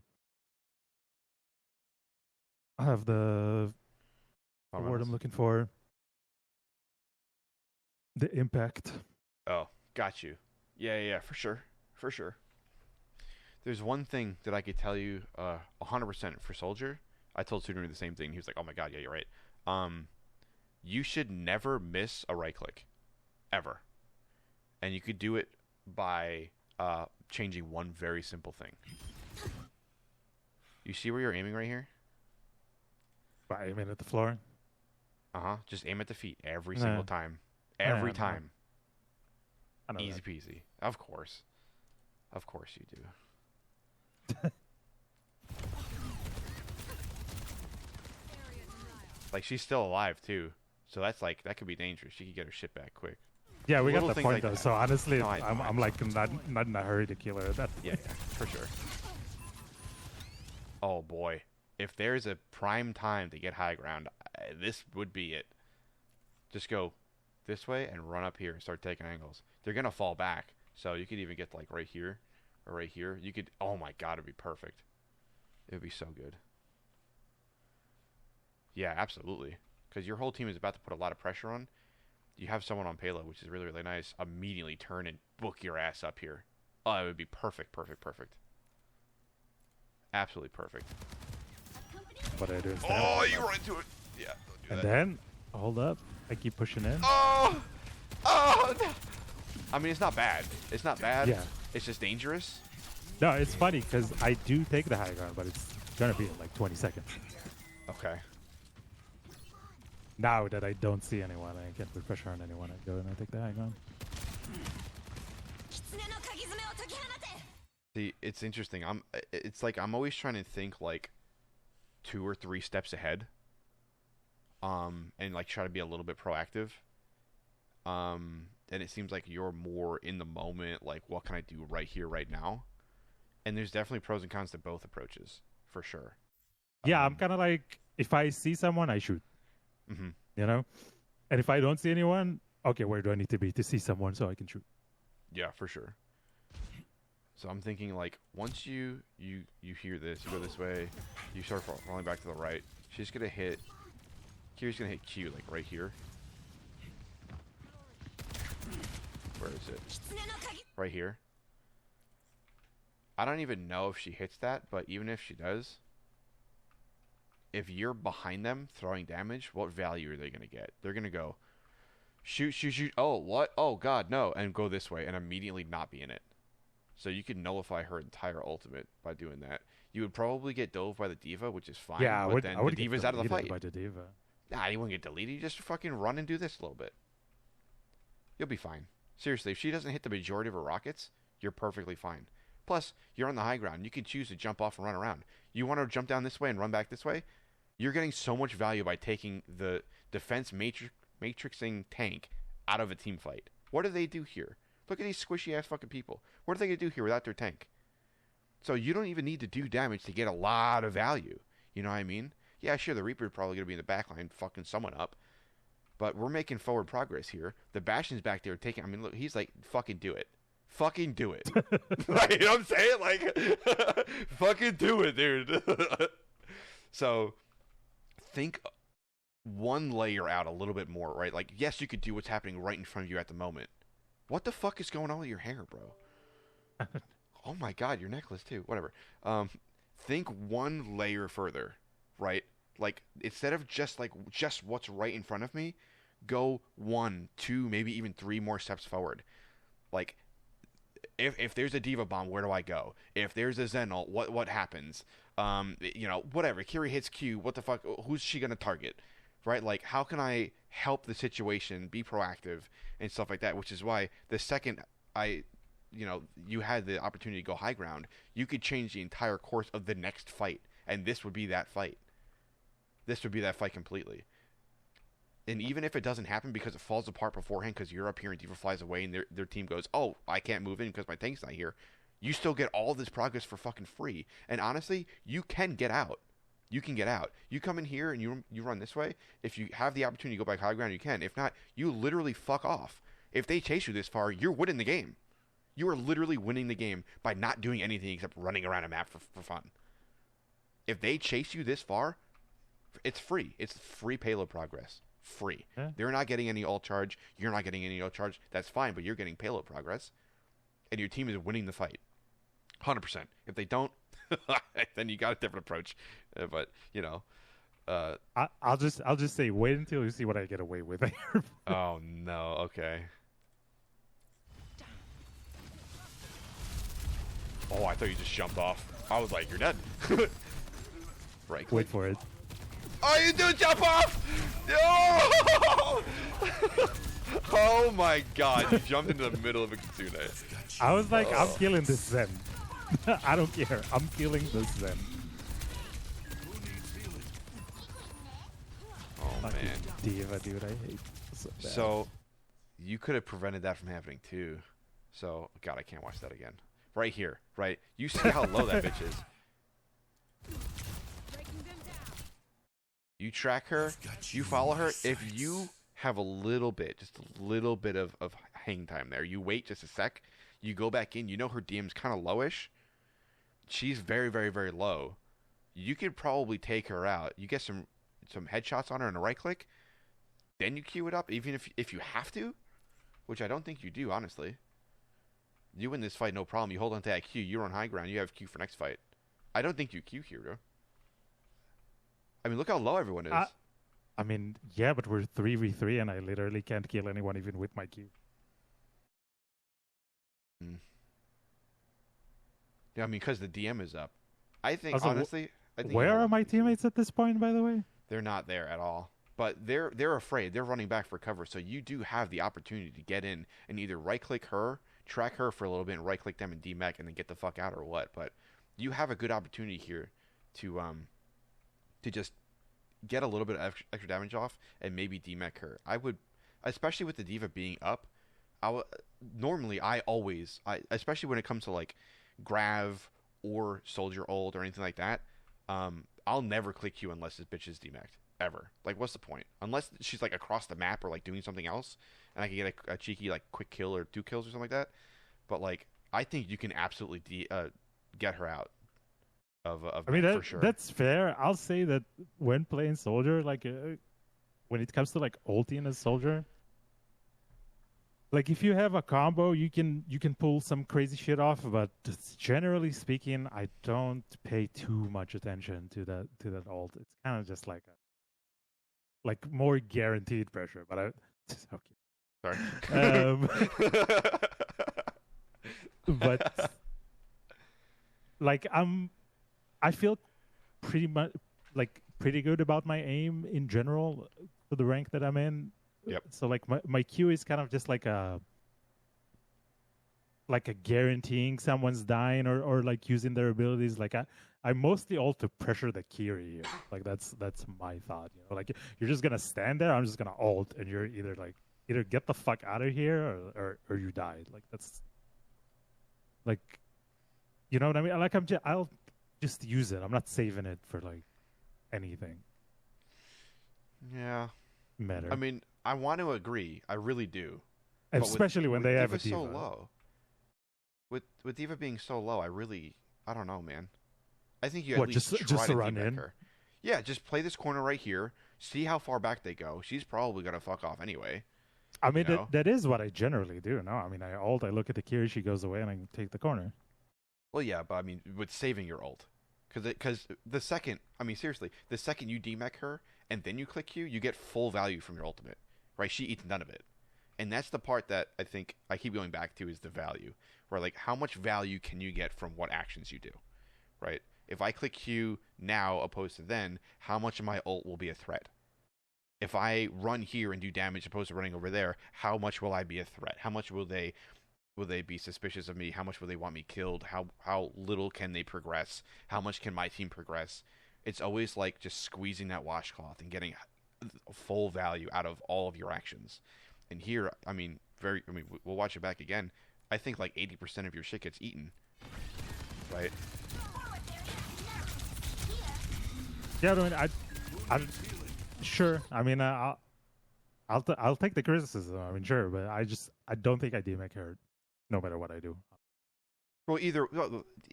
word I'm looking for, the impact. Oh, got you. Yeah, for sure. There's one thing that I could tell you 100% for Soldier. I told Tsunami the same thing. He was like, oh my god, yeah, you're right. You should never miss a right click. Ever. And you could do it by changing one very simple thing. You see where you're aiming right here? By aiming at the floor? Just aim at the feet every single time. Every time. I know Easy that. peasy. Of course you do. Like, she's still alive too, so that's like, that could be dangerous. She could get her shit back quick. Yeah, we got Little the things point like though. that. So honestly, No, I know, I'm like not in a hurry to kill her. That Yeah, for sure. Oh boy, if there's a prime time to get high ground, this would be it. Just go this way and run up here and start taking angles. They're gonna fall back, so you could even get like right here or right here. You could. Oh my god, it'd be perfect. It would be so good. Yeah, absolutely. Because your whole team is about to put a lot of pressure on. You have someone on payload, which is really, really nice. Immediately turn and book your ass up here. Oh, it would be perfect. Absolutely perfect. what I do instead. Oh, you run into it. Yeah, don't do And that. then hold up, I keep pushing in. Oh, no. I mean, it's not bad. Yeah. It's just dangerous. No, it's funny because I do take the high ground, but it's gonna be in like 20 seconds. Okay. Now that I don't see anyone, I can't put pressure on anyone. I go and I take the high ground. See, it's interesting. It's like I'm always trying to think like 2 or 3 steps ahead. And like try to be a little bit proactive. And it seems like you're more in the moment, like what can I do right here, right now? And there's definitely pros and cons to both approaches, for sure. Yeah, I'm kind of like, if I see someone, I shoot. Mm-hmm. You know? And if I don't see anyone, okay, where do I need to be to see someone so I can shoot? Yeah, for sure. So I'm thinking like once you hear this, you go this way, you start falling back to the right. She's gonna hit. Kiri's gonna hit Q like right here. Where is it? Right here. I don't even know if she hits that, but even if she does, if you're behind them throwing damage, what value are they gonna get? They're gonna go shoot, shoot, shoot. Oh, what? Oh God, no! And go this way and immediately not be in it. So you could nullify her entire ultimate by doing that. You would probably get dove by the D.Va, which is fine. Yeah, but then the D.Va's out of the fight. By the D.Va. Nah, you wouldn't get deleted. You just fucking run and do this a little bit. You'll be fine. Seriously, if she doesn't hit the majority of her rockets, you're perfectly fine. Plus, you're on the high ground. You can choose to jump off and run around. You want to jump down this way and run back this way? You're getting so much value by taking the defense matrixing tank out of a team fight. What do they do here? Look at these squishy-ass fucking people. What are they going to do here without their tank? So you don't even need to do damage to get a lot of value. You know what I mean? Yeah, sure, the Reaper's probably going to be in the backline fucking someone up. But we're making forward progress here. The Bastion's back there taking... I mean, look, he's like, fucking do it. Fucking do it. Like, you know what I'm saying? Like, fucking do it, dude. So, think one layer out a little bit more, right? Like, yes, you could do what's happening right in front of you at the moment. What the fuck is going on with your hair, bro? Oh my god, your necklace too. Whatever. Think one layer further, right? Like, instead of just what's right in front of me, go 1, 2, maybe even 3 more steps forward. Like, if there's a D.Va bomb, where do I go? If there's a Zenalt, what happens? You know, whatever. Kiri hits Q, what the fuck? Who's she gonna target? Right? Like, how can I help the situation, be proactive, and stuff like that? Which is why the second you had the opportunity to go high ground, you could change the entire course of the next fight, and this would be that fight. This would be that fight completely. And even if it doesn't happen because it falls apart beforehand because you're up here and D.Va flies away and their team goes, oh, I can't move in because my tank's not here, you still get all this progress for fucking free. And honestly, you can get out. You can get out. You come in here and you run this way. If you have the opportunity to go back high ground, you can. If not, you literally fuck off. If they chase you this far, you're winning the game. You are literally winning the game by not doing anything except running around a map for fun. If they chase you this far, it's free. It's free payload progress. Free. Yeah. They're not getting any ult charge. You're not getting any ult charge. That's fine, but you're getting payload progress. And your team is winning the fight. 100%. If they don't, then you got a different approach. But, you know. I'll just say, wait until you see what I get away with. Oh, no. Okay. Oh, I thought you just jumped off. I was like, you're dead. Right. Wait for it. Oh, you do jump off! No! Oh my god, you jumped into the middle of a Kitsune. I was like, I'm killing this Zen. I don't care. I'm killing this Zen. Oh man. D.Va, dude, I hate so bad. So, you could have prevented that from happening too. So, god, I can't watch that again. Right here, right? You see how low that bitch is. You track her, you follow her. If you have a little bit, just a little bit of hang time there, you wait just a sec, you go back in, you know her DM's kind of lowish. She's very, very, very low. You could probably take her out. You get some headshots on her and a right click, then you queue it up, even if you have to, which I don't think you do, honestly. You win this fight, no problem. You hold on to that Q, you're on high ground, you have Q for next fight. I don't think you Q here, though. I mean, look how low everyone is. I mean, yeah, but we're 3v3 and I literally can't kill anyone even with my Q. Yeah, I mean, because the DM is up. I think, Also, honestly... where are my teammates at this point, by the way? They're not there at all. But they're afraid. They're running back for cover. So you do have the opportunity to get in and either right-click her, track her for a little bit, and right-click them and DMAC and then get the fuck out or what. But you have a good opportunity here to just get a little bit of extra damage off and maybe DMAC her. I would, especially with the D.Va being up, normally I always, especially when it comes to like Grav or Soldier ult or anything like that, I'll never click Q unless this bitch is DMAC'd. Ever. Like, what's the point? Unless she's like across the map or like doing something else and I can get a cheeky like quick kill or 2 kills or something like that. But like, I think you can absolutely get her out of I mean, mech for sure. that's fair. I'll say that when playing soldier, like when it comes to like ulting as soldier, like if you have a combo, you can pull some crazy shit off. But just generally speaking, I don't pay too much attention to that ult. It's kind of just like more guaranteed pressure. But Sorry. um, but like I feel pretty much like pretty good about my aim in general for the rank that I'm in. Yep. So like my Q is kind of just like a guaranteeing someone's dying or like using their abilities. Like I mostly ult to pressure the Kiri here. Like that's my thought. You know, like you're just gonna stand there. I'm just gonna ult, and you're either get the fuck out of here or you die. Like that's like, you know what I mean? Like I'll just use it. I'm not saving it for like anything. Yeah. Matter. I mean, I want to agree. I really do. And But especially when with they have a D.Va diva. so low. With D.Va being so low, I don't know, man. I think you at least try just to run D-back in? her. Yeah, just play this corner right here. See how far back they go. She's probably gonna fuck off anyway. I mean, you know? that is what I generally do. No, I mean, I look at the Kiri, she goes away, and I take the corner. Well, yeah, but I mean, with saving your ult, because the second, I mean, seriously, the second you demech her and then you click Q, you get full value from your ultimate, right? She eats none of it, and that's the part that I think I keep going back to is the value, where like how much value can you get from what actions you do, right? If I click Q now opposed to then, how much of my ult will be a threat? If I run here and do damage opposed to running over there, how much will I be a threat? How much will they be suspicious of me? How much will they want me killed? How little can they progress? How much can my team progress? It's always like just squeezing that washcloth and getting full value out of all of your actions. And here, I mean, we'll watch it back again. I think like 80% of your shit gets eaten, right? Yeah, I mean, I'm sure. I mean, I'll take the criticism. I mean, sure, but I don't think I demech her, no matter what I do. Well,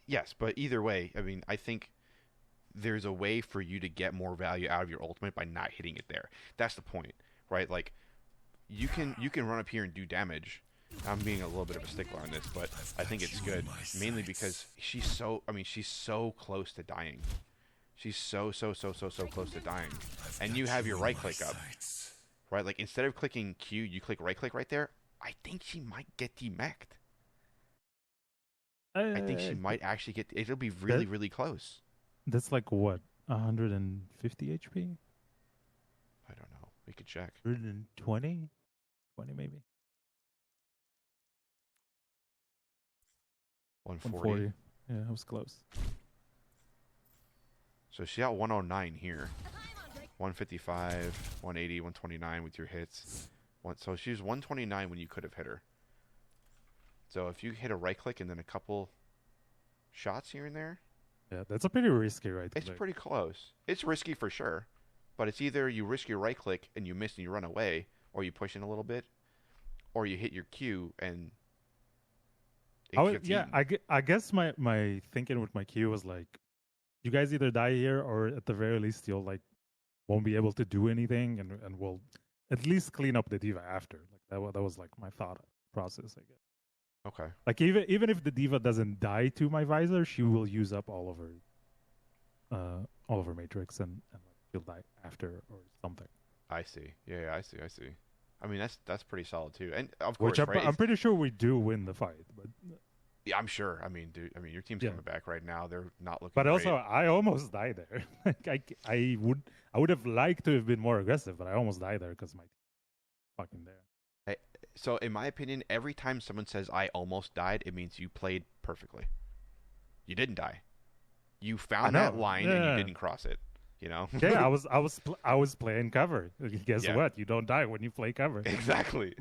yes, but either way, I mean, I think there's a way for you to get more value out of your ultimate by not hitting it there. That's the point, right? Like, you can run up here and do damage. I'm being a little bit of a stickler on this, but I think it's good, mainly because she's so close to dying. She's so close to dying. And you have your right click up, right? Like, instead of clicking Q, you click right click right there. I think she might get demeched. I think she might actually get. It'll be really close. That's like what, 150 HP? I don't know. We could check. 120, 20 maybe. 140. Yeah, that was close. So she got 109 here. 155, 180, 129 with your hits. So she's 129 when you could have hit her. So if you hit a right click and then a couple shots here and there. Yeah, that's a pretty risky right click. It's pretty close. It's risky for sure. But it's either you risk your right click and you miss and you run away, or you push in a little bit, or you hit your Q and it gets eaten. I guess my thinking with my Q was like, you guys either die here or at the very least you'll like won't be able to do anything and we'll at least clean up the diva after. Like that was like my thought process, I guess. Okay. Like even if the diva doesn't die to my visor, she will use up all of her matrix and like she'll die after or something. I see. Yeah, I see. I mean, that's pretty solid too. And of course, Which right, I'm pretty sure we do win the fight, but yeah, I'm sure. I mean, dude, your team's coming back right now. They're not looking. But great. also, I almost died there. Like I would have liked to have been more aggressive, but I almost died there because my team fucking there. So, in my opinion, every time someone says "I almost died," it means you played perfectly. You didn't die. You found that line and you didn't cross it. You know. Yeah, I was playing cover. Guess what? You don't die when you play cover. Exactly.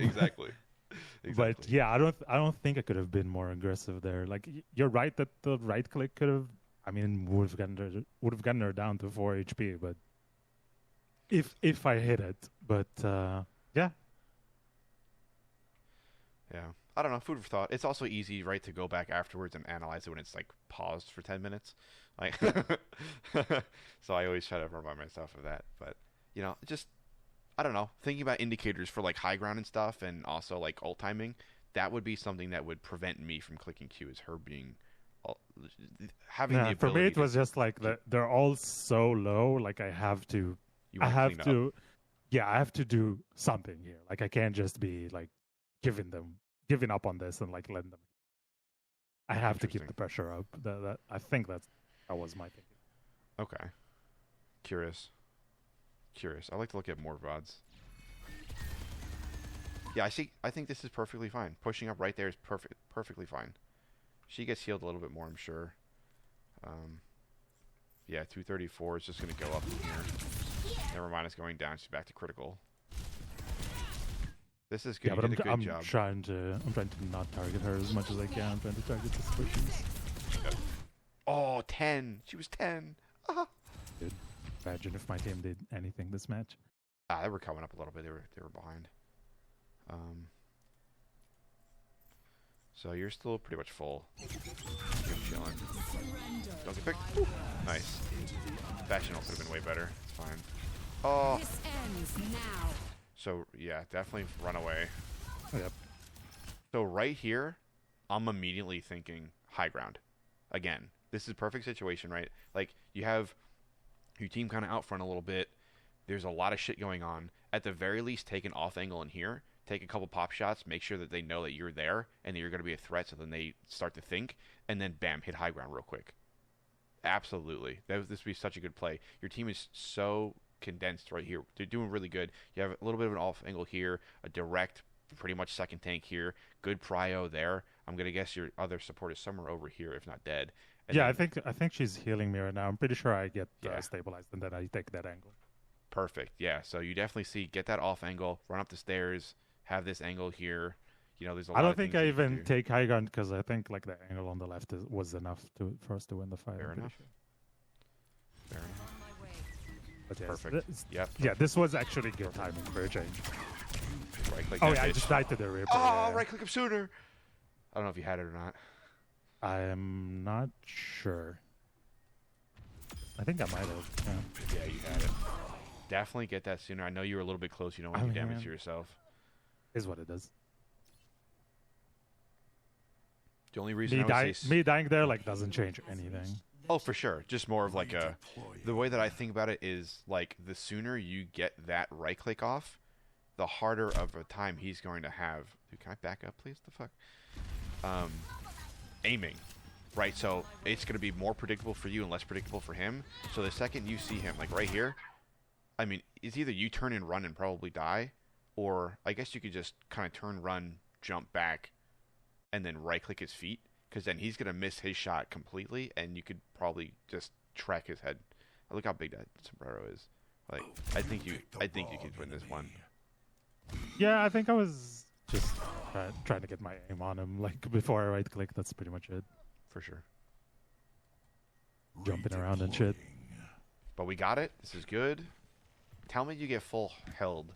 But yeah, I don't think I could have been more aggressive there. Like you're right that the right click could have. I mean, would have gotten her down to 4 HP. But if I hit it, but yeah. Yeah. I don't know. Food for thought. It's also easy, right, to go back afterwards and analyze it when it's like paused for 10 minutes. Like, so I always try to remind myself of that. But just I don't know. Thinking about indicators for like high ground and stuff, and also like ult timing, that would be something that would prevent me from clicking Q. Is her being ul- having the Yeah, for ability. me it was just like they're all so low. Like I have to, You I wanna have clean up. to, yeah, I have to do something here. Like I can't just be like giving up on this and like letting them. I have to keep Interesting. the pressure up. I think that was my thinking. Okay. Curious. I like to look at more VODs. Yeah, I think this is perfectly fine. Pushing up right there is perfectly fine. She gets healed a little bit more, I'm sure. Yeah, 234 is just going to go up from here. Never mind, it's going down. She's back to critical. This is good. Yeah, You but did a good I'm job. trying to not target her as much as I can. I'm trying to target the squishies. Yep. Oh, 10. She was 10. Ah. Dude, imagine if my team did anything this match. They were coming up a little bit. They were behind. So you're still pretty much full. You're chilling. Don't get picked. Ooh, nice. Fashion could have been way better. It's fine. Oh. This ends now. So yeah, definitely run away. Yep. So right here, I'm immediately thinking high ground. Again, this is a perfect situation, right? Like you have your team kind of out front a little bit. There's a lot of shit going on. At the very least, take an off angle in here. Take a couple pop shots. Make sure that they know that you're there and that you're going to be a threat. So then they start to think, and then bam, hit high ground real quick. Absolutely, this would be such a good play. Your team is so condensed right here. They're doing really good. You have a little bit of an off angle here, a direct, pretty much second tank here. Good prio there. I'm gonna guess your other support is somewhere over here, if not dead. And Yeah, then, I think she's healing me right now. I'm pretty sure I get Yeah. stabilized and then I take that angle. perfect. Yeah. So you definitely see get that off angle, run up the stairs, have this angle here. There's a lot. I don't of think things I you can even do. take high ground because I think like the angle on the left was enough for us to win the fight. Fair I'm pretty enough. sure. Fair enough. On my way. But yes, Perfect. Yep. Yeah, this was actually good timing for a change. Right click. Oh that yeah, I bitch. just died to the Reaper. Oh, yeah. right click him sooner. I don't know if you had it or not. I'm not sure. I think I might have. Yeah. Yeah, you had it. Definitely get that sooner. I know you were a little bit close. You don't want to do damage to yourself. Is what it is. The only reason I would say Me dying there like doesn't change anything. oh, for sure. Just more of like the way that I think about it is like the sooner you get that right click off, the harder of a time he's going to have. Dude, can I back up, please? The fuck. Aiming, right? So it's going to be more predictable for you and less predictable for him. So the second you see him, like right here, I mean, it's either you turn and run and probably die, or I guess you could just kind of turn, run, jump back, and then right click his feet, because then he's gonna miss his shot completely, and you could probably just track his head. Look how big that sombrero is. Like, I think you could win this one. Yeah, I think I was just trying to get my aim on him like before I right click. That's pretty much it. For sure. Jumping around and shit. But we got it. This is good. Tell me you get full held.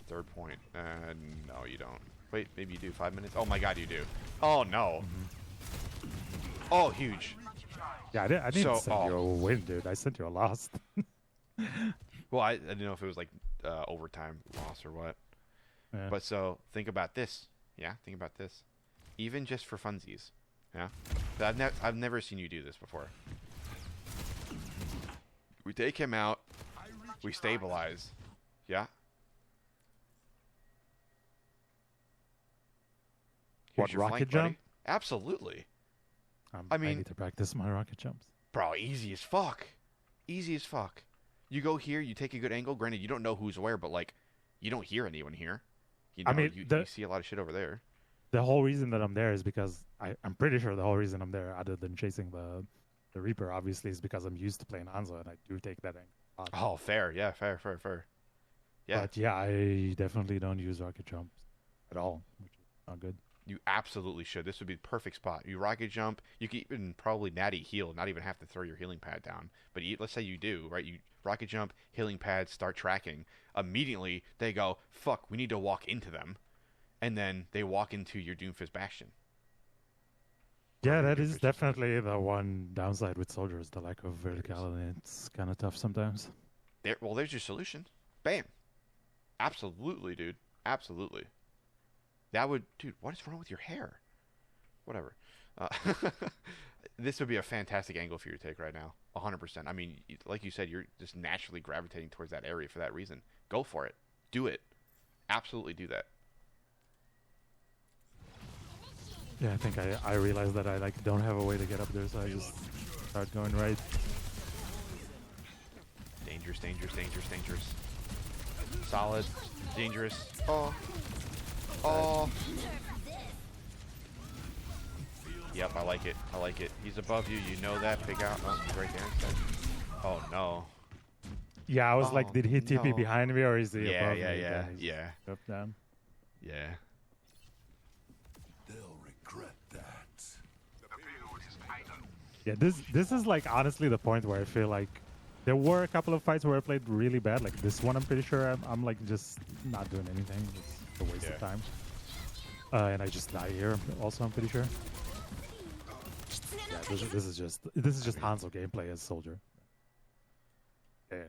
Third point. No, you don't. Wait, maybe you do. 5 minutes? Oh my god, you do. Oh no. Oh, huge. Yeah, I didn't So- send you a win, dude. I sent you a loss. Well, I didn't know if it was like overtime loss or what. Yeah. But so think about this. Yeah, think about this. Even just for funsies. Yeah. I've never seen you do this before. We take him out. We stabilize. Yeah. What, Here's your rocket flank, jump? buddy. Absolutely. I I mean- need to practice my rocket jumps. Bro, easy as fuck. Easy as fuck. You go here, you take a good angle. Granted, you don't know who's where, but like, you don't hear anyone here. You know, I mean, you see a lot of shit over there. The whole reason that I'm there is because I'm pretty sure the whole reason I'm there, other than chasing the Reaper, obviously, is because I'm used to playing Hanzo and I do take that angle. a lot. Oh, fair. Yeah, fair. Yeah, But yeah, I definitely don't use rocket jumps at all, which is not good. you absolutely should. This would be the perfect spot. You rocket jump. You could even probably natty heal, not even have to throw your healing pad down. But let's say you do, right? You rocket jump, healing pad, start tracking. Immediately, they go, fuck, we need to walk into them. and then they walk into your Doomfist Bastion. Yeah, that is definitely the one downside with soldiers, the lack of verticality. It's kind of tough sometimes. There's your solution. Bam. Absolutely, dude. Absolutely. Dude, what is wrong with your hair? Whatever. This would be a fantastic angle for you to take right now. 100%. I mean, like you said, you're just naturally gravitating towards that area for that reason. Go for it. Do it. Absolutely do that. Yeah, I think I realized that I don't have a way to get up there, so I just start going right. Dangerous, dangerous, dangerous, dangerous. Solid. Dangerous. Oh. Oh. Yep, I like it. I like it. He's above you. You know that. Big out. Oh, he's right there instead. Oh, no. Yeah, I was like, did he TP no. behind me or is he above me? Yeah. Up, down. Yeah. They'll regret that. Yeah, this is like honestly the point where I feel like there were a couple of fights where I played really bad. Like this one, I'm pretty sure I'm like just not doing anything. It's a waste of time. And I just die here. Also, I'm pretty sure. Yeah, this is just Hanzo gameplay as soldier. Yeah,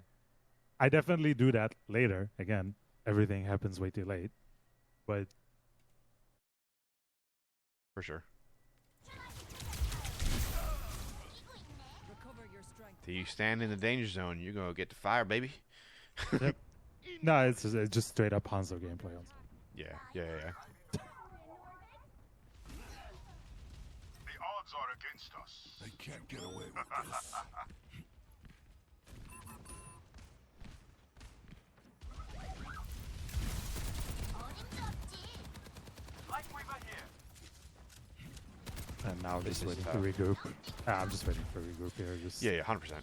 I definitely do that later. Again, everything happens way too late, but For sure. Recover your strength. Till you stand in the danger zone, you're going to get the fire, baby. Yep. No, it's just straight up Hanzo gameplay. Yeah. The odds are against us. They can't get away with this. And now I'm just is waiting tough. to regroup. I'm just waiting for regroup here. Just Yeah, 100%.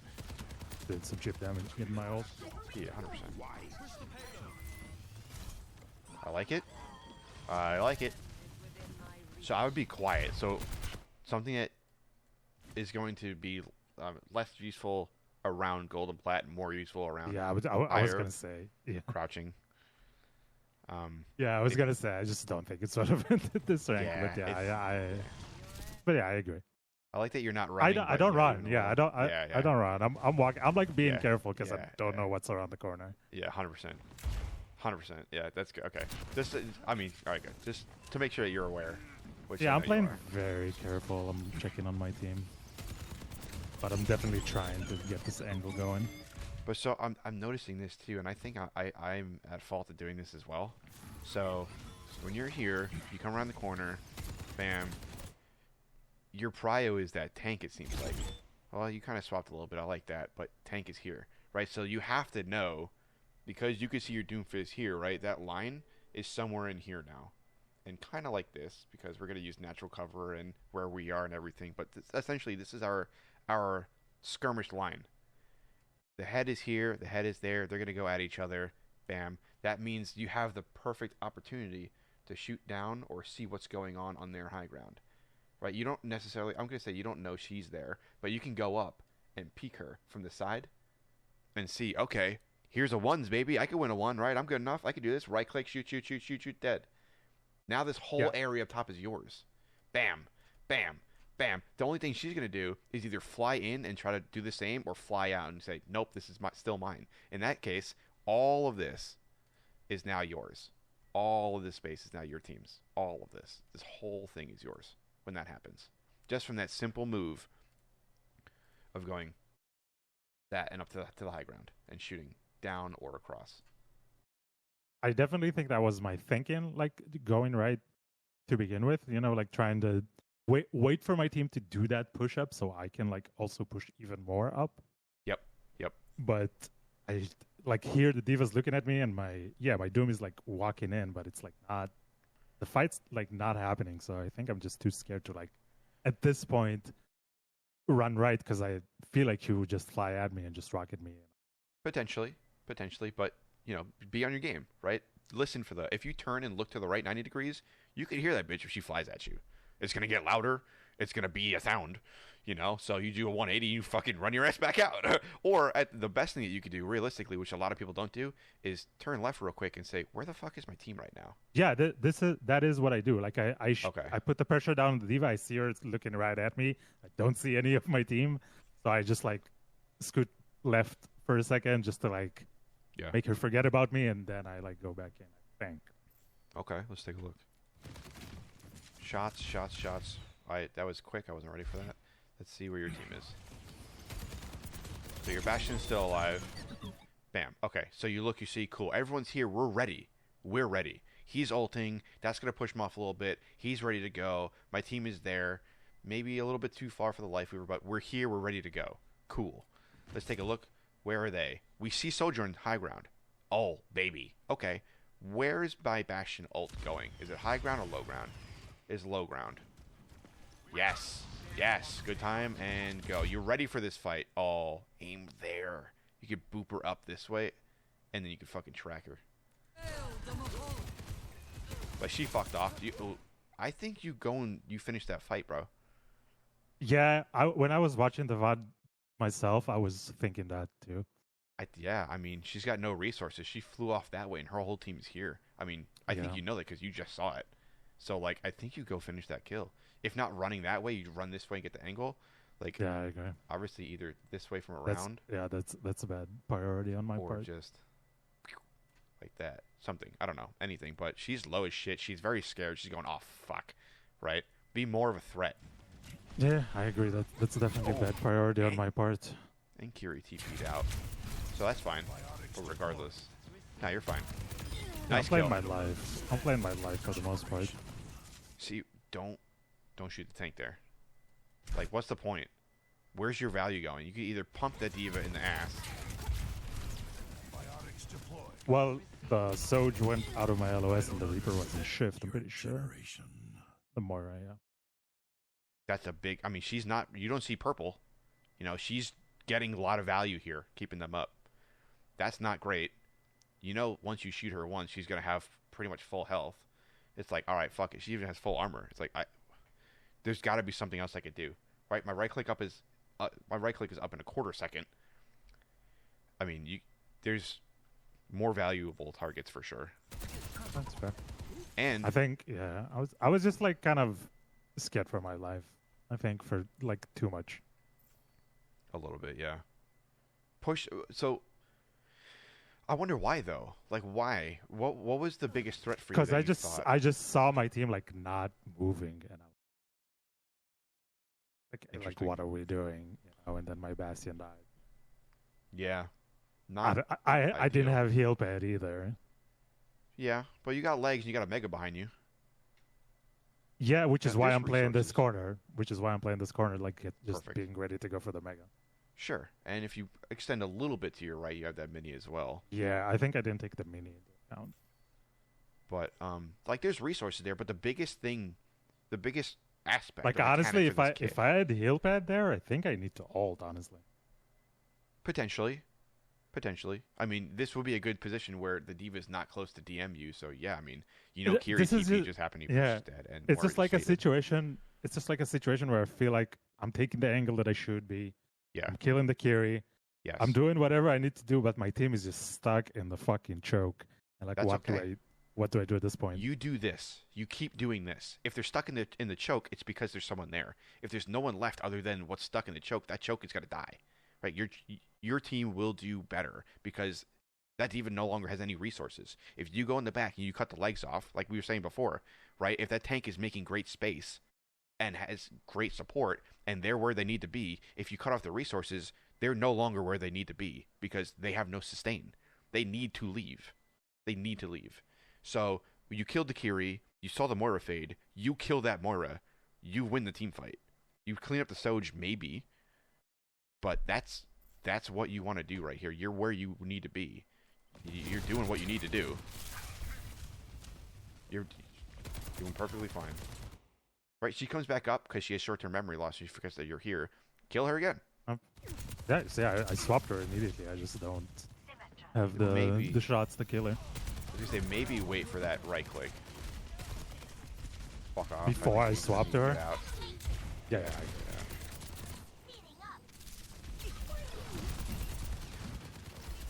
did some chip damage, getting my ult. Yeah, 100%. I like it. I like it. So I would be quiet. So something that is going to be less useful around gold and plat and more useful around Yeah, I was higher gonna say. Yeah, crouching. yeah, I was gonna say. I just don't think it's relevant at this rank. Yeah, But yeah, but yeah, I agree. I like that you're not running. I don't run. Yeah, I don't run. I'm walking. I'm like being Yeah, careful because I yeah, don't yeah. know what's around the corner. Yeah, 100%. 100%. Yeah, that's good. Okay. Just, I mean, all right, good. Just to make sure that you're aware. Which Yeah, I I'm know you playing are. very careful. I'm checking on my team, but I'm definitely trying to get this angle going. But so I'm noticing this too, and I think I'm at fault of doing this as well. So when you're here, you come around the corner, bam. Your prio is that tank. It seems like. Well, you kind of swapped a little bit. I like that, but tank is here, right? So you have to know, because you can see your Doomfist here, right? That line is somewhere in here now, and kind of like this, because we're gonna use natural cover and where we are and everything. But essentially, this is our skirmish line. The head is here, the head is there. They're going to go at each other. Bam. That means you have the perfect opportunity to shoot down or see what's going on their high ground. Right? You don't necessarily, I'm going to say you don't know she's there, but you can go up and peek her from the side and see, okay, here's a ones, baby. I could win a one, right? I'm good enough. I can do this. Right click, shoot, shoot, shoot, shoot, shoot, dead. Now this whole area up top is yours. Bam, bam, bam. The only thing she's going to do is either fly in and try to do the same or fly out and say, nope, this is still mine. In that case, all of this is now yours. All of this space is now your team's. All of this. This whole thing is yours when that happens. Just from that simple move of going that and up to the high ground and shooting down or across. I definitely think that was my thinking, like going right to begin with. You know, like trying to wait for my team to do that push up so I can like also push even more up. Yep. But I like here the diva's looking at me and my Doom is like walking in, but it's like not, the fight's like not happening. So I think I'm just too scared to like at this point run right, because I feel like she would just fly at me and just rocket me. Potentially, but you know, be on your game, right? Listen for if you turn and look to the right 90 degrees, you can hear that bitch if she flies at you. It's gonna get louder. It's gonna be a sound, you know. So you do a 180, you fucking run your ass back out. Or the best thing that you could do, realistically, which a lot of people don't do, is turn left real quick and say, "Where the fuck is my team right now?" Yeah, that is what I do. Like I Okay. I put the pressure down on the diva. I see her looking right at me. I don't see any of my team, so I just like scoot left for a second just to like Yeah. make her forget about me, and then I like go back in. I think. Okay, let's take a look. Shots. That was quick. I wasn't ready for that. Let's see where your team is. So your Bastion's still alive. Bam. Okay, so you look, you see, cool. Everyone's here. We're ready. We're ready. He's ulting. That's going to push him off a little bit. He's ready to go. My team is there. Maybe a little bit too far for the Life Weaver, but we're here. We're ready to go. Cool. Let's take a look. Where are they? We see Sojourn high ground. Oh, baby. Okay. Where is my Bastion ult going? Is it high ground or low ground? It's low ground. Yes. Yes. Good time and go. You're ready for this fight. Oh, aim there. You could boop her up this way, and then you could fucking track her. But she fucked off. I think you go and you finish that fight, bro. Yeah, when I was watching the VOD myself, I was thinking that too. Yeah, I mean, she's got no resources. She flew off that way, and her whole team is here. I mean, I think you know that because you just saw it. So, like, I think you go finish that kill. If not running that way, you run this way and get the angle. Like, Yeah, I agree. obviously, either this way from around, That's a bad priority on my or part. just like that. Something. I don't know. Anything. But she's low as shit. She's very scared. She's going, oh, fuck. Right? Be more of a threat. Yeah, I agree. That's definitely a bad priority on my part. And Kiri TP'd out. So that's fine. But regardless. Nah, you're fine. Nice I'm playing kill. my life. I'm playing my life for the most part. See, don't shoot the tank there. Like, what's the point? Where's your value going? You can either pump the diva in the ass. Biotics deployed. Well, the Soj went out of my LOS and the Reaper was in shift, I'm pretty sure. Generation. The Moira, yeah. That's a big... I mean, she's not... You don't see purple. You know, she's getting a lot of value here, keeping them up. That's not great. You know, once you shoot her once, she's going to have pretty much full health. It's like, all right, fuck it. She even has full armor. It's like, there's got to be something else I could do. Right? My right click is up in a quarter second. I mean, there's more valuable targets for sure. That's fair. And I think, yeah, I was just like kind of scared for my life. I think for like too much. a little bit, yeah. Push. So I wonder why though. Like why? What was the biggest threat for you? Because thought? I just saw my team like not moving, and like what are we doing? You know, and then my Bastion died. Yeah. Not. I didn't ideal. have heal pad either. Yeah, but you got legs and you got a mega behind you. Yeah, which is Yeah, why there's I'm playing this resources. corner. Which is why I'm playing this corner, like just Perfect. being ready to go for the mega. Sure. And if you extend a little bit to your right, you have that mini as well. Yeah, I think I didn't take the mini into account. But like there's resources there, but the biggest aspect. Like or mechanic honestly, for this kit- if I had heal pad there, I think I need to ult. Honestly, Potentially. I mean, this would be a good position where the diva's not close to DM you. So yeah, I mean, you know, Kiri This is TP just- just happened to be yeah. dead, and it's just Mori like a faded. situation. It's just like a situation where I feel like I'm taking the angle that I should be. Yeah. I'm killing the Kiri. Yes. I'm doing whatever I need to do, but my team is just stuck in the fucking choke. And like, That's what okay. do I do at this point? You do this. You keep doing this. If they're stuck in the choke, it's because there's someone there. If there's no one left other than what's stuck in the choke, that choke is gonna die. Right? Your team will do better because that diva no longer has any resources. If you go in the back and you cut the legs off, like we were saying before, right? If that tank is making great space and has great support and they're where they need to be, if you cut off the resources, they're no longer where they need to be because they have no sustain. They need to leave. So you killed the Kiri, you saw the Moira fade, you kill that Moira, you win the team fight. You clean up the Soj maybe, but that's what you want to do right here. You're where you need to be. You're doing what you need to do. You're doing perfectly fine. Right, she comes back up because she has short-term memory loss. She forgets that you're here. Kill her again. Yeah, see, I swapped her immediately. I just don't have Maybe. the shots to kill her. I was gonna say maybe wait for that right click. Fuck off. Before I think swapped you her? get out. Yeah,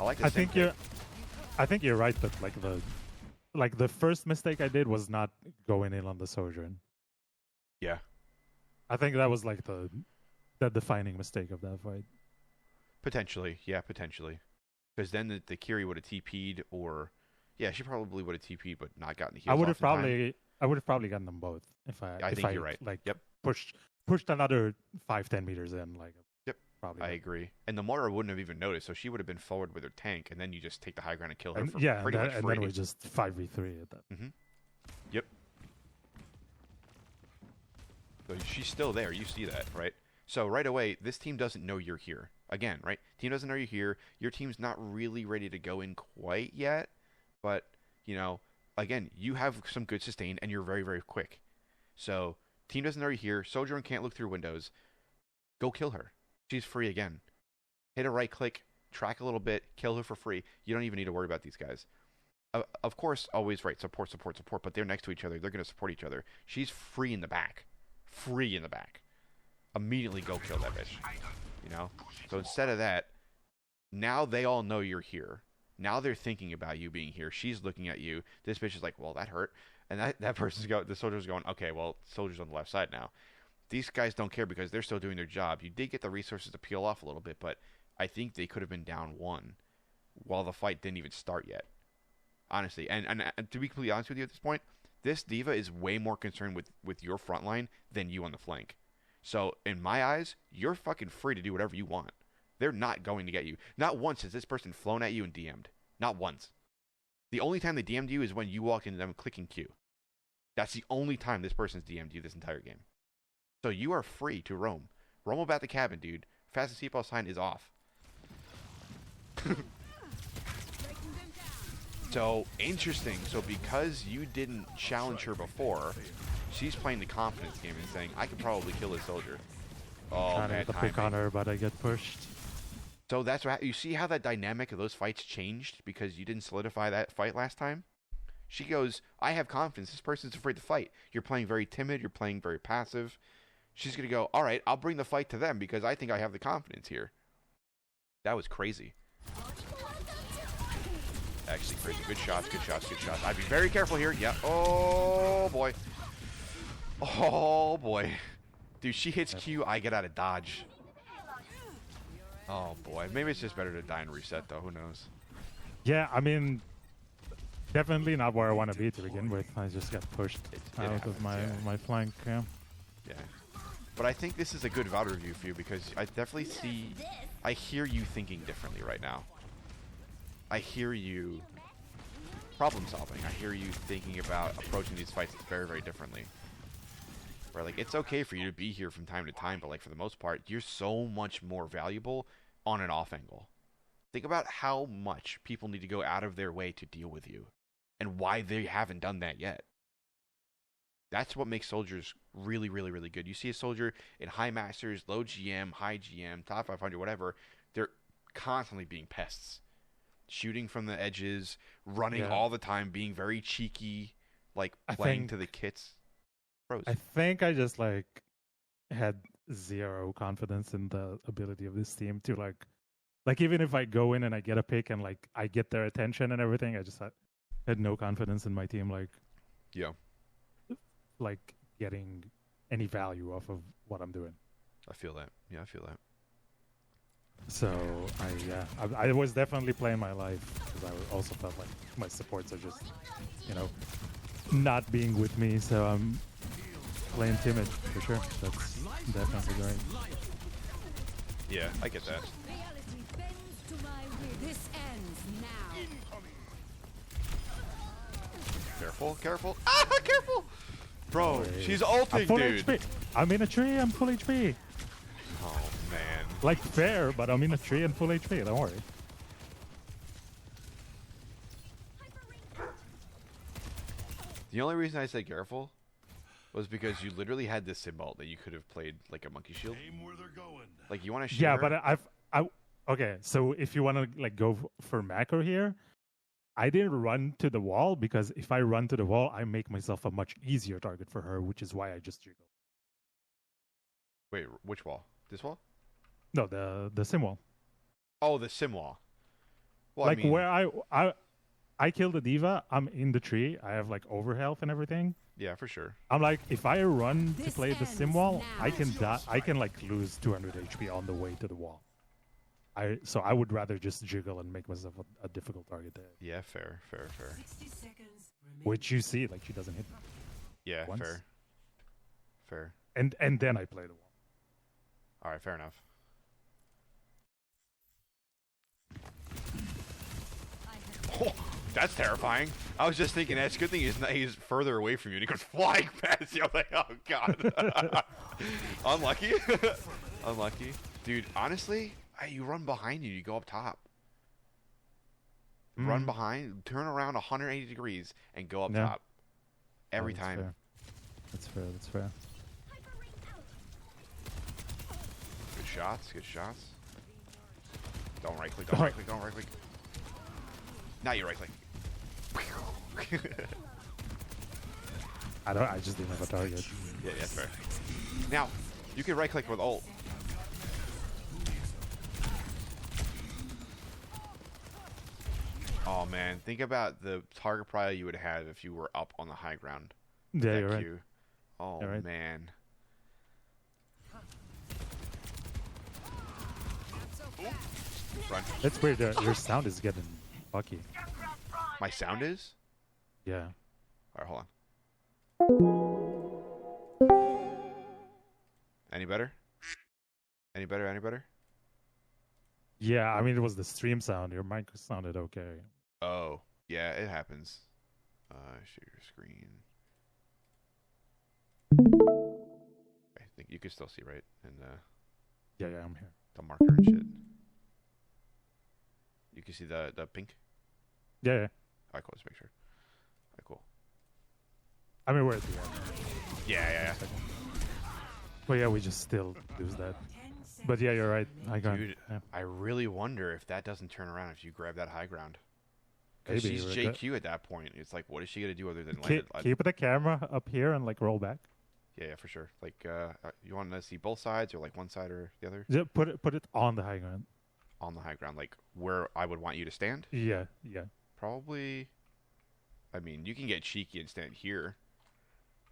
I like. I think you're. I think you're right that like the first mistake I did was not going in on the Sojourn. Yeah, I think that was like the defining mistake of that fight. potentially. Yeah, potentially. Because then the Kiri would have TP'd, or yeah, she probably would have TP'd, but not gotten the heals. I would have probably gotten them both if I if think I you're right. like Yep. pushed another 5-10 meters in. Like Yep. probably. I agree. And the Moira wouldn't have even noticed, so she would have been forward with her tank, and then you just take the high ground and kill her for Yeah, pretty much and free. then we just 5v3 at that. Yep. So she's still there. You see that, right? So right away, this team doesn't know you're here. Again, right? Team doesn't know you're here. Your team's not really ready to go in quite yet. But, you know, again, you have some good sustain, and you're very, very quick. So team doesn't know you're here. Sojourn can't look through windows. Go kill her. She's free again. Hit a right click, track a little bit, kill her for free. You don't even need to worry about these guys. Of course, always right, support, but they're next to each other. They're going to support each other. She's free in the back. Free in the back. Immediately go kill that bitch. You know? So instead of that, now they all know you're here. Now they're thinking about you being here. She's looking at you. This bitch is like, well, that hurt. And that person's the soldier's going, okay, well, soldier's on the left side now. These guys don't care because they're still doing their job. You did get the resources to peel off a little bit, but I think they could have been down 1 while the fight didn't even start yet. Honestly. And to be completely honest with you at this point, this diva is way more concerned with your front line than you on the flank. So, in my eyes, you're fucking free to do whatever you want. They're not going to get you. Not once has this person flown at you and DM'd. Not once. The only time they DM'd you is when you walked into them clicking Q. That's the only time this person's DM'd you this entire game. So you are free to roam. Roam about the cabin, dude. Fastest seatbelt sign is off. So, interesting. So because you didn't challenge her before, she's playing the confidence game and saying, I could probably kill this soldier. Oh, Trying bad to timing. pick on her, but I get pushed. So that's what you see how that dynamic of those fights changed because you didn't solidify that fight last time? She goes, I have confidence. This person's afraid to fight. You're playing very timid. You're playing very passive. She's going to go, all right, I'll bring the fight to them because I think I have the confidence here. That was crazy. Actually crazy. Good shots, good shots, good shots. I'd be very careful here. Yeah. Oh, boy. Oh, boy. Dude, she hits Q. I get out of dodge. Oh, boy. Maybe it's just better to die and reset, though. Who knows? Yeah, I mean, definitely not where I want to be to begin with. I just got pushed It out happens, of my, yeah. my flank. Yeah. Yeah. But I think this is a good VOD review for you because I definitely see... I hear you thinking differently right now. I hear you problem solving. I hear you thinking about approaching these fights very, very differently. Where, like, it's okay for you to be here from time to time, but, like, for the most part, you're so much more valuable on an off angle. Think about how much people need to go out of their way to deal with you and why they haven't done that yet. That's what makes soldiers really, really, really good. You see a soldier in high masters, low GM, high GM, top 500, whatever, they're constantly being pests. Shooting from the edges, running all the time, being very cheeky, like playing to the kits. Pros. I think I just like had zero confidence in the ability of this team to like even if I go in and I get a pick and like I get their attention and everything, I just had no confidence in my team like getting any value off of what I'm doing. I feel that. Yeah, I feel that. So I was definitely playing my life because I also felt like my supports are just, not being with me. So I'm playing timid for sure. That's definitely right. Yeah, I get that. Reality bends to my will. This ends now. Careful, careful. Ah, careful! Bro, Wait. she's I'm ulting, full dude. HP. I'm in a tree. I'm full HP. Oh, man. Like fair, but I'm in a tree and full HP. Don't worry. The only reason I said careful was because you literally had this symbol that you could have played like a monkey shield. Aim where they're going. Like, you want to shoot Yeah, her? but okay. So if you want to like go for macro here, I didn't run to the wall because if I run to the wall, I make myself a much easier target for her, which is why I just jiggle. Wait, which wall? This wall? No, the sim wall. Oh, the sim wall. Well, Like I mean, where I killed the diva. I'm in the tree. I have like over health and everything. yeah, for sure. I'm like, if I run to This play the sim ends wall, now. I can die. I can like lose 200 HP on the way to the wall. So I would rather just jiggle and make myself a difficult target there. Yeah, fair. 60 seconds remaining. Which you see, like she doesn't hit me. Yeah, Once. fair. And then I play the wall. All right, fair enough. Oh, that's terrifying. I was just thinking, that's a good thing he's further away from you. And he goes flying past you. I'm like, oh god. Unlucky. Unlucky, dude. Honestly, you run behind you go up top. Run behind, turn around 180 degrees, and go up Yeah. top. Every That's time. fair. That's fair. Good shots. Don't right click, don't right click. Now you right click. I just didn't have a target. Yeah, that's fair. Now, you can right click with ult. Oh man, think about the target prior you would have if you were up on the high ground. Yeah, That you're right. Q. Oh You're right. man. Run. That's weird. Your sound is getting fucky. My sound is? Yeah. Alright, hold on. Any better? Any better? Yeah, I mean, it was the stream sound. Your mic sounded okay. Oh, yeah, it happens. Share screen. I think you can still see, right? And Yeah, I'm here. the marker and shit. You can see the pink? Yeah. Alright, cool, let's make sure. Alright, cool. I mean, we're at the end. Yeah. But yeah, we just still lose that. 10 seconds. But yeah, you're right. High ground. Dude, Yeah. I really wonder if that doesn't turn around if you grab that high ground. Because Maybe, she's right? JQ at that point. It's like, what is she going to do other than land it? Keep the camera up here and like roll back. Yeah, for sure. Like, you want to see both sides or like one side or the other? Just put it on the high ground. On the high ground, like where I would want you to stand? Yeah. Probably. I mean, you can get cheeky and stand here.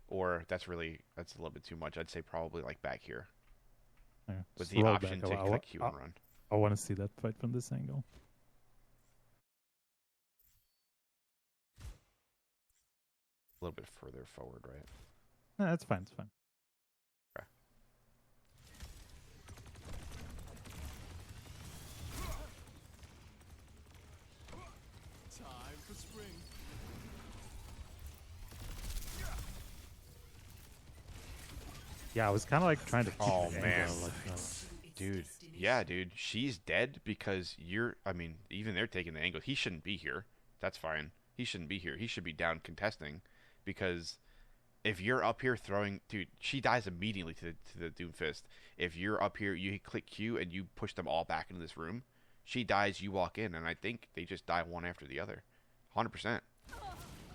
Or that's a little bit too much. I'd say probably like back here. Yeah. With Just the roll option back. to click Q and run. I want to see that fight from this angle. A little bit further forward, right? No, it's fine. It's fine. Okay. Time for spring. Yeah, I was kind of like trying to keep Oh, the man. angle, like, Dude. Yeah, dude. She's dead because I mean, even they're taking the angle. He shouldn't be here. That's fine. He shouldn't be here. He should be down contesting because if you're up here throwing, dude, she dies immediately to the Doomfist. If you're up here, you click Q and you push them all back into this room. She dies, you walk in, and I think they just die one after the other. 100%.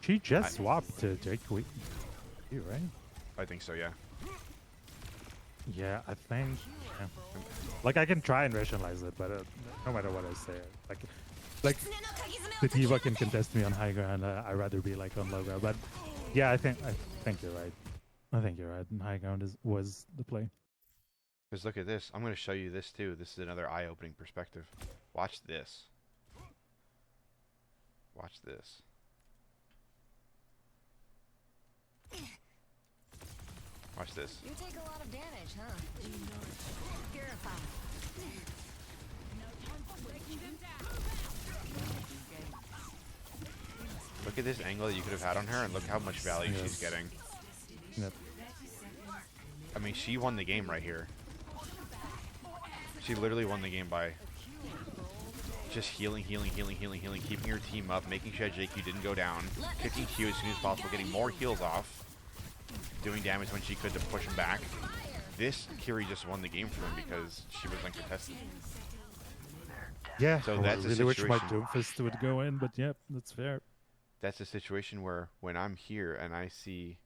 she just swapped to Jake. You right? I think so, yeah. Yeah, I think. Yeah. Like I can try and rationalize it, but no matter what I say, like the diva can contest me on high ground. I'd rather be like on low ground. But yeah, I think you're right. I think you're right. And high ground was the play. Because look at this. I'm going to show you this too. This is another eye-opening perspective. Watch this. Watch this. Watch this. You take a lot of damage, huh? Purify. Look at this angle that you could have had on her, and look how much value she's getting. Yep. I mean, she won the game right here. She literally won the game by just healing, keeping her team up, making sure JQ didn't go down, kicking Q as soon as possible, getting more heals off, doing damage when she could to push him back. This Kiri just won the game for them because she was uncontested. Yeah. So I that's a really wish my situation- Doomfist would go in, but yeah, that's fair. That's a situation where when I'm here and I see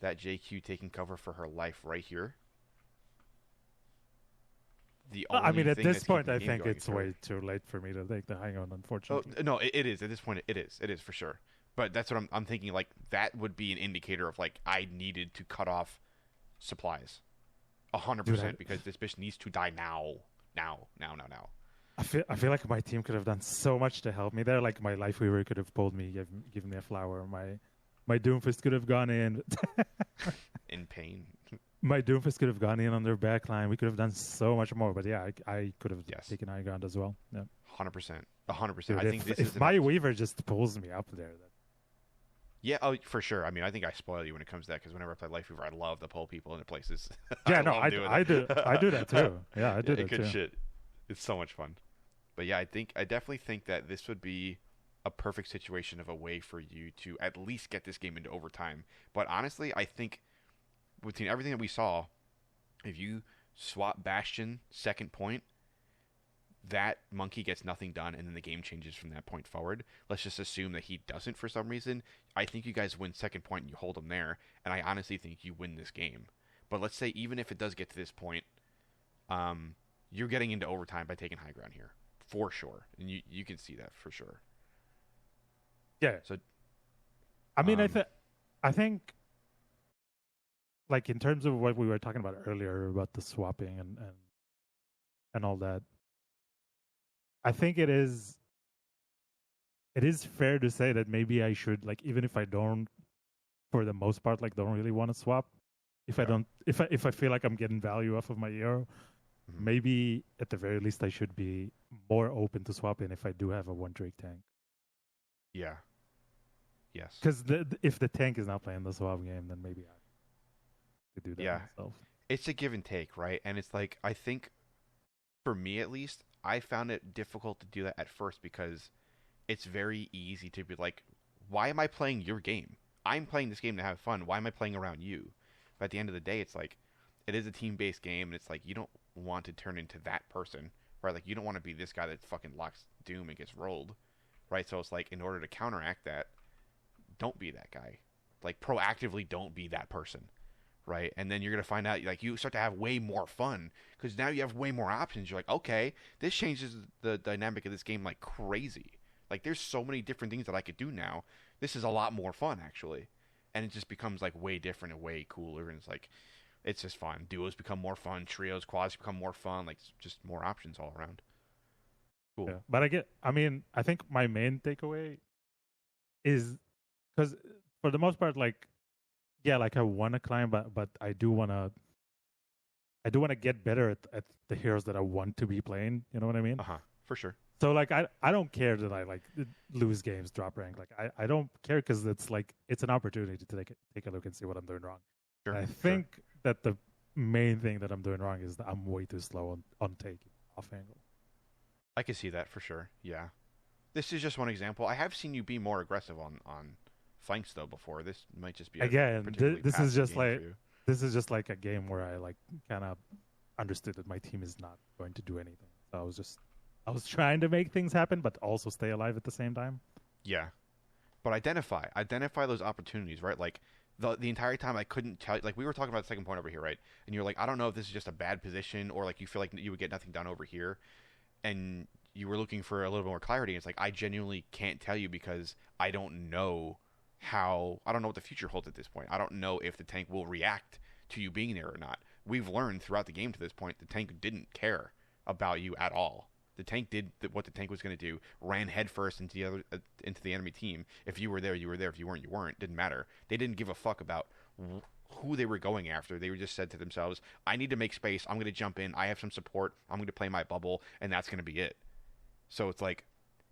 that JQ taking cover for her life right here, the I only mean, at thing this that's point, keeping I the game think going it's is hard. way too late for me to take the hang on, Oh unfortunately. no, it is at this point. It is for sure. But that's what I'm thinking. Like that would be an indicator of like I needed to cut off supplies, Dude, 100% because this bitch needs to die now. I feel like my team could have done so much to help me there. Like my life weaver could have pulled me, given me a flower. My Doomfist could have gone in. In pain. My Doomfist could have gone in on their backline. We could have done so much more. But yeah, I could have Yes. taken high ground as well. Yeah. 100%. 100%. Dude, I think this if is my weaver just pulls me up there, Yeah, oh, for sure. I mean, I think I spoil you when it comes to that because whenever I play Life Weaver, I love to pull people into places. yeah, no, love doing I it. do that too. Yeah, I do that good too. shit. It's so much fun. But yeah, I definitely think that this would be a perfect situation of a way for you to at least get this game into overtime. But honestly, I think between everything that we saw, if you swap Bastion second point, that monkey gets nothing done, and then the game changes from that point forward. Let's just assume that he doesn't for some reason. I think you guys win second point and you hold him there, and I honestly think you win this game. But let's say even if it does get to this point, you're getting into overtime by taking high ground here for sure, and you can see that for sure. Yeah. So, I mean, I think, like in terms of what we were talking about earlier about the swapping and all that, I think it is fair to say that maybe I should, like, even if I don't, for the most part, like, don't really want to swap. If I don't, if I feel like I'm getting value off of my hero, maybe at the very least I should be more open to swapping if I do have a one Drake tank. yeah. Yes. Because if the tank is not playing the swap game, then maybe I could do that myself. It's a give and take, right? And it's like, I think, for me at least, I found it difficult to do that at first because it's very easy to be like, why am I playing your game? I'm playing this game to have fun. Why am I playing around you? But at the end of the day, it's like, it is a team-based game, and it's like, you don't want to turn into that person, right? Like, you don't want to be this guy that fucking locks Doom and gets rolled, right? So it's like, in order to counteract that, don't be that guy. Like, proactively don't be that person, right? And then you're going to find out, like, you start to have way more fun because now you have way more options. You're like, okay, this changes the dynamic of this game like crazy. Like, there's so many different things that I could do now. This is a lot more fun, actually. And it just becomes, like, way different and way cooler. And it's like, it's just fun. Duos become more fun. Trios, quads become more fun. Like, just more options all around. Cool. Yeah. But I think my main takeaway is because for the most part, like, yeah, like I want to climb, but I do want to get better at the heroes that I want to be playing. You know what I mean? For sure. So like I don't care that I like lose games, drop rank. Like I don't care because it's like it's an opportunity to take a look and see what I'm doing wrong. Sure. And I think that the main thing that I'm doing wrong is that I'm way too slow on taking off angle. I can see that for sure. Yeah. This is just one example. I have seen you be more aggressive on flanks though before. This might just be this is just like a game where I like kind of understood that my team is not going to do anything. So I was trying to make things happen, but also stay alive at the same time. Yeah, but identify those opportunities, right? Like the entire time I couldn't tell. Like we were talking about the second point over here, right? And you're like, I don't know if this is just a bad position or like you feel like you would get nothing done over here, and you were looking for a little bit more clarity. It's like I genuinely can't tell you because I don't know what the future holds at this point. I don't know if the tank will react to you being there or not. We've learned throughout the game to this point the tank didn't care about you at all. The tank did what the tank was going to do, ran headfirst into the enemy team. If you were there, you were there. If you weren't, you weren't. Didn't matter. They didn't give a fuck about who they were going after. They were just said to themselves, I need to make space. I'm going to jump in. I have some support. I'm going to play my bubble, and that's going to be it. So it's like,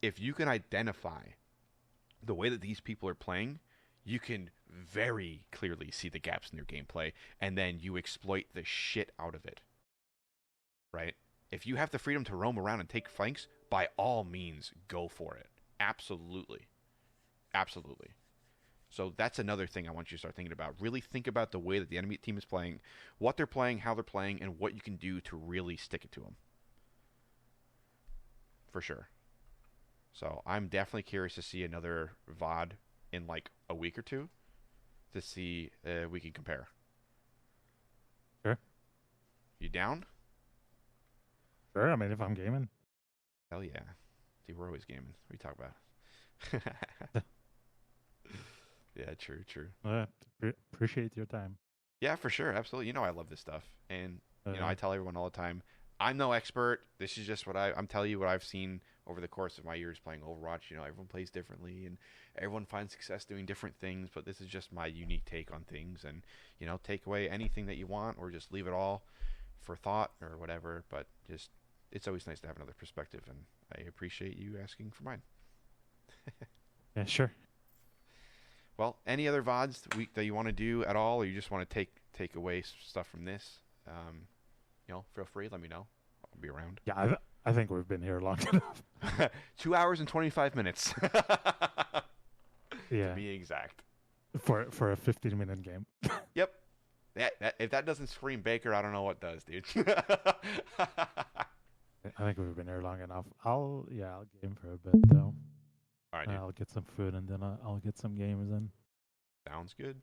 if you can identify the way that these people are playing, you can very clearly see the gaps in their gameplay, and then you exploit the shit out of it. Right? If you have the freedom to roam around and take flanks, by all means, go for it. Absolutely. Absolutely. So that's another thing I want you to start thinking about. Really think about the way that the enemy team is playing, what they're playing, how they're playing, and what you can do to really stick it to them. For sure. So I'm definitely curious to see another VOD in like a week or two to see if we can compare. Sure. You down? Sure, I mean, if I'm gaming. Hell yeah. See, we're always gaming. What are you talking about? Yeah, true. Appreciate your time. Yeah, for sure. Absolutely. You know I love this stuff. And, Uh, I tell everyone all the time, I'm no expert. This is just what I'm telling you what I've seen over the course of my years playing Overwatch. Everyone plays differently and everyone finds success doing different things, but this is just my unique take on things. And, take away anything that you want or just leave it all for thought or whatever. But just, it's always nice to have another perspective, and I appreciate you asking for mine. yeah, sure. Well, any other VODs that you want to do at all, or you just want to take away stuff from this, feel free. Let me know. I'll be around. Yeah, I think we've been here long enough. 2 hours and 25 minutes. Yeah, To be exact. for a 15-minute game. Yep. If that doesn't scream Baker, I don't know what does, dude. I think we've been here long enough. I'll game for a bit though. All right, dude. I'll get some food and then I'll get some games in. Sounds good.